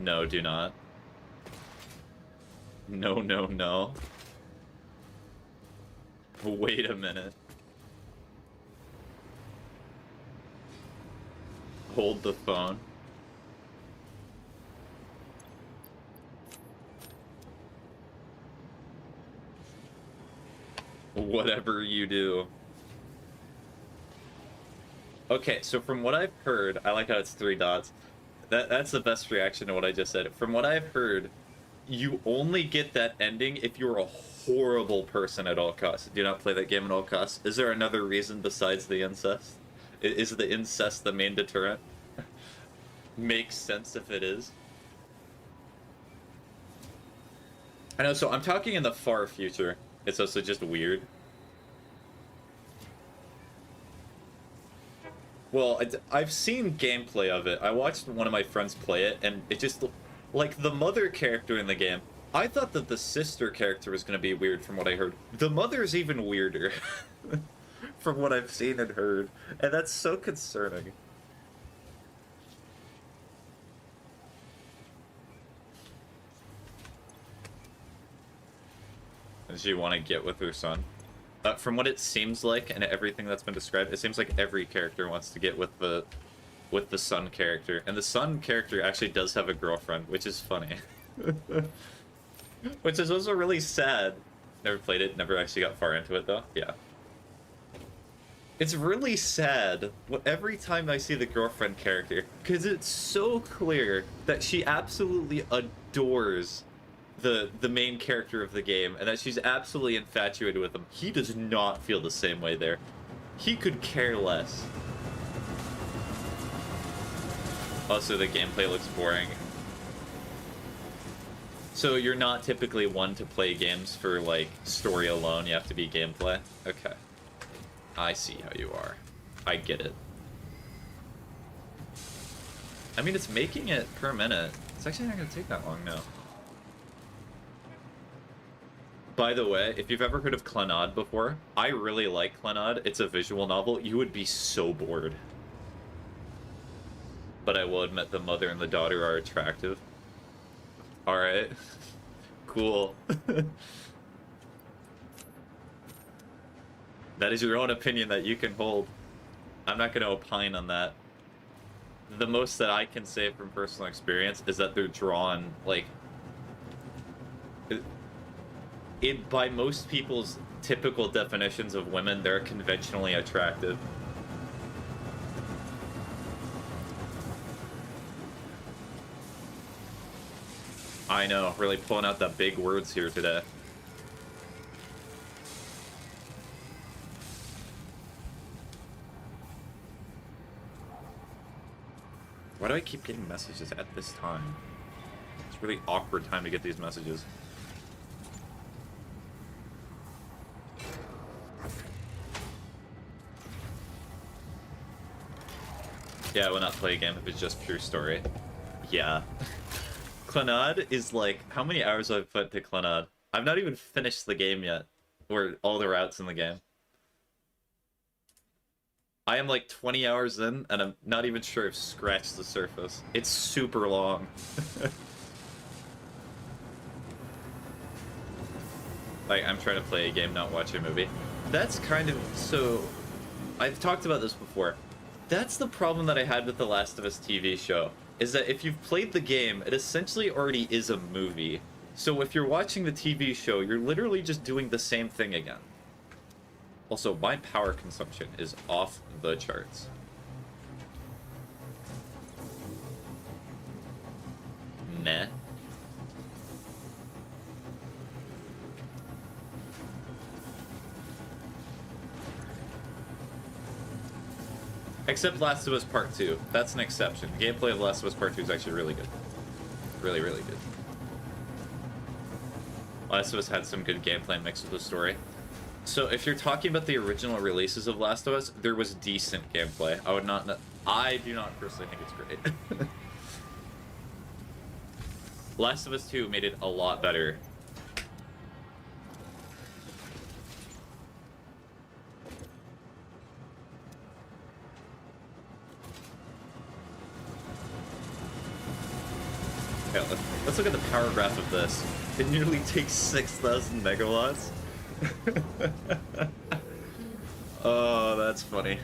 A: No, do not. No, no, no. Wait a minute. Hold the phone. Whatever you do. Okay, so from what I've heard, I like how it's 3 dots. That's the best reaction to what I just said. From what I've heard, you only get that ending if you're a horrible person at all costs. Do not play that game at all costs. Is there another reason besides the incest? Is the incest the main deterrent? Makes sense if it is. I know, so I'm talking in the far future. It's also just weird. Well, I've seen gameplay of it. I watched one of my friends play it, and it just... Like, the mother character in the game I thought that the sister character was going to be weird from what I heard. The mother's even weirder from what I've seen and heard. And that's so concerning. Does she want to get with her son? From what it seems like and everything that's been described, it seems like every character wants to get with the son character. And the son character actually does have a girlfriend, which is funny. Which is also really sad. Never played it, never actually got far into it though. Yeah. It's really sad every time I see the girlfriend character, because it's so clear that she absolutely adores the main character of the game, and that she's absolutely infatuated with him. He does not feel the same way there. He could care less. Also, the gameplay looks boring. So you're not typically one to play games for, like, story alone. You have to be gameplay? Okay. I see how you are. I get it. I mean, it's making it per minute. It's actually not going to take that long now. By the way, if you've ever heard of Clannad before, I really like Clannad. It's a visual novel. You would be so bored. But I will admit the mother and the daughter are attractive. Alright. Cool. That is your own opinion that you can hold. I'm not going to opine on that. The most that I can say from personal experience is that they're drawn, like... by most people's typical definitions of women, they're conventionally attractive. I know, really pulling out the big words here today. Why do I keep getting messages at this time? It's a really awkward time to get these messages. Yeah, I will not play a game if it's just pure story. Yeah. Clannad is like... How many hours have I put to Clannad? I've not even finished the game yet. Or all the routes in the game. I am like 20 hours in, and I'm not even sure I've scratched the surface. It's super long. Like, I'm trying to play a game, not watch a movie. That's kind of... So... I've talked about this before. That's the problem that I had with the Last of Us TV show, is that if you've played the game, it essentially already is a movie. So if you're watching the TV show, you're literally just doing the same thing again. Also, my power consumption is off the charts. Meh. Except Last of Us Part 2. That's an exception. Gameplay of Last of Us Part 2 is actually really good. Really, really good. Last of Us had some good gameplay mixed with the story. So if you're talking about the original releases of Last of Us, there was decent gameplay. I do not personally think it's great. Last of Us 2 made it a lot better. Yeah, let's look at the power graph of this. It nearly takes 6,000 megawatts. Oh, that's funny.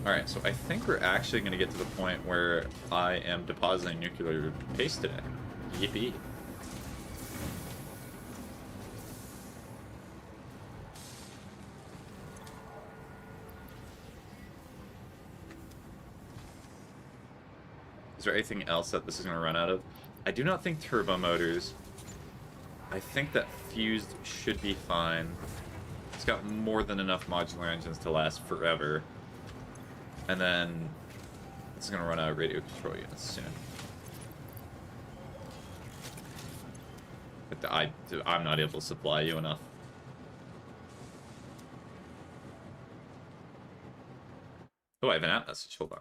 A: Alright, so I think we're actually going to get to the point where I am depositing nuclear paste today. Yippee. Is there anything else that this is going to run out of? I do not think turbo motors. I think that fused should be fine. It's got more than enough modular engines to last forever. And then it's going to run out of radio control units soon. But I'm not able to supply you enough. Oh, I have an app message. Hold on.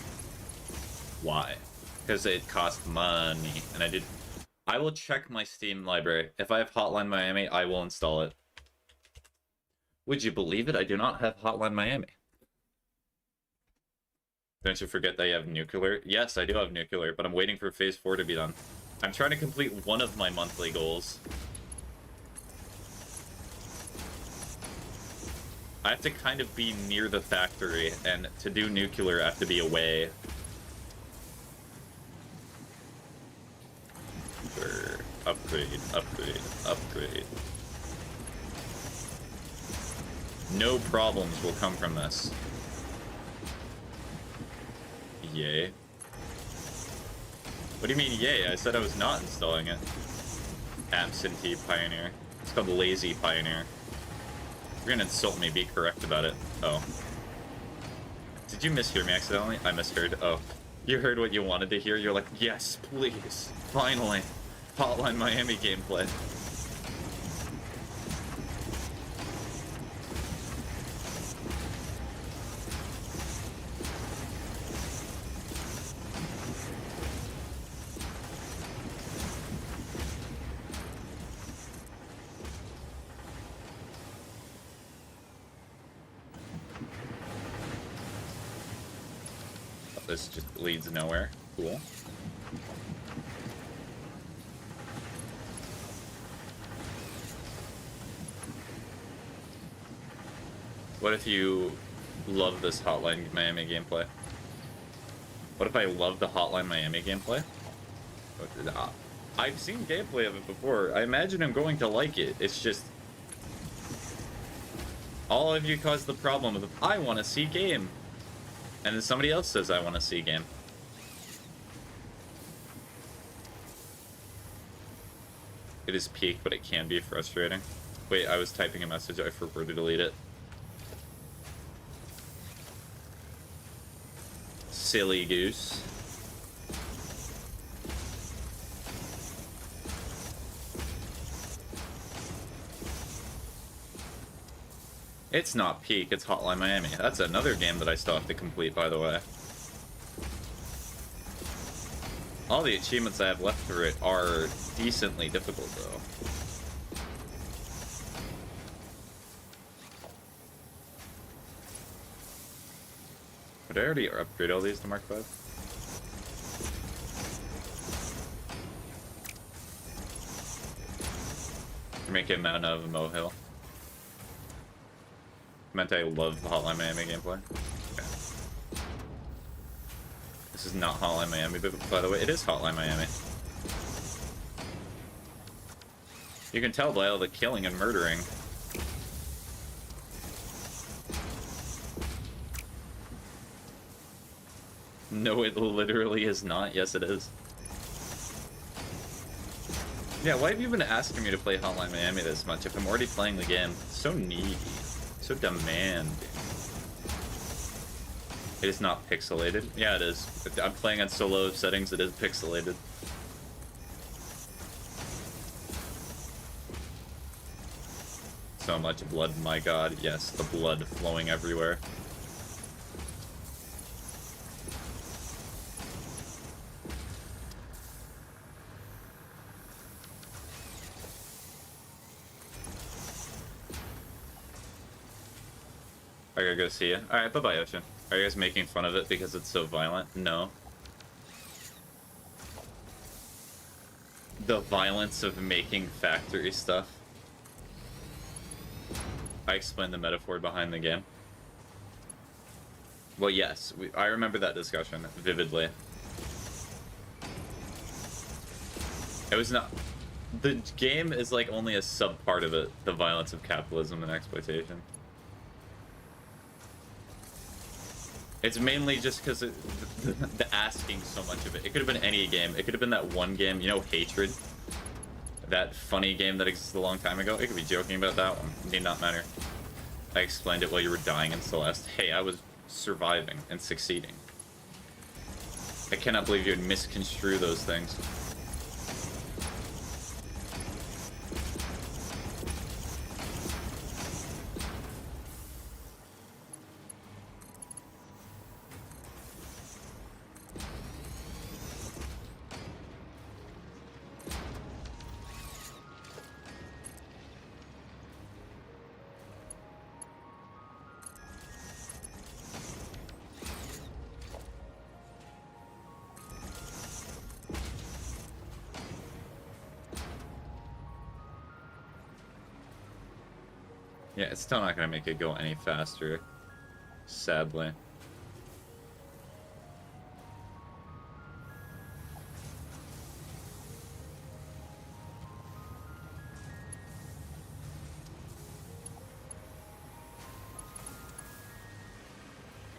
A: Why? Because it cost money, and I did. I will check my Steam library. If I have Hotline Miami, I will install it. Would you believe it? I do not have Hotline Miami. Don't you forget that you have Nuclear? Yes, I do have Nuclear, but I'm waiting for Phase 4 to be done. I'm trying to complete one of my monthly goals. I have to kind of be near the factory, and to do Nuclear, I have to be away. Sure. Upgrade, upgrade, upgrade. No problems will come from this. Yay. What do you mean, yay? I said I was not installing it. Absentee Pioneer. It's called Lazy Pioneer. You're gonna insult me, be correct about it. Oh. Did you mishear me accidentally? I misheard. Oh. You heard what you wanted to hear? You're like, yes, please. Finally. Hotline Miami gameplay. This just leads nowhere. Cool. What if you love this Hotline Miami gameplay? What if I love the Hotline Miami gameplay? I've seen gameplay of it before. I imagine I'm going to like it. It's just... all of you caused the problem of, I want to see game. And then somebody else says, I want to see game. It is peak, but it can be frustrating. Wait, I was typing a message. I forgot to delete it. Silly goose. It's not peak, it's Hotline Miami. That's another game that I still have to complete, by the way. All the achievements I have left for it are decently difficult, though. Did I already upgrade all these to Mark 5? Make a man of a molehill. Meant I love the Hotline Miami gameplay. Okay. This is not Hotline Miami, but by the way, it is Hotline Miami. You can tell by all the killing and murdering. No, it literally is not. Yes, it is. Yeah, why have you been asking me to play Hotline Miami this much if I'm already playing the game? So needy. So demanding. It is not pixelated. Yeah, it is. If I'm playing on solo settings, it is pixelated. So much blood, my god. Yes, the blood flowing everywhere. I gotta go see you. Alright, bye-bye, Ocean. Are you guys making fun of it because it's so violent? No. The violence of making factory stuff. I explained the metaphor behind the game. Well, yes, I remember that discussion vividly. It was not... The game is like only a sub-part of it, the violence of capitalism and exploitation. It's mainly just because the asking so much of it. It could have been any game. It could have been that one game, you know, Hatred? That funny game that existed a long time ago. It could be joking about that one. It did not matter. I explained it while you were dying in Celeste. Hey, I was surviving and succeeding. I cannot believe you would misconstrue those things. Yeah, it's still not gonna make it go any faster, sadly.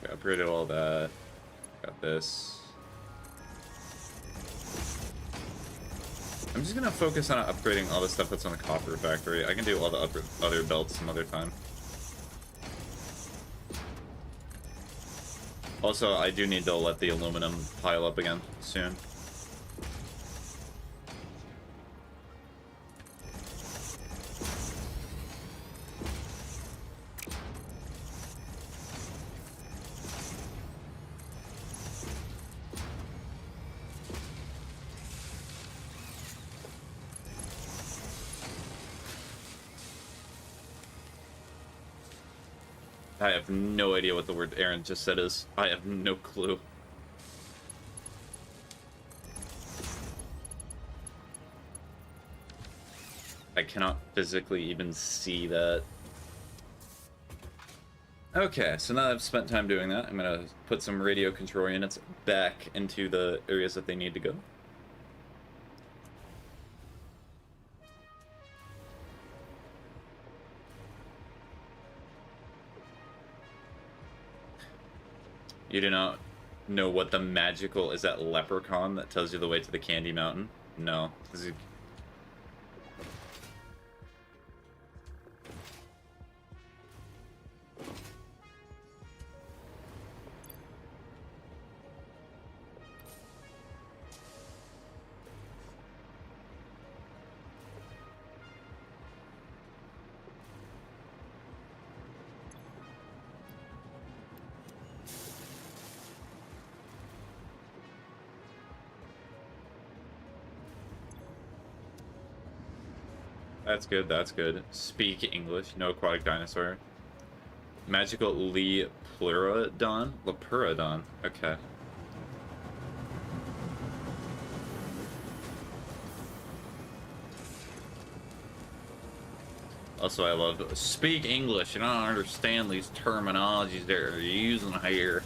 A: Okay, upgraded all that. Got this. I'm just gonna focus on upgrading all the stuff that's on the copper factory. I can do all the other belts some other time. Also, I do need to let the aluminum pile up again soon. I have no idea what the word Aaron just said is. I have no clue. I cannot physically even see that. Okay, so now that I've spent time doing that, I'm gonna put some radio control units back into the areas that they need to go. You do not know what the magical... Is that leprechaun that tells you the way to the Candy Mountain? No. This is... That's good, that's good. Speak English, no aquatic dinosaur. Magical Lepleurodon? Lepurodon, okay. Also, I love speak English. You don't understand these terminologies they're using here.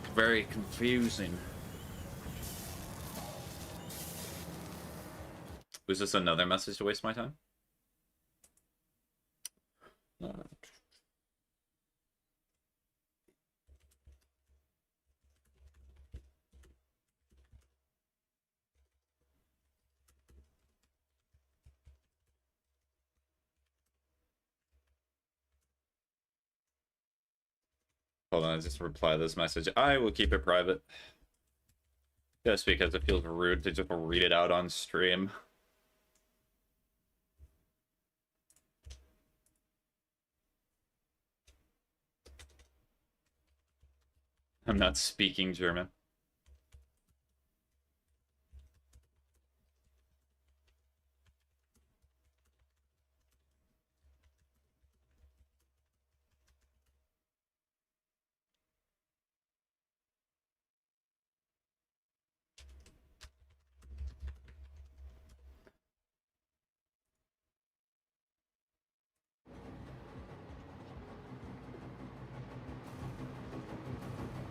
A: It's very confusing. Was this another message to waste my time? Hold on, I just reply this message. I will keep it private. Just because it feels rude to just read it out on stream. I'm not speaking German.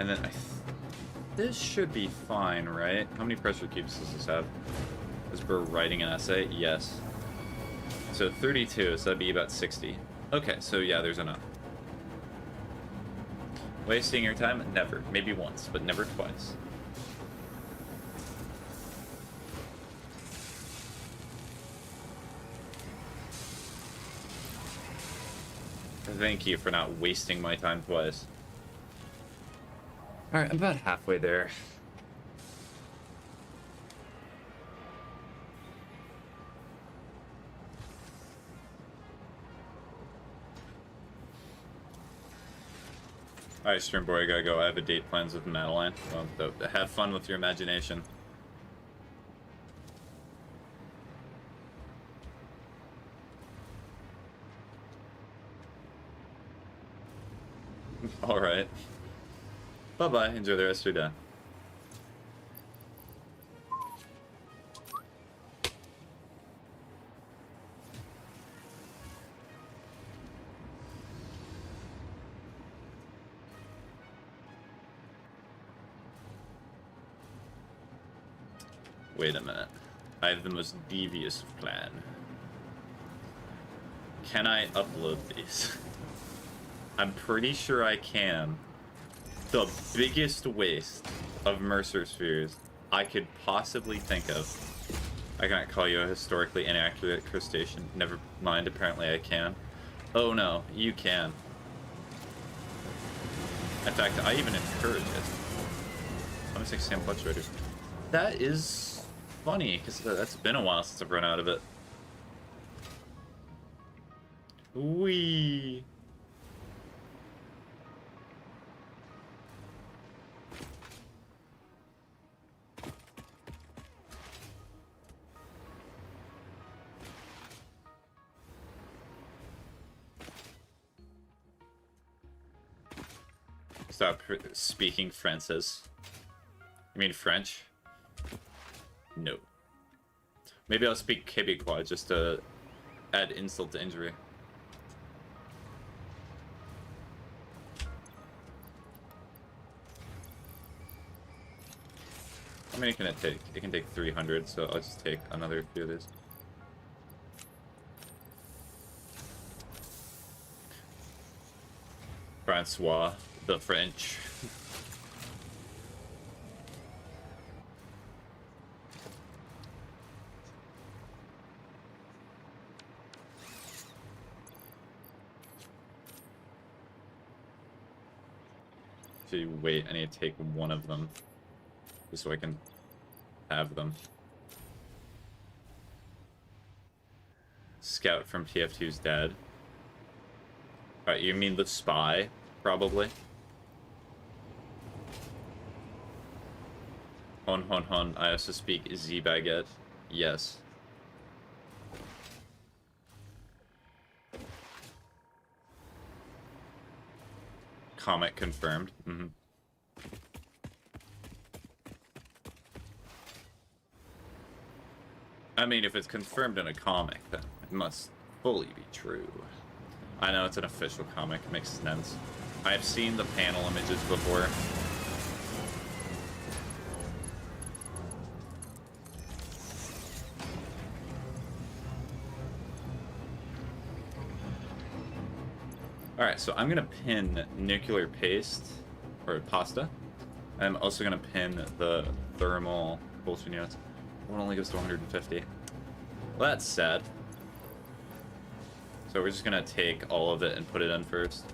A: And then this should be fine, right? How many pressure cubes does this have? Is per writing an essay? Yes. So 32, so that'd be about 60. Okay, so yeah, there's enough. Wasting your time? Never. Maybe once, but never twice. Thank you for not wasting my time twice. Alright, I'm about halfway there. Alright, Stream Boy, I gotta go. I have a date plans with Madeline. Well, have fun with your imagination. Alright. Bye-bye. Enjoy the rest of your day. Wait a minute. I have the most devious plan. Can I upload these? I'm pretty sure I can. The biggest waste of Mercer spheres I could possibly think of. I cannot call you a historically inaccurate crustacean. Never mind, apparently I can. Oh no, you can. In fact, I even encourage it. Let me take Sam Fluctuator. That is funny, because that's been a while since I've run out of it. Whee! Stop speaking Francis. You mean French? No. Maybe I'll speak Quebecois just to add insult to injury. How many can it take? It can take 300, so I'll just take another few of these. Francois, the French. If you wait, I need to take one of them, just so I can have them. Scout from TF2's dead. Alright, you mean the spy, probably? Hon, I also speak ytouchamySPAGETT. Yes. Comic confirmed. I mean, if it's confirmed in a comic, then it must fully be true. I know it's an official comic, makes sense. I've seen the panel images before. Alright, so I'm gonna pin nuclear paste, or pasta. I'm also gonna pin the thermal propulsion units. One only goes to 150. Well, that's sad. So we're just gonna take all of it and put it in first.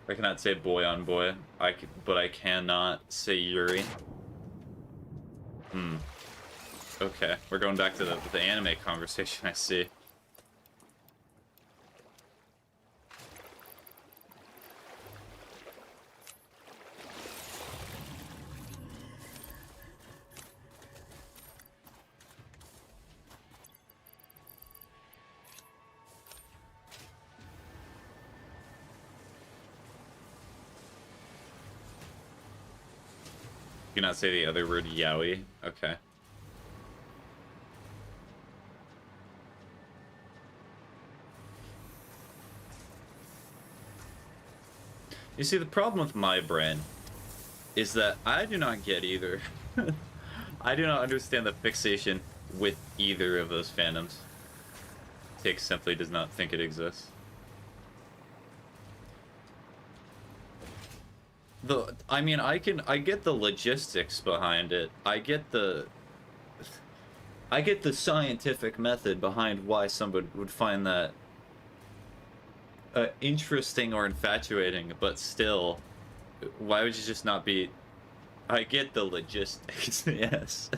A: I cannot say boy on boy, but I cannot say Yuri. Okay, we're going back to the anime conversation, I see. You cannot say the other word, yaoi? Okay. You see, the problem with my brain is that I do not get either. I do not understand the fixation with either of those fandoms. Tick simply does not think it exists. I mean, I get the logistics behind it. I get the scientific method behind why somebody would find that interesting or infatuating, but still, why would you just not be... I get the logistics, yes.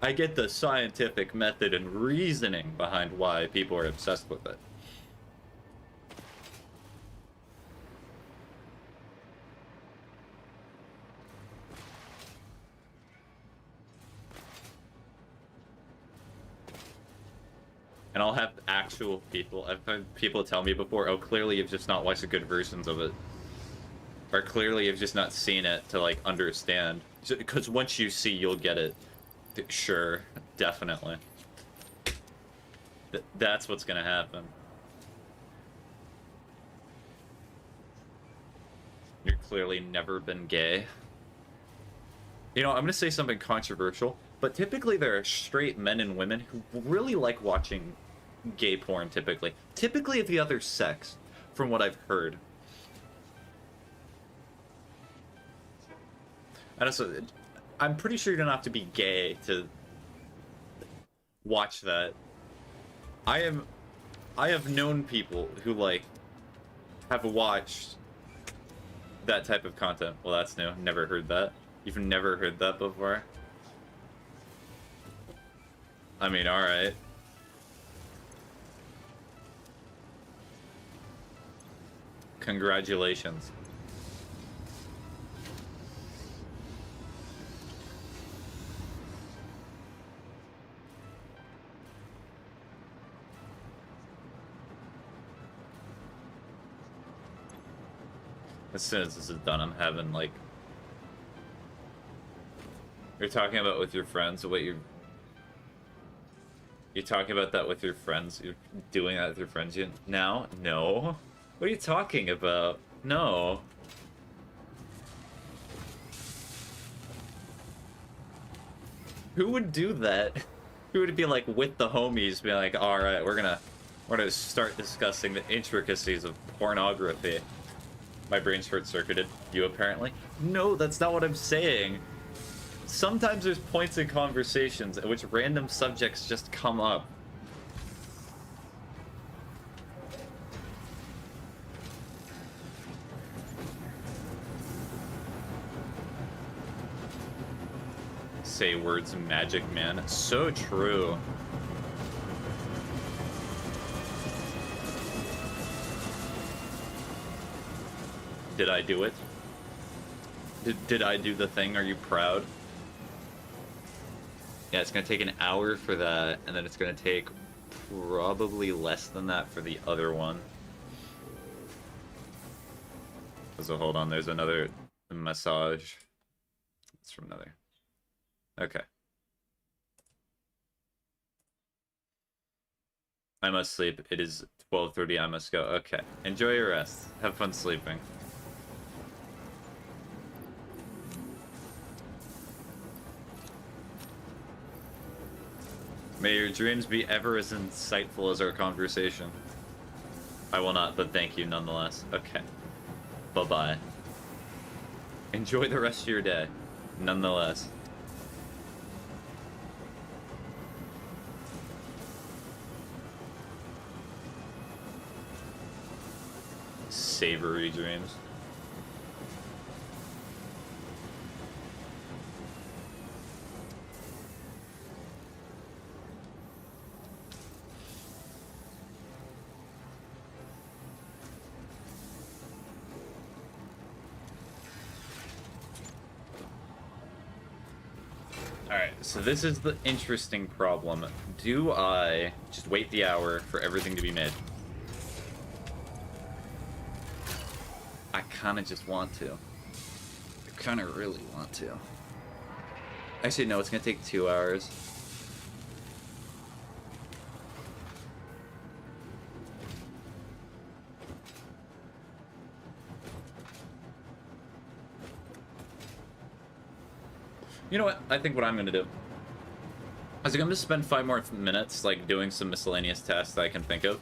A: I get the scientific method and reasoning behind why people are obsessed with it. And I'll have actual people. I've had people tell me before, oh, clearly you've just not watched the good versions of it. Or clearly you've just not seen it to, like, understand. Because once you see, you'll get it. Sure, definitely. That's what's gonna happen. You're clearly never been gay. You know, I'm gonna say something controversial, but typically there are straight men and women who really like watching gay porn, typically. Typically of the other sex, from what I've heard. And also, I'm pretty sure you don't have to be gay to watch that. I have known people who, like, have watched that type of content. Well, that's new. Never heard that. You've never heard that before? I mean, alright. Congratulations. As soon as this is done, I'm having, like... You're talking about with your friends, what you're talking about that with your friends? You're doing that with your friends now? No. What are you talking about? No. Who would do that? Who would be like with the homies, be like, alright, we're gonna start discussing the intricacies of pornography. My brain's short-circuited. You apparently? No, that's not what I'm saying. Sometimes there's points in conversations at which random subjects just come up. Say words, magic man. So true. Did I do it? Did I do the thing? Are you proud? Yeah, it's gonna take an hour for that, and then it's gonna take probably less than that for the other one. So hold on, there's another massage. It's from another. Okay. I must sleep. It is 12:30. I must go. Okay. Enjoy your rest. Have fun sleeping. May your dreams be ever as insightful as our conversation. I will not, but thank you nonetheless. Okay. Bye-bye. Enjoy the rest of your day. Nonetheless. Savory dreams. Alright, so this is the interesting problem. Do I just wait the hour for everything to be made? I kind of just want to. I kind of really want to. Actually, no, it's going to take 2 hours. You know what? I think what I'm going to do is I'm going to spend 5 more minutes like doing some miscellaneous tasks that I can think of.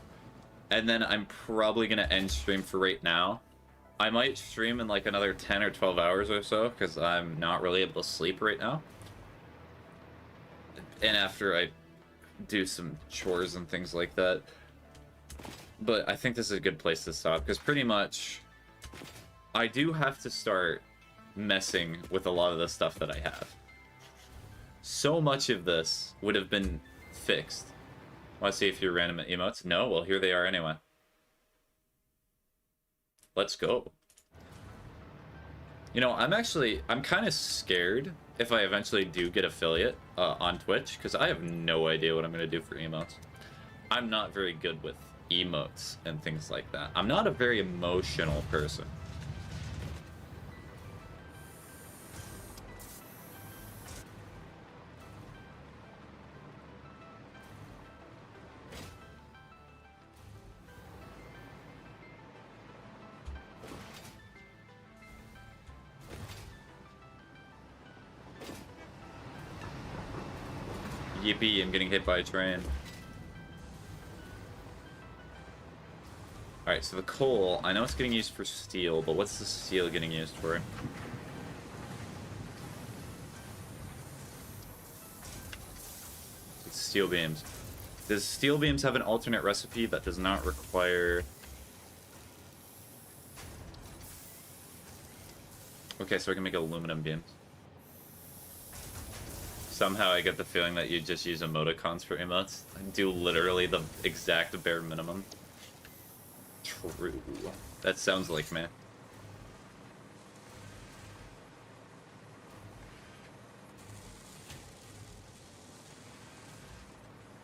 A: And then I'm probably going to end stream for right now. I might stream in like another 10 or 12 hours or so because I'm not really able to sleep right now. And after I do some chores and things like that. But I think this is a good place to stop because pretty much I do have to start messing with a lot of the stuff that I have. So much of this would have been fixed. Want to see if you're random emotes? No? Well, here they are anyway. Let's go. You know, I'm kind of scared if I eventually do get affiliate on Twitch, because I have no idea what I'm going to do for emotes. I'm not very good with emotes and things like that. I'm not a very emotional person. Yippee, I'm getting hit by a train. Alright, so the coal, I know it's getting used for steel, but what's the steel getting used for? It's steel beams. Does steel beams have an alternate recipe that does not require... Okay, so I can make aluminum beams. Somehow I get the feeling that you just use emoticons for emotes. I do literally the exact bare minimum. True. That sounds like me.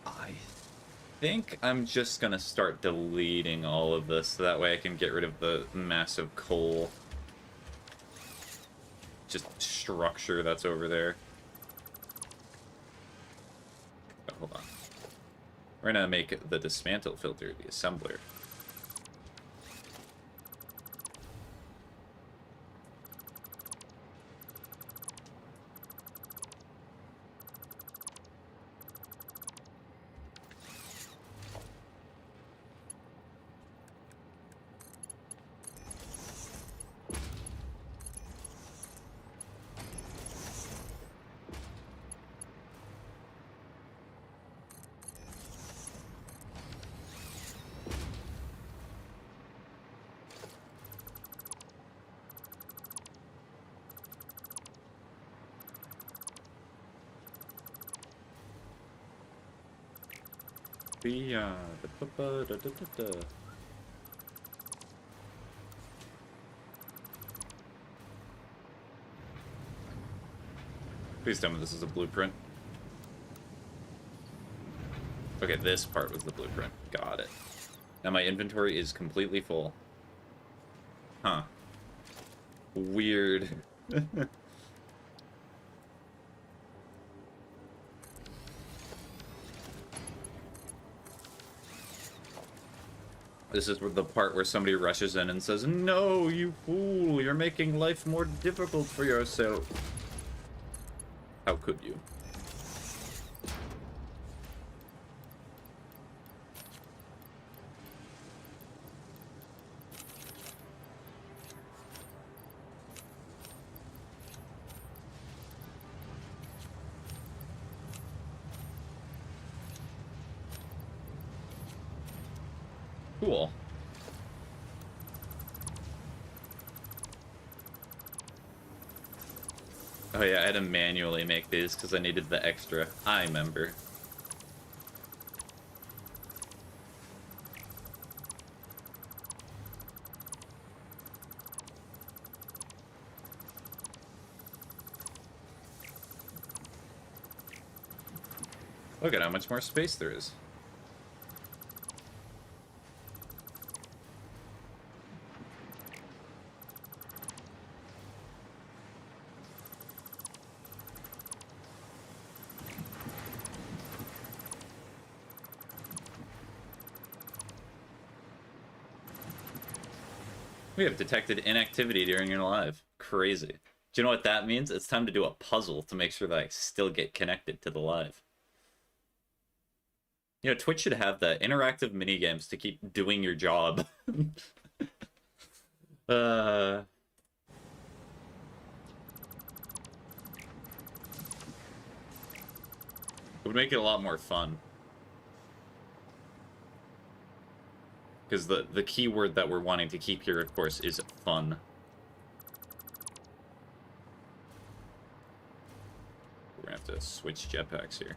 A: I think I'm just gonna start deleting all of this so that way I can get rid of the massive coal just structure that's over there. Oh, hold on. We're gonna make the dismantle filter the assembler. Please tell me this is a blueprint. Okay, this part was the blueprint. Got it. Now my inventory is completely full. Huh. Weird. This is the part where somebody rushes in and says, "No, you fool! You're making life more difficult for yourself." How could you? Cool. Oh yeah, I had to manually make these because I needed the extra. I remember. Look at how much more space there is. We have detected inactivity during your live. Crazy. Do you know what that means? It's time to do a puzzle to make sure that I still get connected to the live. You know, Twitch should have the interactive mini games to keep doing your job. It would make it a lot more fun. Because the keyword that we're wanting to keep here, of course, is fun. We're gonna have to switch jetpacks here.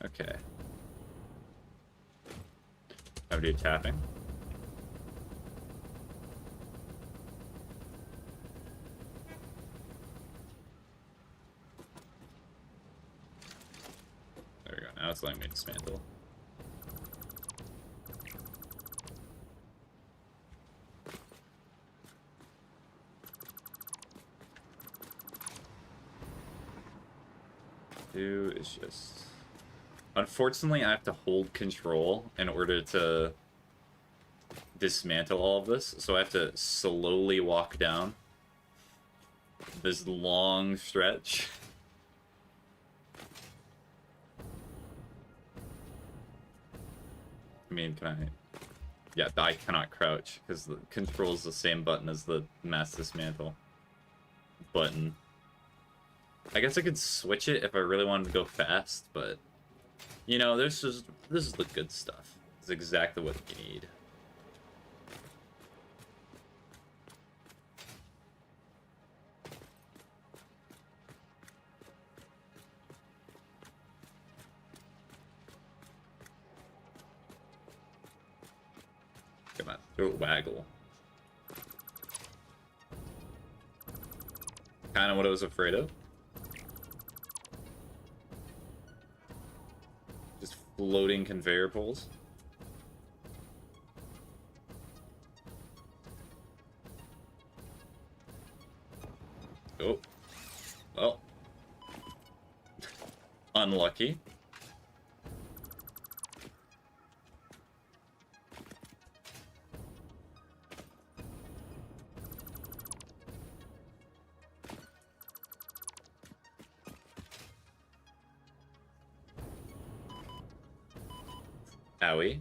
A: Okay. How do you tapping? it's letting me dismantle. Is just... Unfortunately, I have to hold control in order to dismantle all of this, so I have to slowly walk down this long stretch. I mean, can I... Yeah, I cannot crouch, because the control is the same button as the mass dismantle button. I guess I could switch it if I really wanted to go fast, but... You know, this is the good stuff. It's exactly what you need. Come on, throw it waggle. Kind of what I was afraid of. Just floating conveyor poles. Oh. Well. Unlucky. Owie.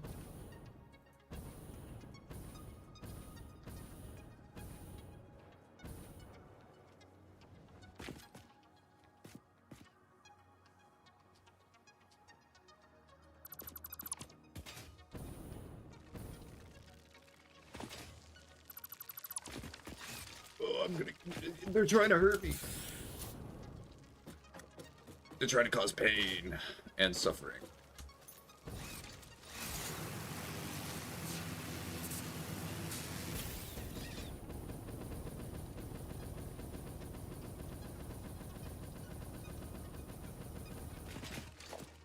A: Oh, they're trying to hurt me. They're trying to cause pain and suffering.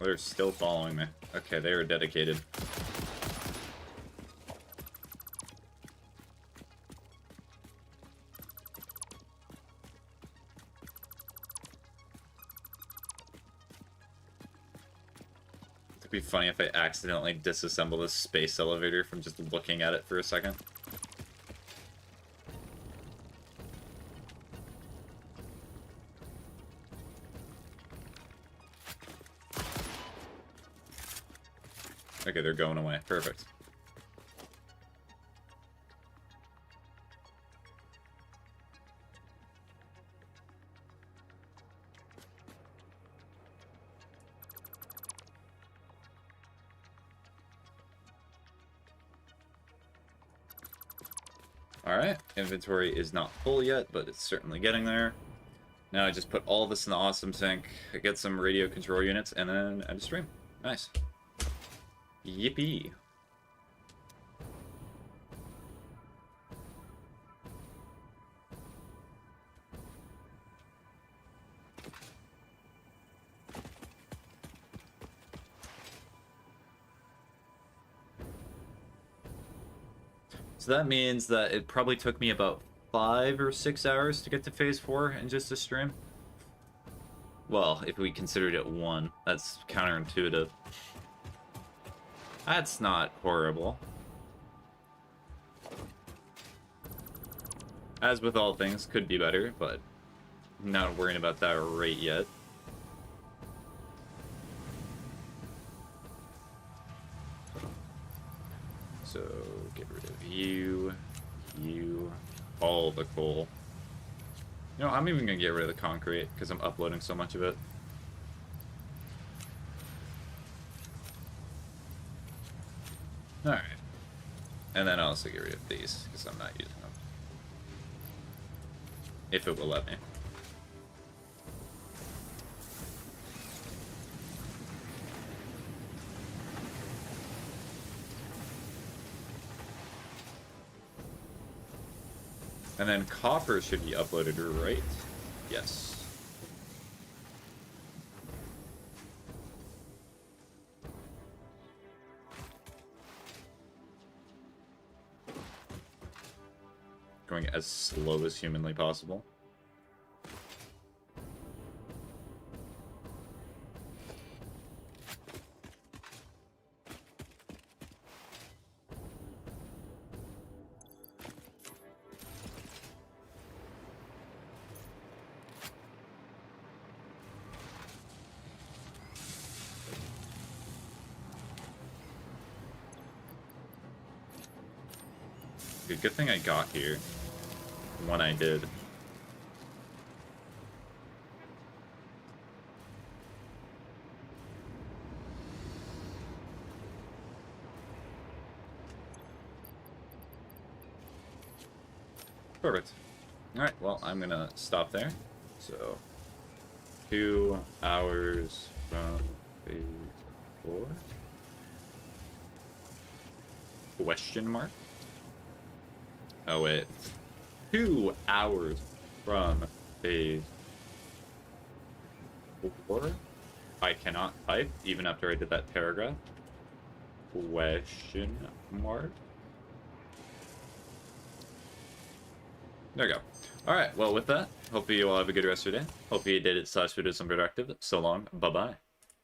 A: They're still following me. Okay, they are dedicated. It'd be funny if I accidentally disassemble this space elevator from just looking at it for a second. Okay, they're going away. Perfect. Alright, inventory is not full yet, but it's certainly getting there. Now I just put all this in the awesome sink, I get some radio control units, and then end a stream. Nice. Yippee. So that means that it probably took me about 5 or 6 hours to get to phase 4 in just a stream. Well, if we considered it 1, that's counterintuitive. That's not horrible. As with all things, could be better, but not worrying about that rate yet. So, get rid of you, all the coal. You know, I'm even gonna get rid of the concrete, because I'm uploading so much of it. Alright. And then I'll also get rid of these, because I'm not using them. If it will let me. And then copper should be uploaded, right? Yes. going as slow as humanly possible. Good thing I got here when I did. Perfect. Alright, well, I'm gonna stop there. So, 2 hours from phase 4? Question mark? Oh, wait. 2 hours from phase 4? I cannot type, even after I did that paragraph. Question mark? There we go. Alright, well, with that, hopefully you all have a good rest of your day. Hopefully you did it / did some productive. So long. Bye-bye.